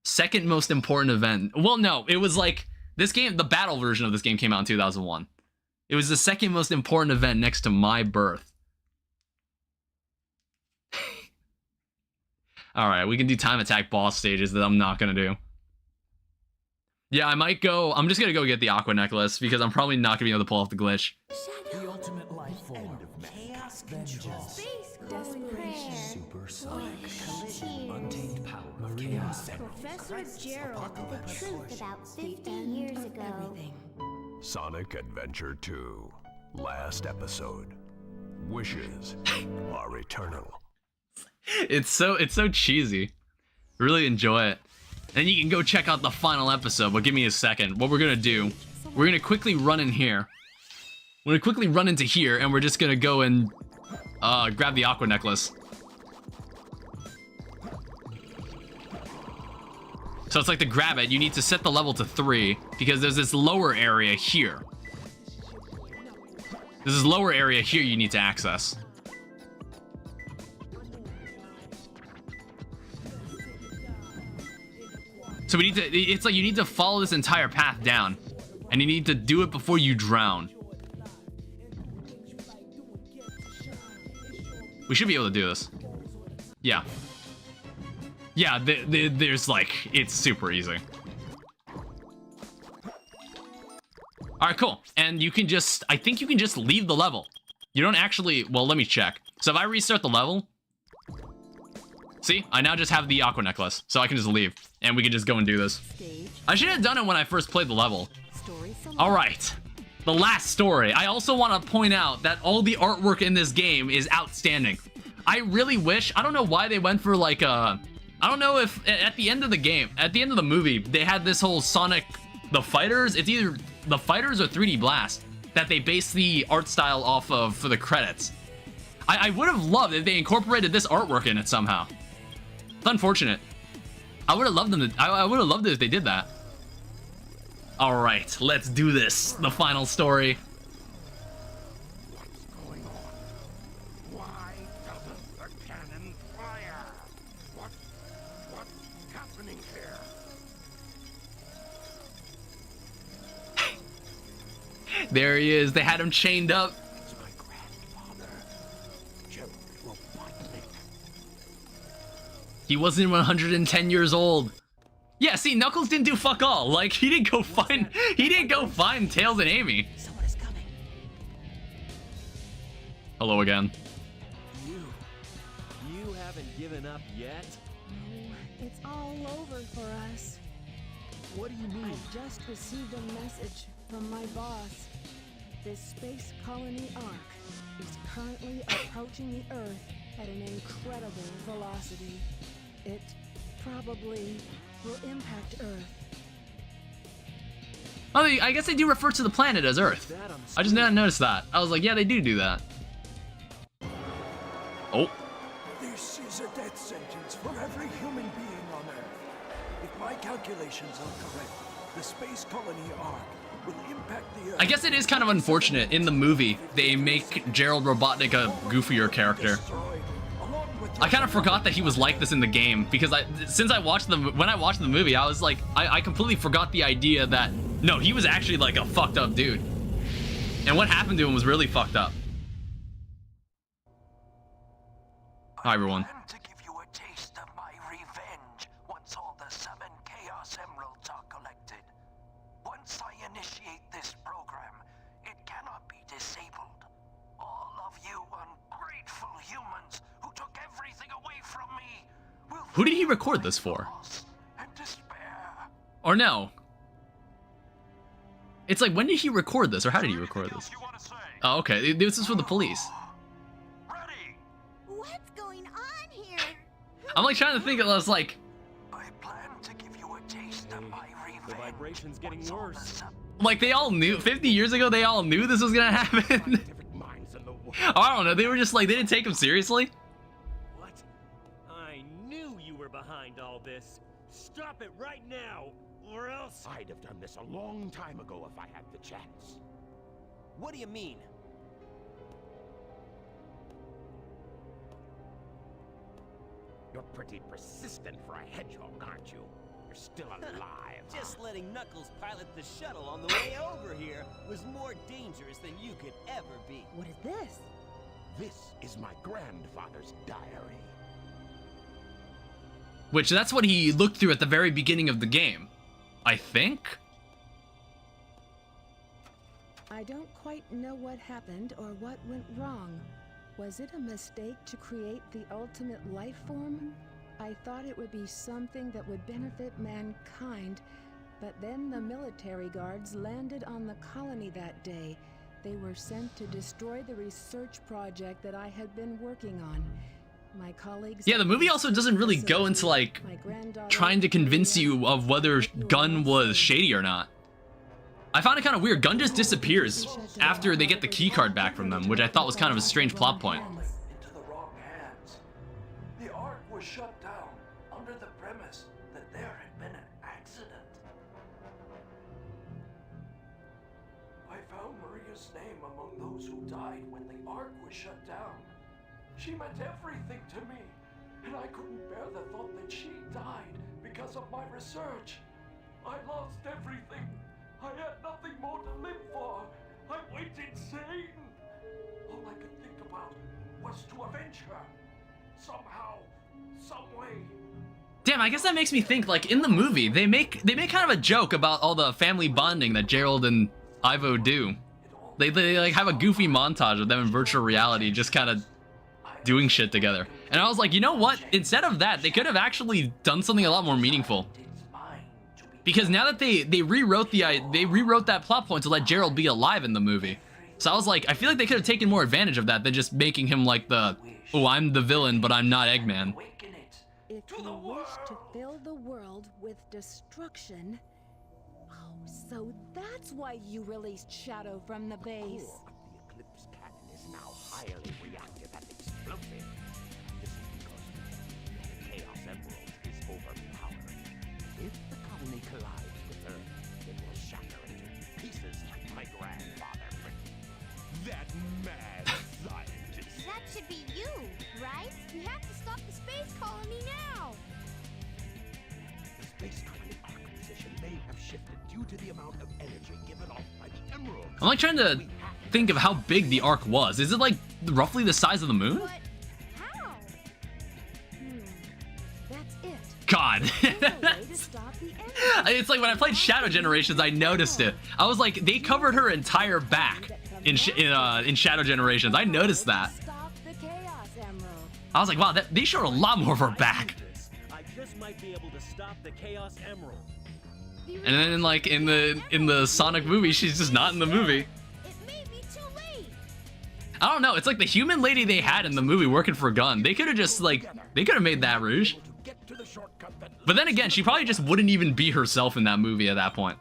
Second most important event. Well, no, it was like, this game, the battle version of this game came out in 2001. It was the second most important event next to my birth. Alright, we can do time attack boss stages that I'm not gonna do. Yeah, I might go, I'm just gonna go get the Aqua Necklace because I'm probably not gonna be able to pull off the glitch. The ultimate life form. Chaos control. Desperation. Supersonic. Tears. Untamed power of chaos. Professor Gerald. The truth about 50 years ago. Sonic Adventure 2. Last episode. Wishes are eternal. It's so cheesy. Really enjoy it. And you can go check out the final episode, but give me a second. What we're gonna do, we're gonna quickly run in here. We're gonna quickly run into here, and we're just gonna go and grab the aqua necklace. So it's like to grab it, you need to set the level to 3 because there's this lower area here. There's this lower area here you need to access. So we need to, it's like you need to follow this entire path down. And you need to do it before you drown. We should be able to do this. Yeah. Yeah, there's like, it's super easy. Alright, cool. And you can just, I think you can just leave the level. You don't actually, well, let me check. So if I restart the level, see, I now just have the aqua necklace. So I can just leave, and we can just go and do this. I should have done it when I first played the level. Alright, the last story. I also want to point out that all the artwork in this game is outstanding. I really wish, I don't know why they went for like a, I don't know if at the end of the game, at the end of the movie, they had this whole Sonic, the Fighters, it's either the Fighters or 3D Blast, that they based the art style off of for the credits. I would have loved if they incorporated this artwork in it somehow. It's unfortunate. I would have loved them to, I would have loved it if they did that. Alright, let's do this. The final story. What's going on? Why doesn't the cannon fire? What's happening here? There he is. They had him chained up. It's my grandfather, Gerald Robotnik. He wasn't 110 years old. Yeah, see, Knuckles didn't do fuck all. Like, he didn't go find Tails and Amy. Someone is coming. Hello again. You haven't given up yet? No, it's all over for us. What do you mean? I just received a message from my boss. This space colony arc is currently approaching the Earth at an incredible velocity. It probably will impact Earth. Oh, I guess they do refer to the planet as Earth. I just didn't notice that. I was like, yeah, they do that. Oh. This is a death sentence for every human being on Earth. If my calculations are correct, the space colony arc will impact the Earth. I guess it is kind of unfortunate. In the movie, they make Gerald Robotnik a goofier character. I kind of forgot that he was like this in the game because when I watched the movie, I was like, I completely forgot the idea that no, he was actually like a fucked up dude, and what happened to him was really fucked up. Hi everyone. I plan to give you a taste of my revenge once all the 7 Chaos Emeralds are collected. Once I initiate this program, it cannot be disabled. All of you ungrateful humans who took everything away from me will Who did he record this for? and despair. Or no? It's like, when did he record this, or how did he record this? Oh, okay. This is for the police. What's going on here? I'm like trying to think. I was like, I plan to give you a taste of my revenge. The vibration's getting worse. like they all knew 50 years ago. They all knew this was gonna happen. I don't know. They were just like, they didn't take him seriously. What? I knew you were behind all this. Stop it right now, or else... I'd have done this a long time ago if I had the chance. What do you mean? You're pretty persistent for a hedgehog, aren't you? You're still alive. Just letting Knuckles pilot the shuttle on the way over here was more dangerous than you could ever be. What is this? This is my grandfather's diary. Which that's what he looked through at the very beginning of the game, I think. I don't quite know what happened or what went wrong. Was it a mistake to create the ultimate life form? I thought it would be something that would benefit mankind, but then the military guards landed on the colony that day. They were sent to destroy the research project that I had been working on. My colleagues... Yeah, the movie also doesn't really go into like trying to convince you of whether Gunn was shady or not. I found it kind of weird. Gun just disappears after they get the key card back from them, which I thought was kind of a strange plot point. Into the wrong hands. The Ark was shut down under the premise that there had been an accident. I found Maria's name among those who died when the Ark was shut down. She meant everything to me, and I couldn't bear the thought that she died because of my research. I lost everything. I had nothing more to live for. I went insane. All I could think about was to avenge her. Somehow, some way. Damn, I guess that makes me think, like, in the movie, they make kind of a joke about all the family bonding that Gerald and Ivo do. They like have a goofy montage of them in virtual reality just kind of doing shit together. And I was like, you know what? Instead of that, they could have actually done something a lot more meaningful. Because now that they rewrote that plot point to let Gerald be alive in the movie. So I was like, I feel like they could have taken more advantage of that than just making him like the, oh, I'm the villain, but I'm not Eggman. If you wish to fill the world with destruction... Oh, so that's why you released Shadow from the base. The Eclipse cannon is now highly reactive and explosive. This is because the Chaos Emerald is overpowered. If the colony collides with Earth, it will shatter into pieces like my grandfather predicted. That mad scientist. That should be you, right? We have to stop the space colony now. The space colony arc position may have shifted due to the amount of energy given off by the emerald. I'm like trying to think of how big the Ark was. Is it like roughly the size of the moon? But how? That's it. God. There's a way to stop the energy. It's like when I played Shadow Generations, I noticed it. I was like, they covered her entire back in Shadow Generations. I noticed that. Stop the Chaos Emerald. I was like, wow, they showed a lot more of her back. I just might be able to stop the Chaos Emerald. And then like in the Sonic movie, she's just not in the movie. It may be too late. I don't know. It's like the human lady they had in the movie working for Gun. They could have just like, they could have made that Rouge. But then again, she probably just wouldn't even be herself in that movie at that point.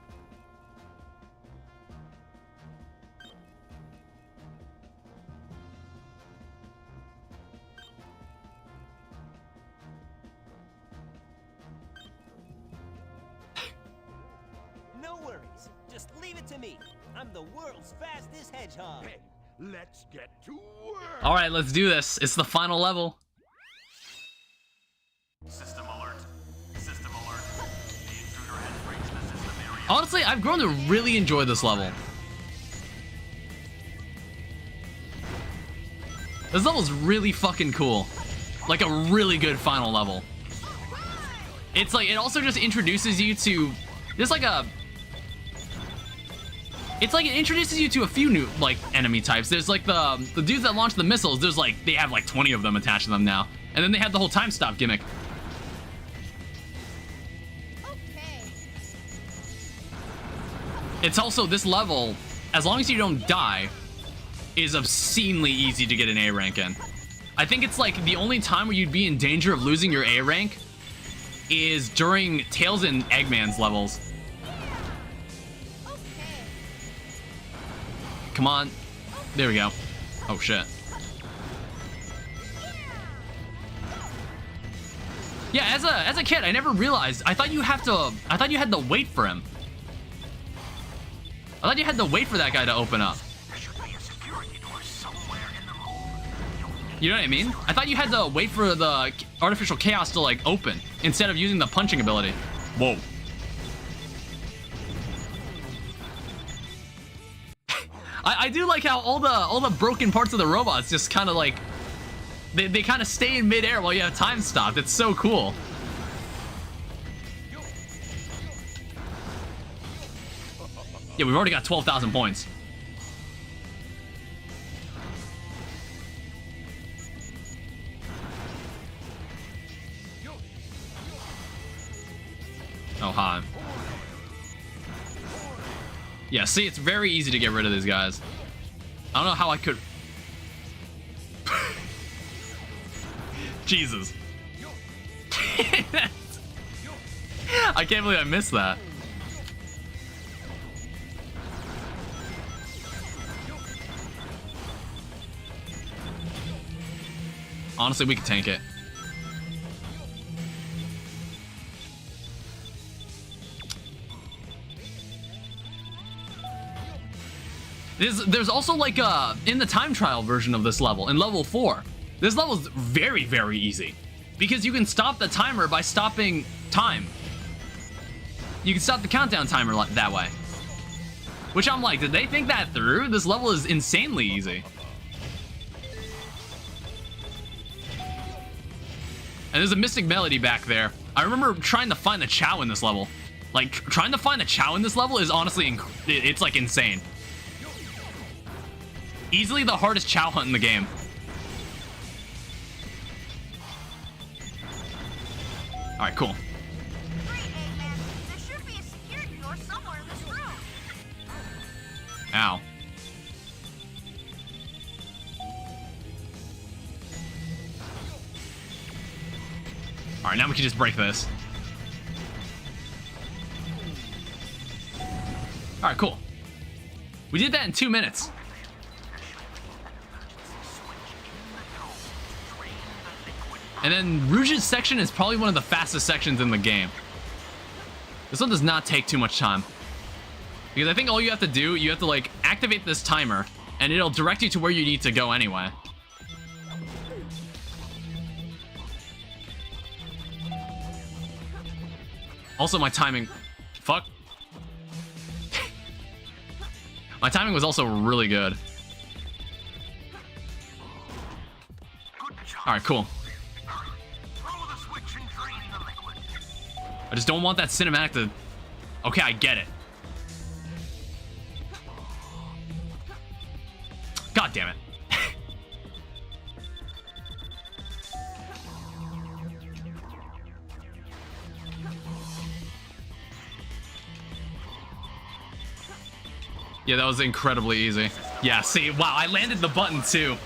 No worries. Just leave it to me. I'm the world's fastest hedgehog. Hey, let's get to work. All right, let's do this. It's the final level. System alert. System alert. The intruder has reached the system area. Honestly, I've grown to really enjoy this level. This level's really fucking cool. Like a really good final level. It's like, it also just introduces you to, there's like a, it's like it introduces you to a few new like enemy types. There's like the dudes that launch the missiles. There's like, they have like 20 of them attached to them now. And then they have the whole time stop gimmick. Okay. It's also, this level, as long as you don't die, is obscenely easy to get an A rank in. I think it's like the only time where you'd be in danger of losing your A rank is during Tails and Eggman's levels. Okay. Come on. There we go. Oh shit. Yeah, as a kid, I never realized. I thought you had to wait for him. I thought you had to wait for that guy to open up. There should be a security door somewhere in the room. You know what I mean? I thought you had to wait for the artificial chaos to like open instead of using the punching ability. Whoa. I do like how all the broken parts of the robots just kind of like they kind of stay in midair while you have time stopped. It's so cool. Yeah, we've already got 12,000 points. Oh, hi. Yeah, see, it's very easy to get rid of these guys. I don't know how I could... Jesus. I can't believe I missed that. Honestly, we can tank it. There's also like in the time trial version of this level, in level 4, this level is very, very easy because you can stop the timer by stopping time. You can stop the countdown timer that way. Which I'm like, did they think that through? This level is insanely easy. And there's a Mystic Melody back there. I remember trying to find the Chow in this level. Like, trying to find the Chow in this level is honestly, it's like insane. Easily the hardest Chow hunt in the game. Alright, cool. Great, Eggman. There should be a security door somewhere in this room. Ow. Alright, now we can just break this. Alright, cool. We did that in 2 minutes. And then Rouge's section is probably one of the fastest sections in the game. This one does not take too much time. Because I think all you have to do, you have to like activate this timer and it'll direct you to where you need to go anyway. Also, my timing... Fuck. My timing was also really good. Alright, cool. I just don't want that cinematic to... Okay, I get it. God damn it. Yeah, that was incredibly easy. Yeah, see, wow, I landed the button too.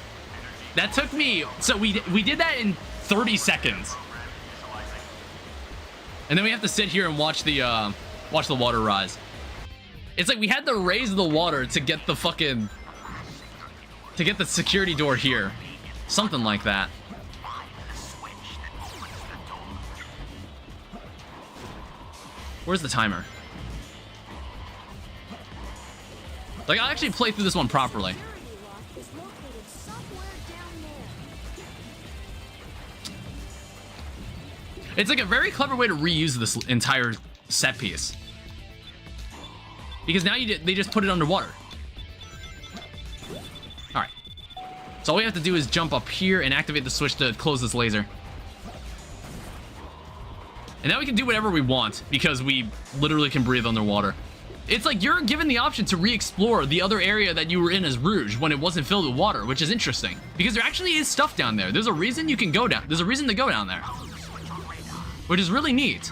That took me... So we did that in 30 seconds. And then we have to sit here and watch the water rise. It's like we had to raise the water to get the fucking... To get the security door here. Something like that. Where's the timer? Like, I'll actually play through this one properly. It's like a very clever way to reuse this entire set piece. Because now they just put it underwater. Alright. So all we have to do is jump up here and activate the switch to close this laser. And now we can do whatever we want because we literally can breathe underwater. It's like you're given the option to re-explore the other area that you were in as Rouge when it wasn't filled with water, which is interesting. Because there actually is stuff down there. There's a reason you can go down. There's a reason to go down there. Which is really neat.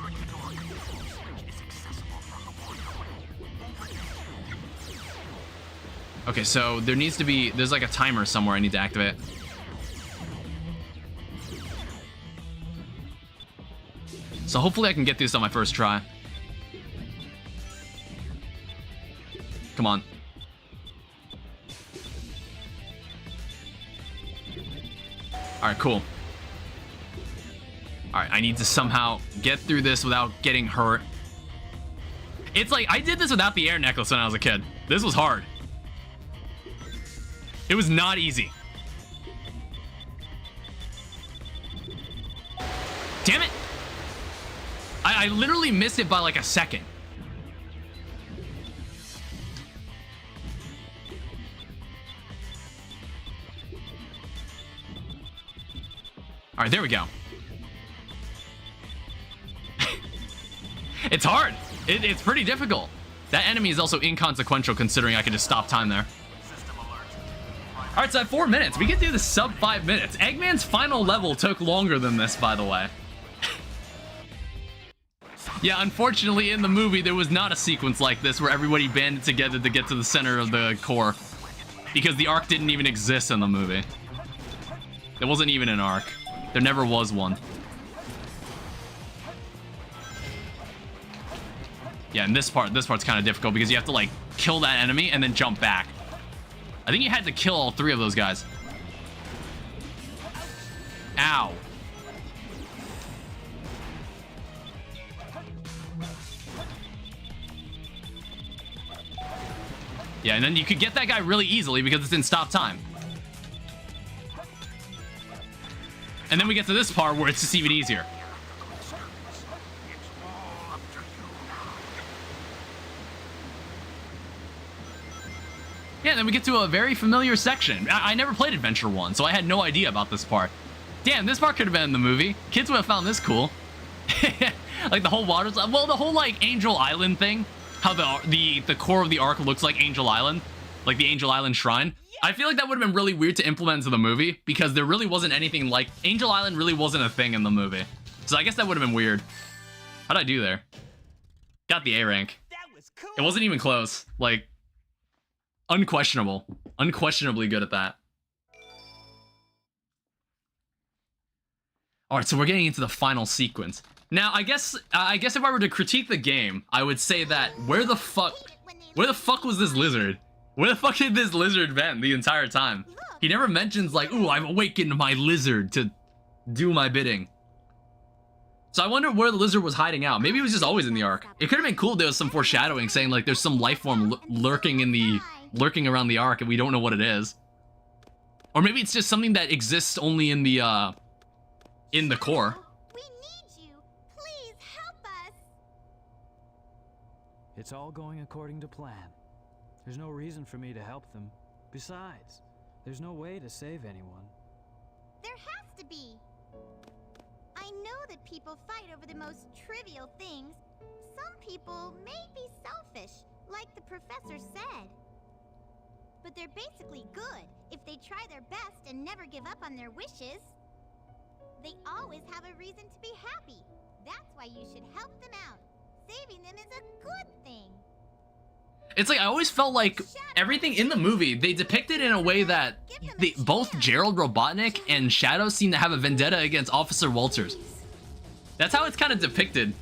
Okay, so there needs to be... There's like a timer somewhere I need to activate. So hopefully I can get this on my first try. Come on. Alright, cool. Alright, I need to somehow get through this without getting hurt. It's like, I did this without the air necklace when I was a kid. This was hard. It was not easy. Damn it! I literally missed it by like a second. Alright, there we go. It's hard. It's pretty difficult. That enemy is also inconsequential considering I can just stop time there. Alright, so at 4 minutes, we can do this sub 5 minutes. Eggman's final level took longer than this, by the way. Yeah, unfortunately, in the movie, there was not a sequence like this where everybody banded together to get to the center of the core. Because the arc didn't even exist in the movie. There wasn't even an arc. There never was one. Yeah, and this part's kind of difficult because you have to, like, kill that enemy and then jump back. I think you had to kill all 3 of those guys. Ow. Yeah, and then you could get that guy really easily because it's in stop time. And then we get to this part where it's just even easier. Yeah, then we get to a very familiar section. I never played Adventure 1, so I had no idea about this part. Damn, this part could have been in the movie. Kids would have found this cool. Like the whole water, well, the whole like Angel Island thing, how the core of the arc looks like Angel Island, like the Angel Island Shrine. I feel like that would have been really weird to implement into the movie because there really wasn't anything like Angel Island really wasn't a thing in the movie. So I guess that would have been weird. How'd I do there? Got the A rank. That was cool. It wasn't even close. Like, unquestionable. Unquestionably good at that. All right, so we're getting into the final sequence. Now, I guess if I were to critique the game, I would say that where the fuck was this lizard? Where the fuck had this lizard been the entire time? He never mentions like, ooh, I've awakened my lizard to do my bidding. So I wonder where the lizard was hiding out. Maybe it was just always in the arc. It could have been cool if there was some foreshadowing saying like there's some life form lurking around the arc and we don't know what it is. Or maybe it's just something that exists only in the core. We need you. Please help us. It's all going according to plan. There's no reason for me to help them. Besides, there's no way to save anyone. There has to be. I know that people fight over the most trivial things. Some people may be selfish, like the professor said. But they're basically good if they try their best and never give up on their wishes. They always have a reason to be happy. That's why you should help them out. Saving them is a good thing. It's like I always felt like everything in the movie, they depicted in a way that both Gerald Robotnik and Shadow seem to have a vendetta against Officer Walters. That's how it's kind of depicted.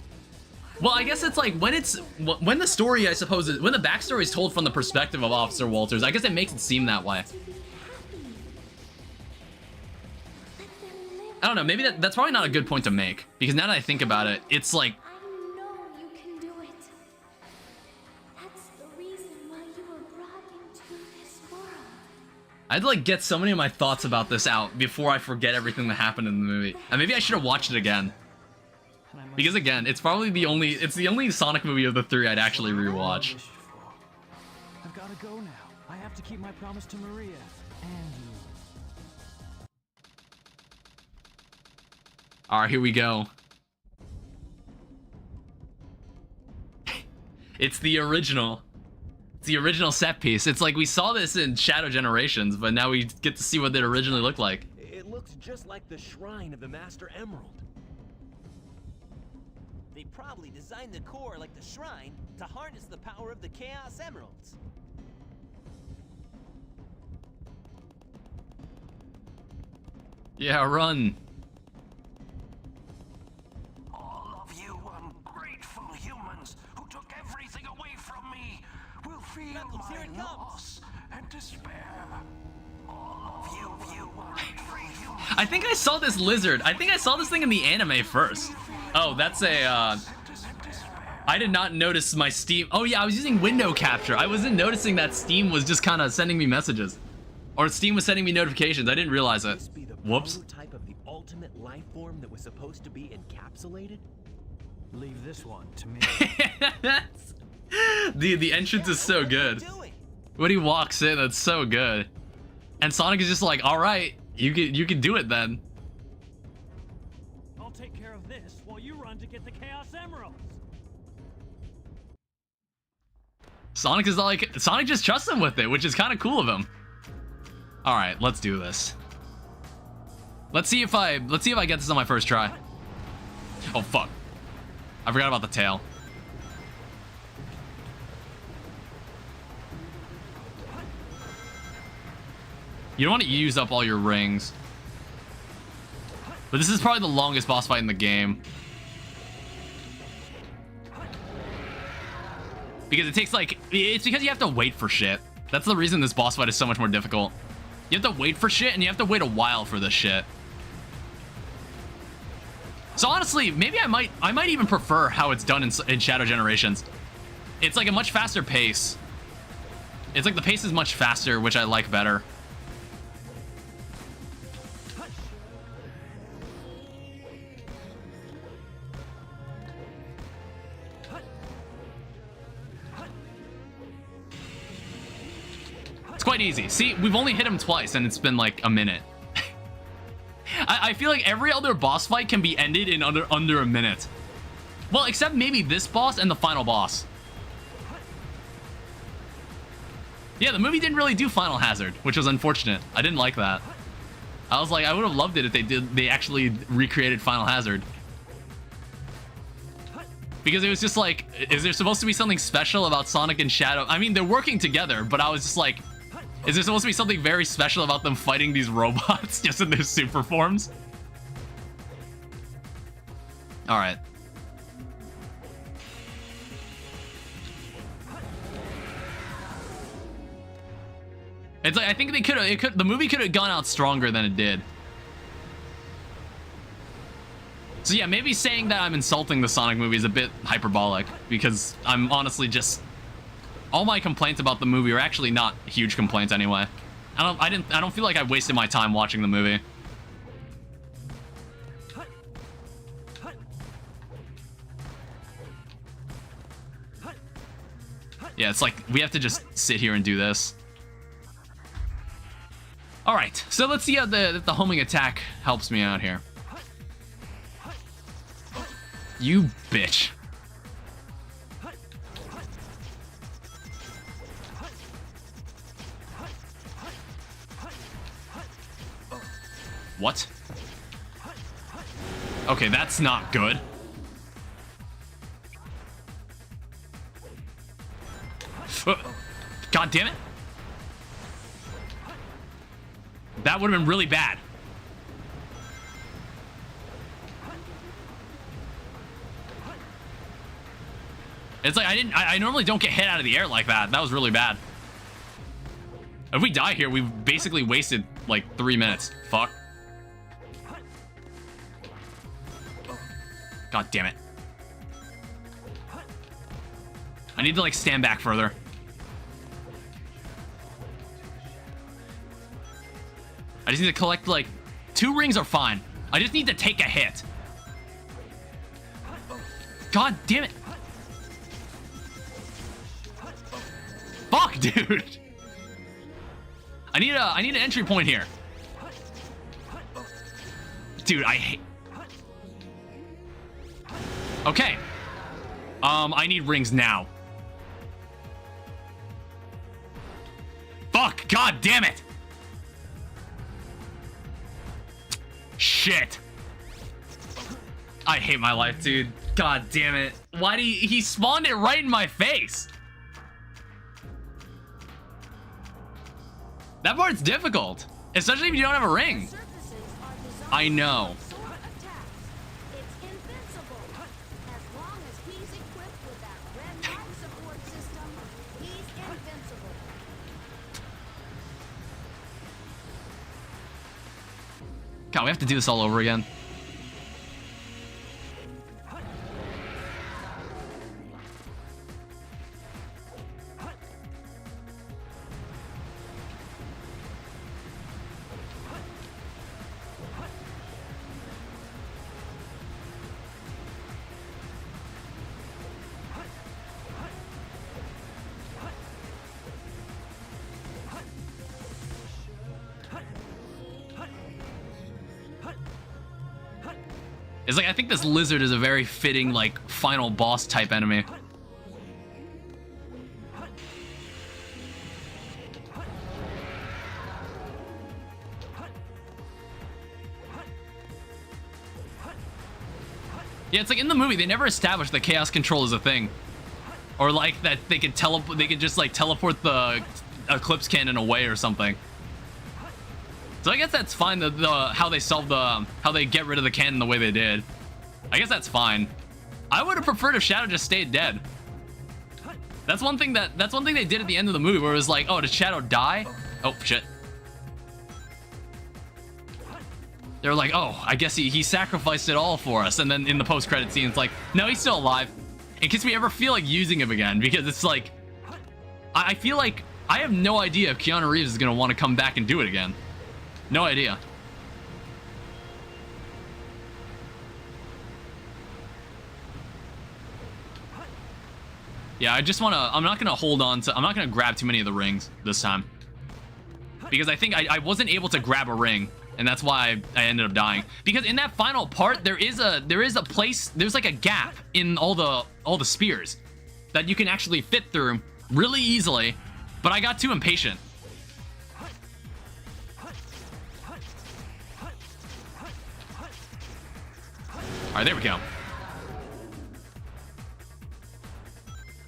Well, I guess it's like when the story, I suppose, when the backstory is told from the perspective of Officer Walters, I guess it makes it seem that way. I don't know, maybe that's probably not a good point to make, because now that I think about it, it's like, I know you can do it. That's the reason why you were brought into this world. I'd like get so many of my thoughts about this out before I forget everything that happened in the movie. And maybe I should have watched it again. Because again, it's probably the only Sonic movie of the three I'd actually rewatch. I've got to go now. I have to keep my promise to Maria and you. Alright, here we go. It's the original. It's the original set piece. It's like we saw this in Shadow Generations, but now we get to see what it originally looked like. It looks just like the shrine of the Master Emerald. They probably designed the core like the shrine to harness the power of the Chaos Emeralds. Yeah, run. All of you ungrateful humans who took everything away from me will feel Knuckles, here it my comes. loss and despair. All of you ungrateful humans. I think I saw this lizard. I think I saw this thing in the anime first. Oh, that's a, I did not notice my Steam. Oh yeah, I was using window capture. I wasn't noticing that Steam was just kind of sending me messages. Or Steam was sending me notifications. I didn't realize it. Whoops. Prototype of the ultimate life form that was supposed to be encapsulated? Leave this one to me. The entrance is so good. When he walks in, that's so good. And Sonic is just like, all right, you can do it then. I'll take care of this while you run to get the Chaos Emeralds. Sonic is like, Sonic just trusts him with it, which is kind of cool of him. All right, let's do this. Let's see if I get this on my first try. Oh fuck. I forgot about the tail. You don't want to use up all your rings. But this is probably the longest boss fight in the game. Because it takes like, it's because you have to wait for shit. That's the reason this boss fight is so much more difficult. You have to wait for shit and you have to wait a while for this shit. So honestly, maybe I might even prefer how it's done in Shadow Generations. It's like a much faster pace. It's like the pace is much faster, which I like better. It's quite easy. See, we've only hit him twice and it's been like a minute. I feel like every other boss fight can be ended in under a minute. Well, except maybe this boss and the final boss. Yeah, the movie didn't really do Final Hazard, which was unfortunate. I didn't like that. I was like, I would have loved it if they actually recreated Final Hazard. Because it was just like, is there supposed to be something special about Sonic and Shadow? I mean, they're working together, but I was just like, is there supposed to be something very special about them fighting these robots just in their super forms? All right. It's like, I think the movie could have gone out stronger than it did. So yeah, maybe saying that I'm insulting the Sonic movie is a bit hyperbolic, because I'm honestly just, all my complaints about the movie are actually not huge complaints anyway. I don't feel like I wasted my time watching the movie. Yeah, it's like we have to just sit here and do this. All right, so let's see how the homing attack helps me out here. You bitch. What? Okay, that's not good. God damn it. That would have been really bad. It's like I normally don't get hit out of the air like that. That was really bad. If we die here, we've basically wasted like 3 minutes. Fuck. God damn it. I need to like stand back further. I just need to collect like 2 rings are fine. I just need to take a hit. God damn it. Fuck, dude. I need an entry point here. Dude, I hate. Okay. I need rings now. Fuck, god damn it. Shit. I hate my life, dude. God damn it. Why do he spawned it right in my face? That part's difficult, especially if you don't have a ring. I know. God, we have to do this all over again. It's like, I think this lizard is a very fitting, like, final boss type enemy. Yeah, it's like in the movie, they never established that chaos control is a thing. Or like that they could just like teleport the Eclipse cannon away or something. So I guess that's fine, how they solve how they get rid of the cannon the way they did. I guess that's fine. I would have preferred if Shadow just stayed dead. That's one thing they did at the end of the movie where it was like, oh, did Shadow die? Oh, shit. They're like, oh, I guess he sacrificed it all for us. And then in the post-credit scene, it's like, no, he's still alive. In case we ever feel like using him again, because it's like, I feel like I have no idea if Keanu Reeves is going to want to come back and do it again. No idea. Yeah, I just want to, I'm not going to grab too many of the rings this time. Because I think I wasn't able to grab a ring, and that's why I ended up dying. Because in that final part, there is a place, there's like a gap in all the spears that you can actually fit through really easily, but I got too impatient. All right, there we go.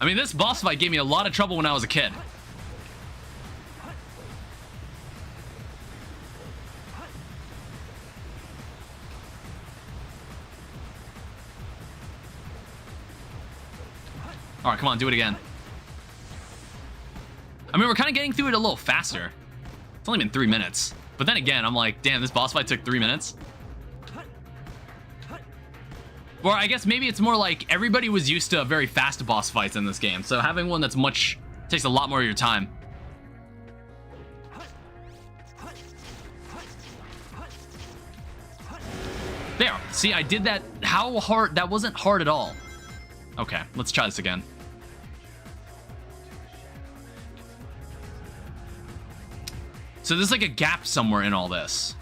I mean, this boss fight gave me a lot of trouble when I was a kid. All right, come on, do it again. I mean, we're kind of getting through it a little faster. It's only been 3 minutes. But then again, I'm like, damn, this boss fight took 3 minutes. Or I guess maybe it's more like everybody was used to very fast boss fights in this game. So having one that's takes a lot more of your time. There, see, I did that. How hard? That wasn't hard at all. Okay, let's try this again. So there's like a gap somewhere in all this.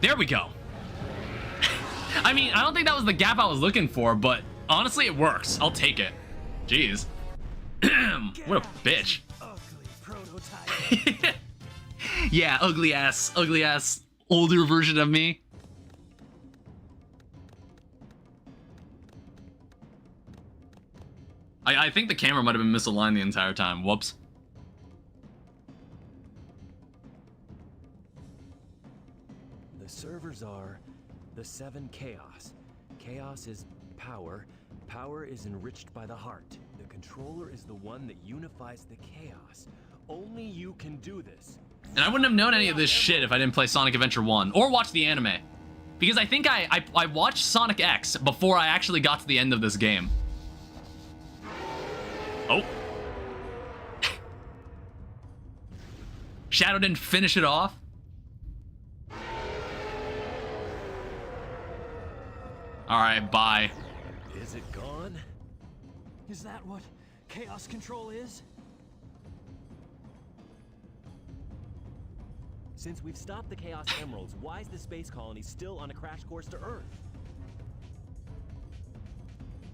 There we go. I mean, I don't think that was the gap I was looking for, but honestly, it works. I'll take it. Jeez. What a bitch. Yeah, ugly ass older version of me. I think the camera might have been misaligned the entire time. Whoops. The servers are the 7 chaos. Chaos is power. Power is enriched by the heart. The controller is the one that unifies the chaos. Only you can do this. And I wouldn't have known any of this shit if I didn't play Sonic Adventure 1 or watch the anime. Because I think I watched Sonic X before I actually got to the end of this game. Oh. Shadow didn't finish it off. Alright, bye. Is it gone? Is that what chaos control is? Since we've stopped the Chaos Emeralds, why is the space colony still on a crash course to Earth?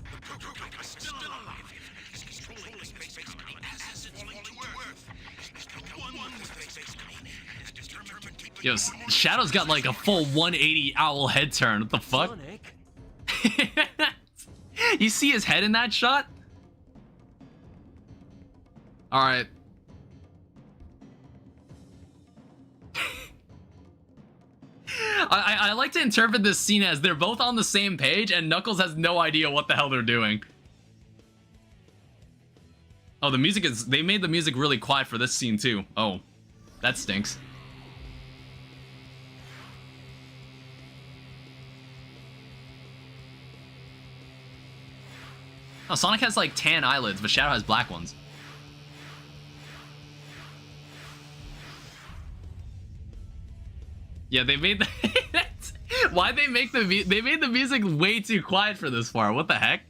The program is still alive. He's controlling the space colony as it's linked to Earth. There's no one with the space colony is determined to keep... Yo, Shadow's got like a full 180 owl head turn. What the fuck? Sonic? You see his head in that shot? Alright. I like to interpret this scene as they're both on the same page and Knuckles has no idea what the hell they're doing. Oh, the music is... They made the music really quiet for this scene too. Oh, that stinks. Oh, Sonic has like tan eyelids, but Shadow has black ones. Yeah, they made the... Why'd they make they made the music way too quiet for this part? What the heck?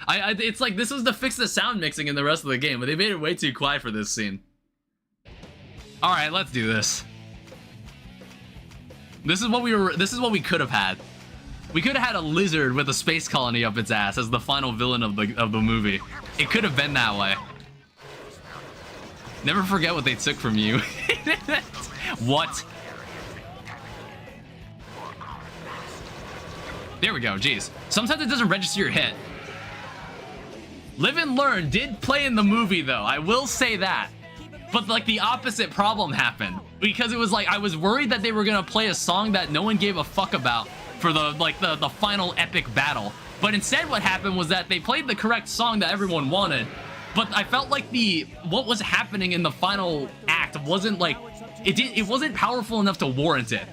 It's like this was to fix the sound mixing in the rest of the game, but they made it way too quiet for this scene. All right, let's do this. This is what we could have had. We could have had a lizard with a space colony up its ass as the final villain of the movie. It could have been that way. Never forget what they took from you. What? There we go, jeez. Sometimes it doesn't register your hit. Live and Learn did play in the movie though, I will say that. But like the opposite problem happened. Because it was like, I was worried that they were gonna play a song that no one gave a fuck about for the final epic battle. But instead what happened was that they played the correct song that everyone wanted, but I felt like what was happening in the final act wasn't like it wasn't powerful enough to warrant it.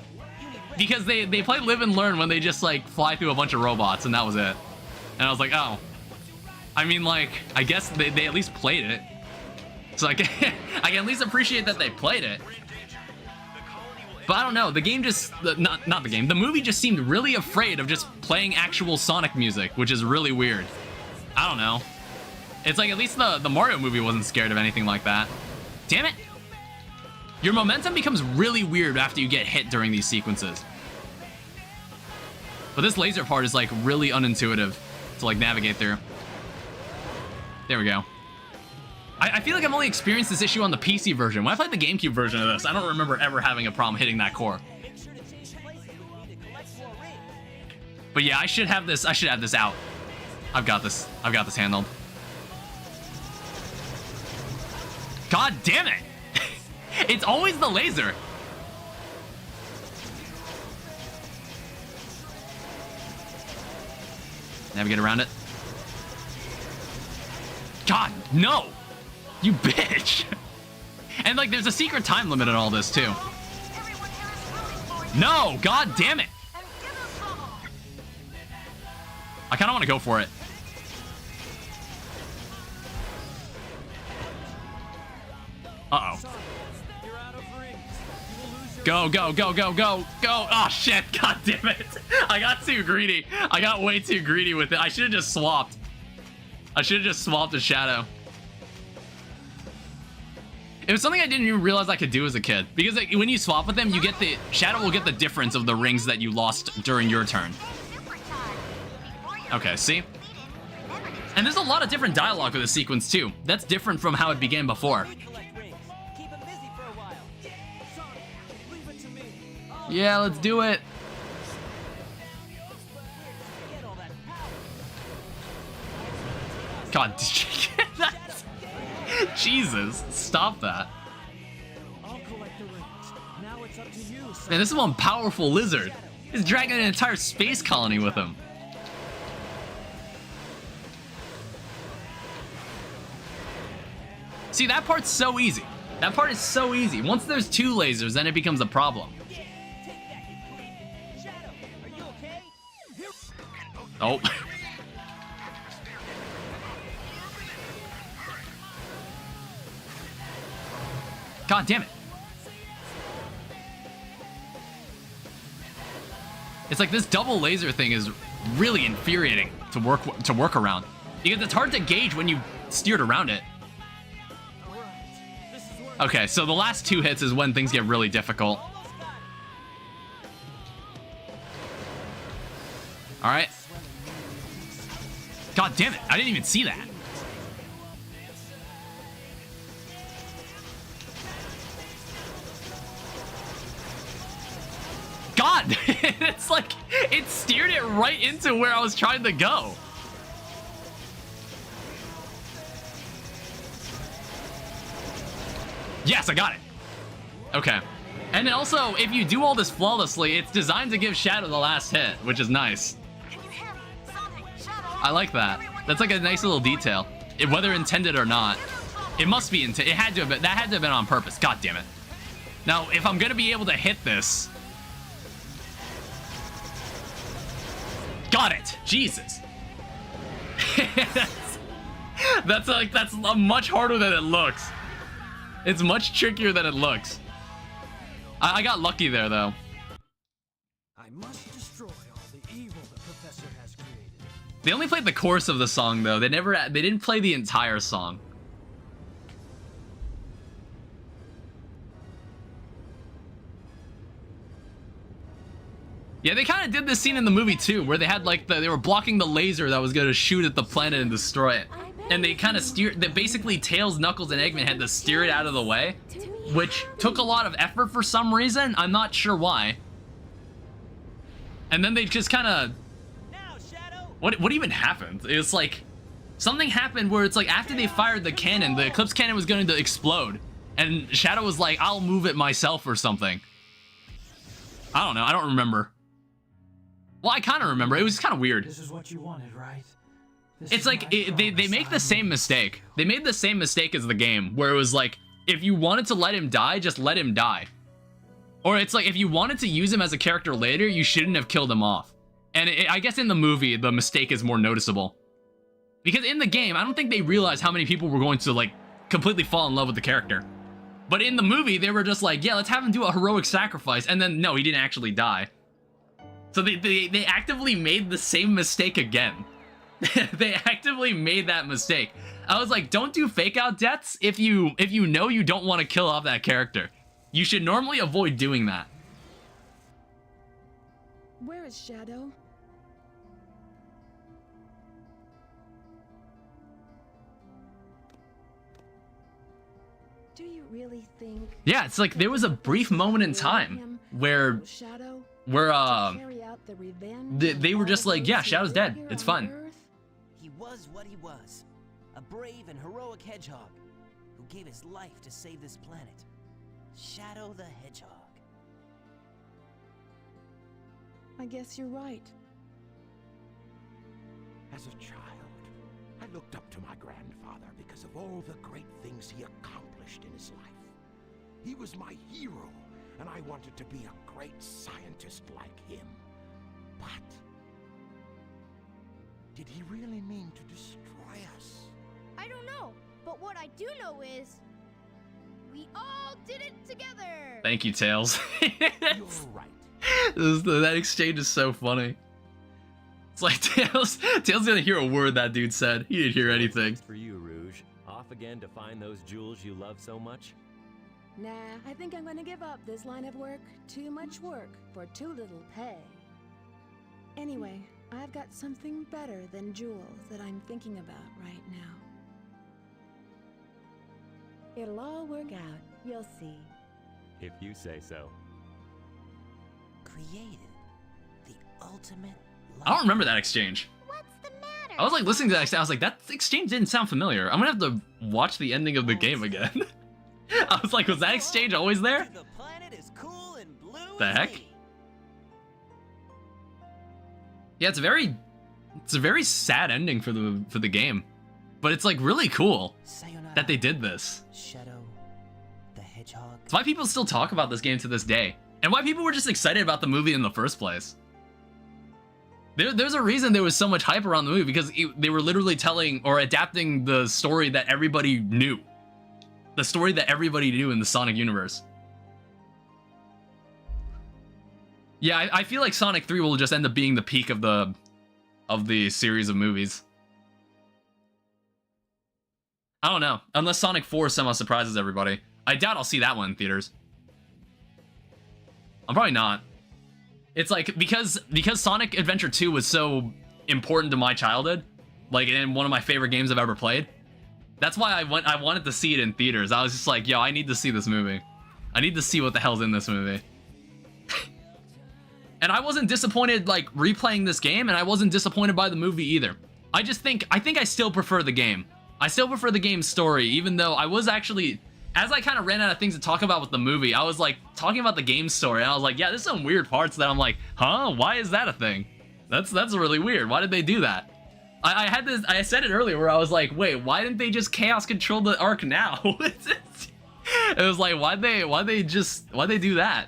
Because they played Live and Learn when they just like fly through a bunch of robots and that was it. And I was like, oh. I mean, like, I guess they at least played it. So I can at least appreciate that they played it. But I don't know, the game just, not the game, the movie just seemed really afraid of just playing actual Sonic music, which is really weird. I don't know. It's like at least the Mario movie wasn't scared of anything like that. Damn it! Your momentum becomes really weird after you get hit during these sequences. But this laser part is like really unintuitive to like navigate through. There we go. I feel like I've only experienced this issue on the PC version. When I played the GameCube version of this, I don't remember ever having a problem hitting that core. But yeah, I should have this out. I've got this handled. God damn it! It's always the laser. Navigate around it. God, no! You bitch! And like, there's a secret time limit on all this too. No! God damn it! I kind of want to go for it. Uh-oh. Go, go, go, go, go, go! Oh shit! God damn it! I got too greedy. I got way too greedy with it. I should have just swapped. I should have just swapped a Shadow. It was something I didn't even realize I could do as a kid. Because like, when you swap with them, you get the... Shadow will get the difference of the rings that you lost during your turn. Okay, see? And there's a lot of different dialogue for this sequence too. That's different from how it began before. Yeah, let's do it. God, Jesus, stop that. Man, this is one powerful lizard. He's dragging an entire space colony with him. See, that part's so easy. That part is so easy. Once there's two lasers, then it becomes a problem. Oh. God damn it. It's like this double laser thing is really infuriating to work around. Because it's hard to gauge when you steered around it. Okay, so the last two hits is when things get really difficult. Alright. God damn it, I didn't even see that. God, it's like, it steered it right into where I was trying to go. Yes, I got it. Okay. And then also, if you do all this flawlessly, it's designed to give Shadow the last hit, which is nice. I like that. That's like a nice little detail. Whether intended or not. It must be intended. It had to have been, that had to have been on purpose. God damn it. Now, if I'm gonna be able to hit this... Got it! Jesus. that's much harder than it looks. It's much trickier than it looks. I got lucky there, though. I must destroy all the evil the professor has created. They only played the chorus of the song, though. They didn't play the entire song. Yeah, they kind of did this scene in the movie too, where they had like they were blocking the laser that was going to shoot at the planet and destroy it. And they kind of steered, that basically Tails, Knuckles, and Eggman had to steer it out of the way, which took a lot of effort for some reason. I'm not sure why. And then they just kind of... What even happened? It was like... Something happened where it's like after they fired the cannon, the Eclipse cannon was going to explode. And Shadow was like, I'll move it myself or something. I don't know. I don't remember. Well, I kind of remember. It was kind of weird. This is what you wanted, right? It's like they make the same mistake. They made the same mistake as the game, where it was like, if you wanted to let him die, just let him die. Or it's like, if you wanted to use him as a character later, you shouldn't have killed him off. And I guess in the movie, the mistake is more noticeable. Because in the game, I don't think they realized how many people were going to, like, completely fall in love with the character. But in the movie, they were just like, yeah, let's have him do a heroic sacrifice. And then, no, he didn't actually die. So they actively made the same mistake again. They actively made that mistake. I was like, don't do fake out deaths if you know you don't want to kill off that character. You should normally avoid doing that. Where is Shadow? Do you really think? Yeah, it's like there was a brief moment in time where they were just like, yeah, Shadow's dead. It's fine. He was what he was, a brave and heroic hedgehog who gave his life to save this planet. Shadow the Hedgehog. I guess you're right. As a child, I looked up to my grandfather because of all the great things he accomplished in his life. He was my hero, and I wanted to be a great scientist like him. But did he really mean to destroy us? I don't know, but what I do know is we all did it together. Thank you, Tails. You're right. That exchange is so funny. It's like Tails didn't hear a word that dude said. He didn't hear anything. For you, Rouge. Off again to find those jewels you love so much? Nah, I think I'm gonna give up this line of work. Too much work for too little pay. Anyway, I've got something better than jewels that I'm thinking about right now. It'll all work out, you'll see. If you say so. Created the ultimate. I don't remember that exchange. What's the matter? I was like listening to that exchange. I was like, that exchange didn't sound familiar. I'm gonna have to watch the ending of the game again. I was like, was that exchange always there? The planet is cool and blue. The heck? Yeah, it's a very sad ending for the game, but it's like really cool that they did this. Shadow the Hedgehog. It's why people still talk about this game to this day, and why people were just excited about the movie in the first place. There's a reason there was so much hype around the movie, because they were literally telling or adapting the story that everybody knew. The story that everybody knew in the Sonic universe. Yeah, I feel like Sonic 3 will just end up being the peak of the series of movies. I don't know. Unless Sonic 4 somehow surprises everybody. I doubt I'll see that one in theaters. I'm probably not. It's like, because Sonic Adventure 2 was so important to my childhood, like, and one of my favorite games I've ever played, that's why I wanted to see it in theaters. I was just like, yo, I need to see this movie. I need to see what the hell's in this movie. And I wasn't disappointed, like, replaying this game, and I wasn't disappointed by the movie either. I think I still prefer the game. I still prefer the game's story, even though I was actually, as I kind of ran out of things to talk about with the movie, I was like talking about the game's story, and I was like, yeah, there's some weird parts that I'm like, huh? Why is that a thing? That's really weird. Why did they do that? I said it earlier where I was like, wait, why didn't they just chaos control the Ark now? It was like, why'd they do that?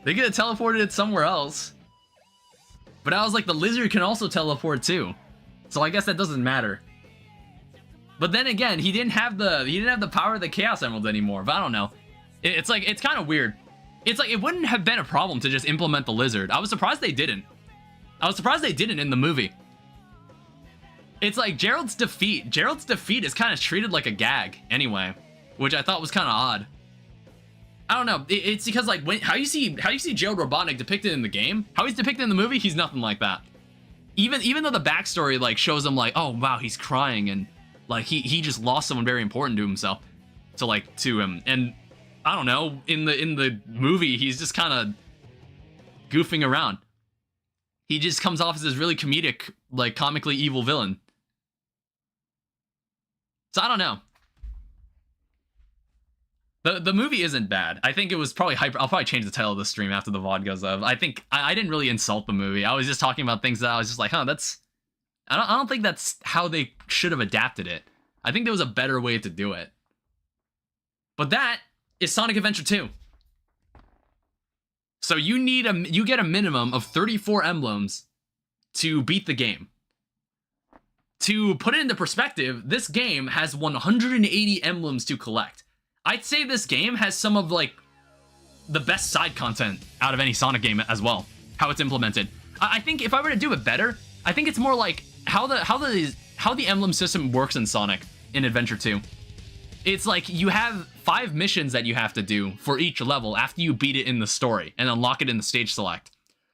They could have teleported it somewhere else. But I was like, the lizard can also teleport too. So I guess that doesn't matter. But then again, he didn't have the power of the Chaos Emeralds anymore. But I don't know. It's like, it's kind of weird. It's like, it wouldn't have been a problem to just implement the lizard. I was surprised they didn't. I was surprised they didn't in the movie. It's like Gerald's defeat is kind of treated like a gag anyway, which I thought was kind of odd. I don't know. It's because, like, how you see Gerald Robotnik depicted in the game, how he's depicted in the movie, he's nothing like that. Even though the backstory, like, shows him like, oh wow, he's crying, and like he just lost someone very important to himself, to him, and I don't know, in the movie he's just kind of goofing around. He just comes off as this really comedic, like, comically evil villain. So I don't know. The movie isn't bad. I think it was probably hyper. I'll probably change the title of the stream after the VOD goes up. I think I didn't really insult the movie. I was just talking about things that I was just like, huh, that's. I don't think that's how they should have adapted it. I think there was a better way to do it. But that is Sonic Adventure 2. So you get a minimum of 34 emblems to beat the game. To put it into perspective, this game has 180 emblems to collect. I'd say this game has some of like the best side content out of any Sonic game as well. How it's implemented. I think if I were to do it better, I think it's more like how the emblem system works in Sonic in Adventure 2. It's like you have 5 missions that you have to do for each level after you beat it in the story and unlock it in the stage select.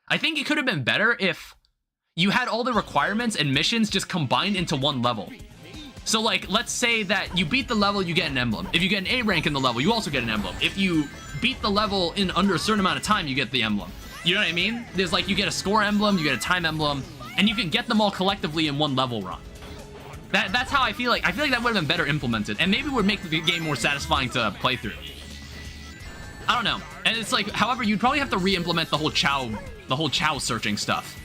I think it could have been better if you had all the requirements and missions just combined into one level. So like, let's say that you beat the level, you get an emblem. If you get an A rank in the level, you also get an emblem. If you beat the level in under a certain amount of time, you get the emblem. You know what I mean? There's like, you get a score emblem, you get a time emblem, and you can get them all collectively in one level run. That's how I feel like. I feel like that would have been better implemented, and maybe would make the game more satisfying to play through. I don't know. And it's like, however, you'd probably have to re-implement the whole Chow searching stuff.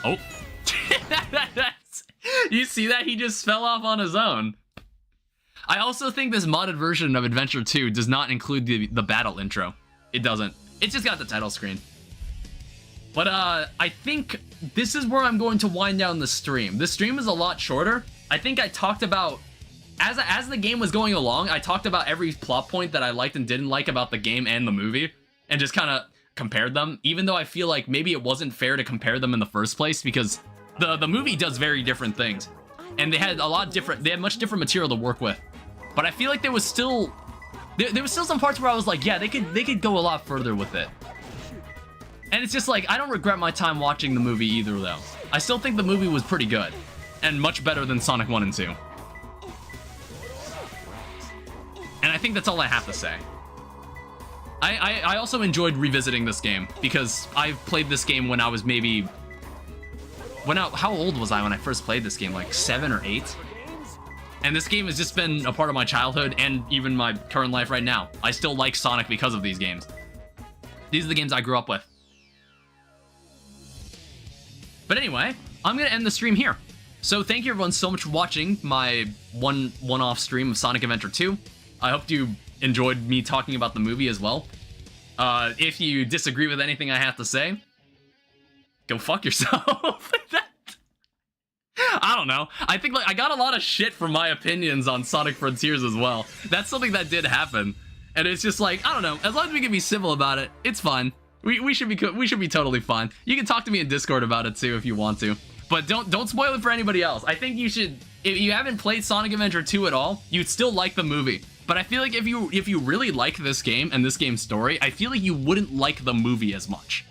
Oh. You see that? He just fell off on his own. I also think this modded version of Adventure 2 does not include the battle intro. It doesn't. It's just got the title screen. But I think this is where I'm going to wind down the stream. This stream is a lot shorter. I think I talked about, as the game was going along, I talked about every plot point that I liked and didn't like about the game and the movie, and just kind of compared them, even though I feel like maybe it wasn't fair to compare them in the first place, because the movie does very different things, and they had much different material to work with. But I feel like there was still some parts where I was like, yeah, they could go a lot further with it. And it's just like, I don't regret my time watching the movie either, though. I still think the movie was pretty good, and much better than Sonic 1 and 2. And I think that's all I have to say. I also enjoyed revisiting this game, because I've played this game when I was maybe... how old was I when I first played this game? Like 7 or 8? And this game has just been a part of my childhood, and even my current life right now. I still like Sonic because of these games. These are the games I grew up with. But anyway, I'm going to end the stream here. So thank you everyone so much for watching my one-off stream of Sonic Adventure 2. I hope you enjoyed me talking about the movie as well. If you disagree with anything I have to say, go fuck yourself. I don't know. I think like I got a lot of shit for my opinions on Sonic Frontiers as well. That's something that did happen. And it's just like, I don't know, as long as we can be civil about it, it's fine. We should be totally fine. You can talk to me in Discord about it too if you want to. But don't spoil it for anybody else. I think you should, if you haven't played Sonic Adventure 2 at all, you'd still like the movie. But I feel like if you really like this game and this game's story, I feel like you wouldn't like the movie as much.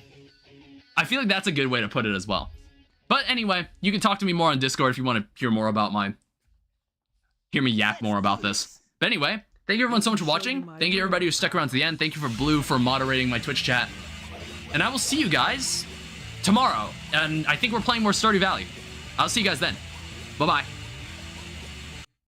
I feel like that's a good way to put it as well. But anyway, you can talk to me more on Discord if you want to hear me yap more about this. But anyway, thank you everyone so much for watching. Thank you everybody who stuck around to the end. Thank you for Blue for moderating my Twitch chat. And I will see you guys tomorrow. And I think we're playing more Stardew Valley. I'll see you guys then. Bye-bye.